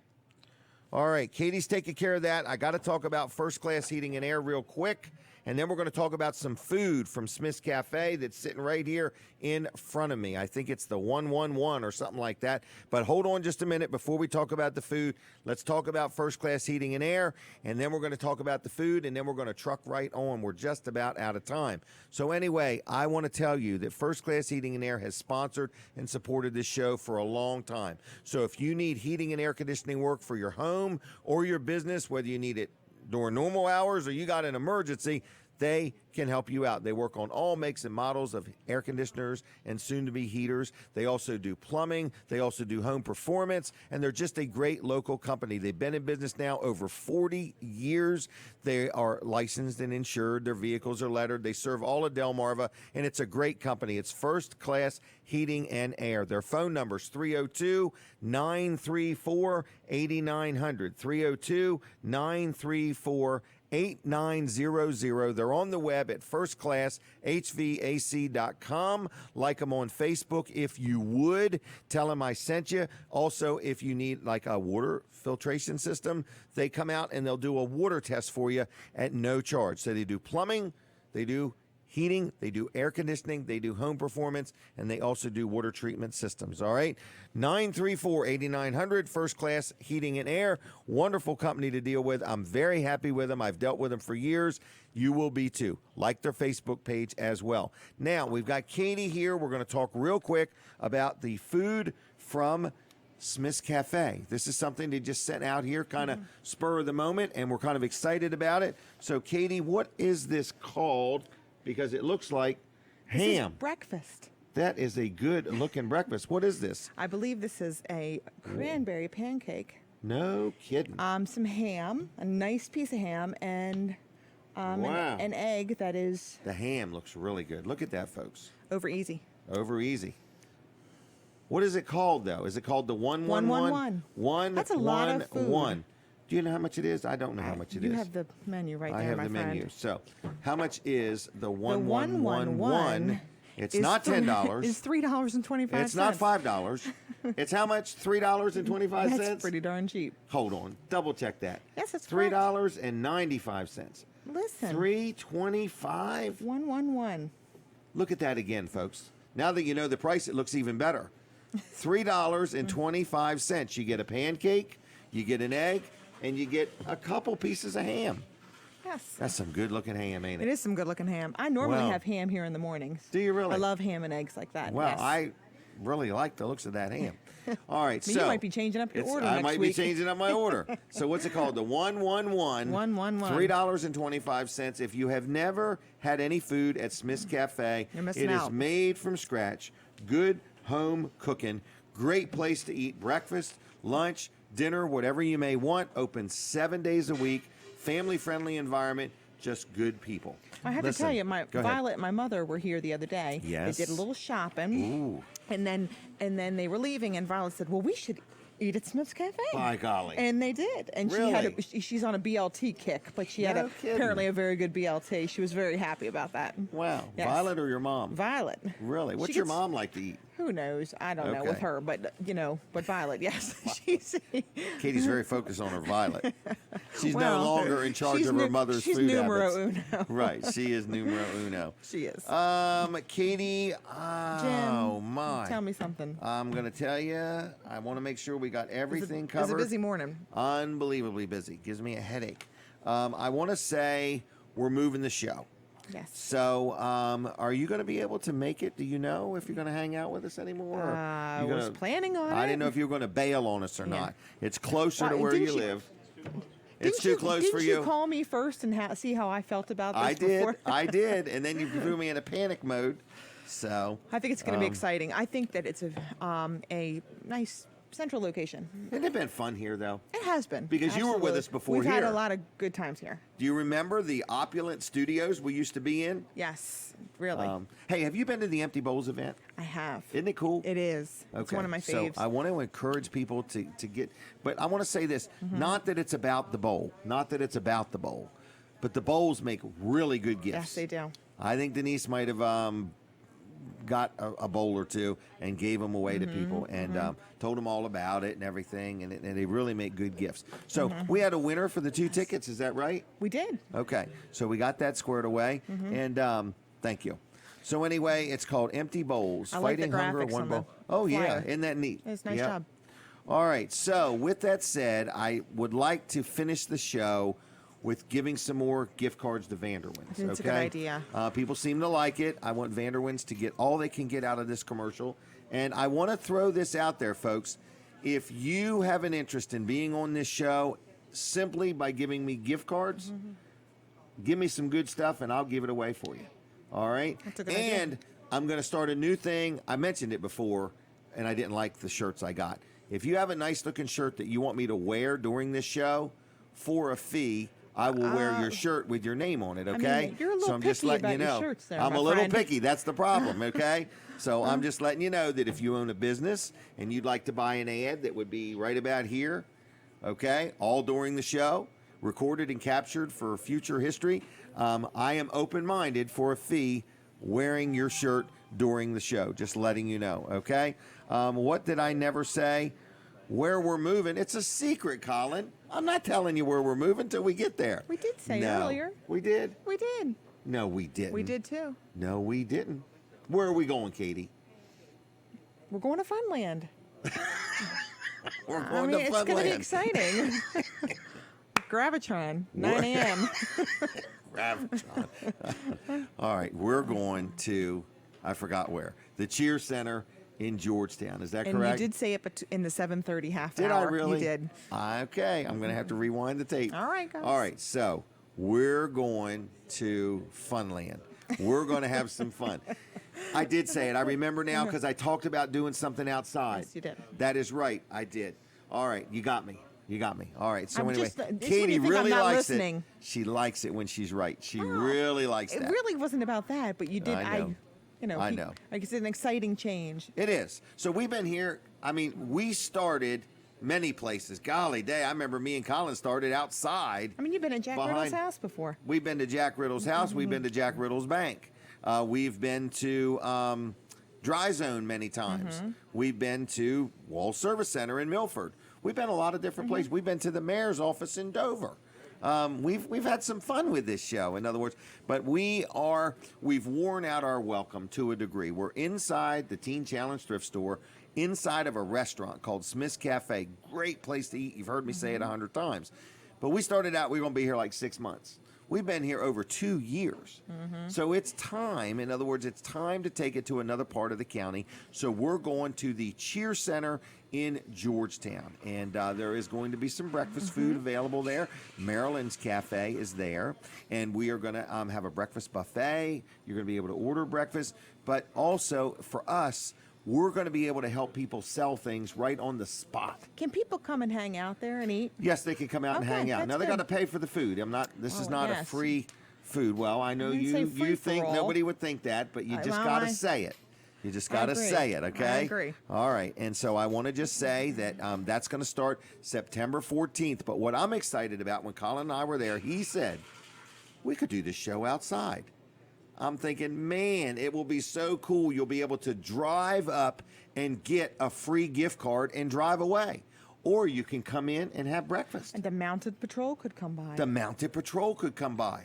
All right, Katie's taking care of that. I got to talk about First Class Heating and Air real quick, and then we're going to talk about some food from Smith's Cafe that's sitting right here in front of me. I think it's the 111 or something like that. But hold on just a minute before we talk about the food. Let's talk about First Class Heating and Air, and then we're going to talk about the food, and then we're going to truck right on. We're just about out of time. So anyway, I want to tell you that First Class Heating and Air has sponsored and supported this show for a long time. So if you need heating and air conditioning work for your home or your business, whether you need it during normal hours or you got an emergency, they can help you out. They work on all makes and models of air conditioners and soon-to-be heaters. They also do plumbing. They also do home performance, and they're just a great local company. They've been in business now over 40 years. They are licensed and insured. Their vehicles are lettered. They serve all of Delmarva, and it's a great company. It's First Class Heating and Air. Their phone number is 302-934-8900, 302-934-8900. 8900. They're on the web at firstclasshvac.com. Like them on Facebook if you would. Tell them I sent you. Also, if you need like a water filtration system, they come out and they'll do a water test for you at no charge. So they do plumbing, they do heating, they do air conditioning, they do home performance, and they also do water treatment systems. All right, 934-8900, First Class Heating and Air. Wonderful company to deal with. I'm very happy with them. I've dealt with them for years. You will be too. Like their Facebook page as well. Now, we've got Katie here. We're going to talk real quick about the food from Smith's Cafe. This is something they just sent out here, kind of spur of the moment, and we're kind of excited about it. So, Katie, what is this called? Because it looks like ham. This is breakfast. That is a good-looking breakfast. What is this? I believe this is a cranberry pancake. No kidding. Some ham, a nice piece of ham, and Wow. an egg that is The ham looks really good. Look at that, folks. over easy. Over easy. What is it called, though? Is it called the 111? 111. That's a lot of food. 111. Do you know how much it is? I don't know how much it is. You have the menu right I there, have my the friend. menu. So, how much is the The 1111? It's is not $10. It's $3.25. It's not $5. It's how much? $3.25. That's pretty darn cheap. Hold on. Double check that. Yes, that's correct. $3.95. Listen. $3.25. 111. Look at that again, folks. Now that you know the price, it looks even better. $3.25. You get a pancake, you get an egg, and you get a couple pieces of ham. Yes. That's some good-looking ham, ain't it? It is some good-looking ham. I normally Wow. have ham here in the mornings. Do you really? I love ham and eggs like that. Well, yes. I really like the looks of that ham. All right, You so might be changing up your order I next might week. be changing up my order. So what's it called? The 111. 111. $3.25. If you have never had any food at Smith's Cafe, You're missing it is out. made from scratch. Good home cooking. Great place to eat breakfast, lunch, dinner, whatever you may want. Open 7 days a week. Family-friendly environment. Just good people. I have Listen, to tell you, my go ahead. Violet and my mother were here the other day. Yes. They did a little shopping. Ooh. And then they were leaving, and Violet said, "Well, we should eat at Smith's Cafe." By golly. And they did. And Really? she's on a BLT kick, but she had No kidding. apparently a very good BLT. She was very happy about that. Wow. Yes. Violet or your mom? Violet. Really? What's She your gets- mom like to eat? Who knows? I don't know with Okay. her, but but Violet, yes. She's Katie's very focused on her Violet. She's Well, no longer in charge she's of her nu- mother's she's food numero habits. uno. Right, she is numero uno. She is. Katie, oh Jim, my. tell me something. I'm going to tell you, I want to make sure we got everything It was covered. a busy morning. Unbelievably busy. Gives me a headache. I want to say we're moving the show. Yes. So, are you going to be able to make it? Do you know if you're going to hang out with us anymore? or I you was gonna- planning on I it. didn't know if you were going to bail on us or Yeah. not. It's closer to Why, where didn't you you- live. It's too close for Didn't you. you call me first and see how I felt about this I did. before? I did. And then you threw me in a panic mode. So I think it's going to be exciting. I think that it's a nice central location. Hasn't it been fun here, though? It has been. Because you were with Absolutely. us before We've had here. a lot of good times here. Do you remember the opulent studios we used to be in? Yes, really. Hey, have you been to the Empty Bowls event? I have. Isn't it cool? It is. It's one of my faves. So I want to encourage people to get, but I want to say this, Mm-hmm. not that it's about the bowl, but the bowls make really good gifts. Yes, they do. I think Denise might have got a bowl or two and gave them away to people and told them all about it and everything, and they really make good gifts. So we had a winner for the 2 tickets, is that right? We did. Okay, so we got that squared away, and thank you. So anyway, it's called Empty Bowls, I like the Fighting Hunger, graphics One on the Bowl. Oh yeah, flyer. isn't that neat? It's a nice Yep. job. All right, so with that said, I would like to finish the show with giving some more gift cards to Vanderwins. I think it's a good okay? idea. People seem to like it. I want Vanderwins to get all they can get out of this commercial. And I want to throw this out there, folks. If you have an interest in being on this show simply by giving me gift cards, give me some good stuff and I'll give it away for you. All right? That's a good idea. And I'm going to start a new thing. I mentioned it before, and I didn't like the shirts I got. If you have a nice looking shirt that you want me to wear during this show for a fee, I will wear your shirt with your name on it, okay? mean, you're a little so I'm just picky letting you about your know. shirts there, I'm my a little friend. picky. That's the problem, okay? So I'm just letting you know that if you own a business and you'd like to buy an ad that would be right about here, okay, all during the show, recorded and captured for future history, I am open-minded for a fee wearing your shirt during the show, just letting you know, okay? What did I never say? Where we're moving, it's a secret, Colin. I'm not telling you where we're moving till we get there. We did say No. earlier. We did? We did. No, we didn't. We did too. No, we didn't. Where are we going, Katie? We're going to Funland. We're I going mean, to it's going to be Funland. exciting. Gravitron, 9 a.m. Gravitron. All right, we're going to, I forgot where, the Cheer Center in Georgetown. Is that And correct? you did say it in the 7:30 half Did hour. I really? You did. Okay, I'm going to have to rewind the tape. All right, guys. All right, so we're going to Funland. We're going to have some fun. I did say it. I remember now because I talked about doing something outside. Yes, you did. That is right. I did. All right. You got me. You got me. All right. So I'm anyway, just- it's when Katie you think really I'm not likes listening. it. She likes it when she's right. She really likes It that. really wasn't about that, but you did. I know. I know. Like it's an exciting change. It is. So we've been here. I mean, we started many places. Golly day. I remember me and Colin started outside. I mean, you've been at Jack Riddle's house before. We've been to Jack Riddle's house. We've been to Jack Riddle's bank. We've been to Dry Zone many times. We've been to Wall Service Center in Milford. We've been a lot of different places. We've been to the mayor's office in Dover. We've had some fun with this show, in other words, but we've worn out our welcome to a degree. We're inside the Teen Challenge thrift store, inside of a restaurant called Smith's Cafe. Great place to eat. You've heard me say it 100 times. But we started out, we were going to be here like 6 months. We've been here over 2 years. So it's time, in other words, it's time to take it to another part of the county. So we're going to the Cheer Center in Georgetown. And there is going to be some breakfast food available there. Maryland's Cafe is there. And we are going to have a breakfast buffet. You're going to be able to order breakfast. But also, for us, we're going to be able to help people sell things right on the spot. Can people come and hang out there and eat? Yes, they can come out and hang out. that's Now they good. got to pay for the food. This is not a yes. free food. Well, I know I didn't say you free for think all. nobody would think that, but you just well, got to I- say it. You just I got to agree. say it, okay? I agree. All right. And so I want to just say that that's going to start September 14th. But what I'm excited about, when Colin and I were there, he said, we could do this show outside. I'm thinking, man, it will be so cool. You'll be able to drive up and get a free gift card and drive away. Or you can come in and have breakfast. And the mounted patrol could come by. The mounted patrol could come by.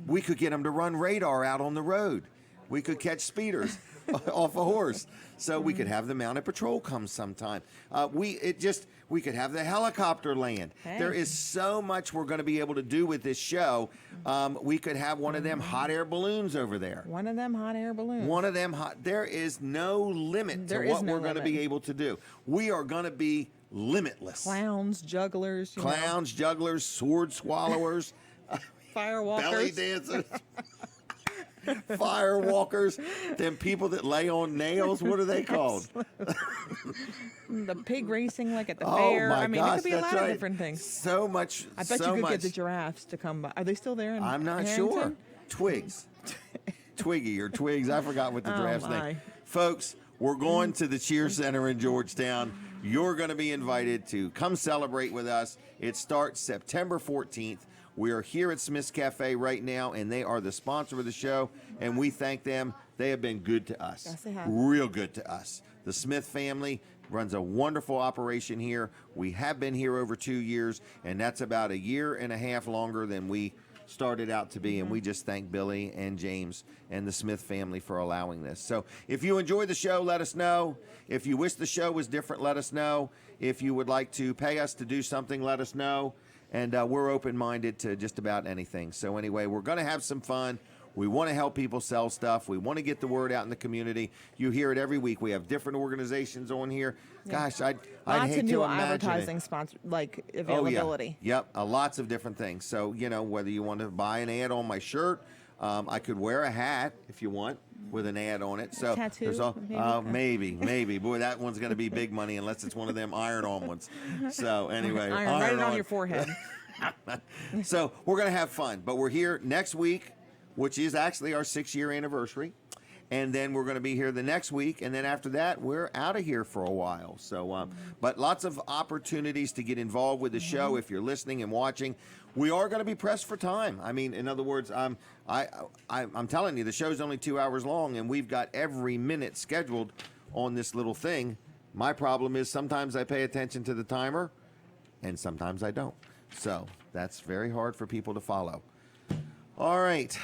We could get them to run radar out on the road. We could catch speeders off a horse. So we could have the mounted patrol come sometime. We could have the helicopter land. Hey. There is so much we're going to be able to do with this show. We could have one of them hot air balloons over there. One of them hot air balloons. One of them hot. There is no limit There to is what no we're going to be limit. able to do. We are going to be limitless. Clowns, jugglers. you know, Clowns, jugglers, sword swallowers, firewalkers. belly dancers, firewalkers, them people that lay on nails. What are they called? The pig racing, like at the Oh fair. my I mean, gosh, it could be a that's lot right. of different things. So much. I bet so you could much. get the giraffes to come by. Are they still there? I'm not Harrington? sure. Twigs, Twiggy or Twigs. I forgot what the Oh, giraffe's my. name. Folks, we're going to the Cheer Center in Georgetown. You're going to be invited to come celebrate with us. It starts September 14th. We are here at Smith's Cafe right now, and they are the sponsor of the show, and we thank them. They have been good to us. Yes, they have. Real good to us. The Smith family runs a wonderful operation here. We have been here over 2 years, and that's about 1.5 years longer than we started out to be. And we just thank Billy and James and the Smith family for allowing this. So if you enjoy the show, let us know. If you wish the show was different, let us know. If you would like to pay us to do something, let us know. And we're open-minded to just about anything. So anyway, we're going to have some fun. We want to help people sell stuff. We want to get the word out in the community. You hear it every week. We have different organizations on here. Gosh, I'd Lots hate of new to imagine advertising it. sponsor like Oh, availability. yeah. Yep, lots of different things. So, whether you want to buy an ad on my shirt, I could wear a hat if you want with an ad on it. So tattoo, there's all maybe? maybe. Boy, that one's going to be big money unless it's one of them iron-on ones. So anyway, Write it on your forehead. So we're going to have fun, but we're here next week, which is actually our 6-year anniversary. And then we're going to be here the next week. And then after that, we're out of here for a while. So, but lots of opportunities to get involved with the show if you're listening and watching. We are going to be pressed for time. I mean, in other words, I'm telling you, the show's only 2 hours long, and we've got every minute scheduled on this little thing. My problem is sometimes I pay attention to the timer, and sometimes I don't. So that's very hard for people to follow. All right.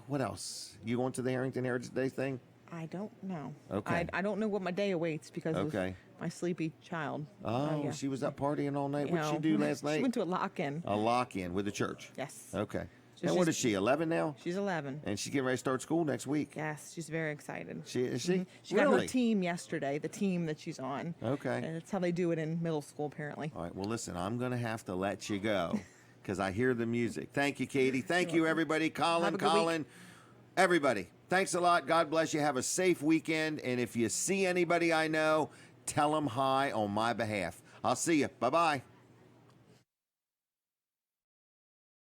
What else? You going to the Harrington Heritage Day thing? I don't know. Okay. I don't know what my day awaits because Okay. of my sleepy child. Oh, yeah. she was up partying all night. You What did she know, do last night? She went to a lock-in. A lock-in with the church. Yes. Okay. So And what she's- is she, 11 now? She's 11. And she's getting ready to start school next week. Yes, she's very excited. Is she? She got her Really? team yesterday, the team that she's on. Okay. And that's how they do it in middle school, apparently. All right. Well, listen, I'm going to have to let you go because I hear the music. Thank you, Katie. Thank you, everybody. Have a good week. Colin. Everybody, thanks a lot. God bless you. Have a safe weekend. And if you see anybody I know, tell them hi on my behalf. I'll see you. Bye-bye.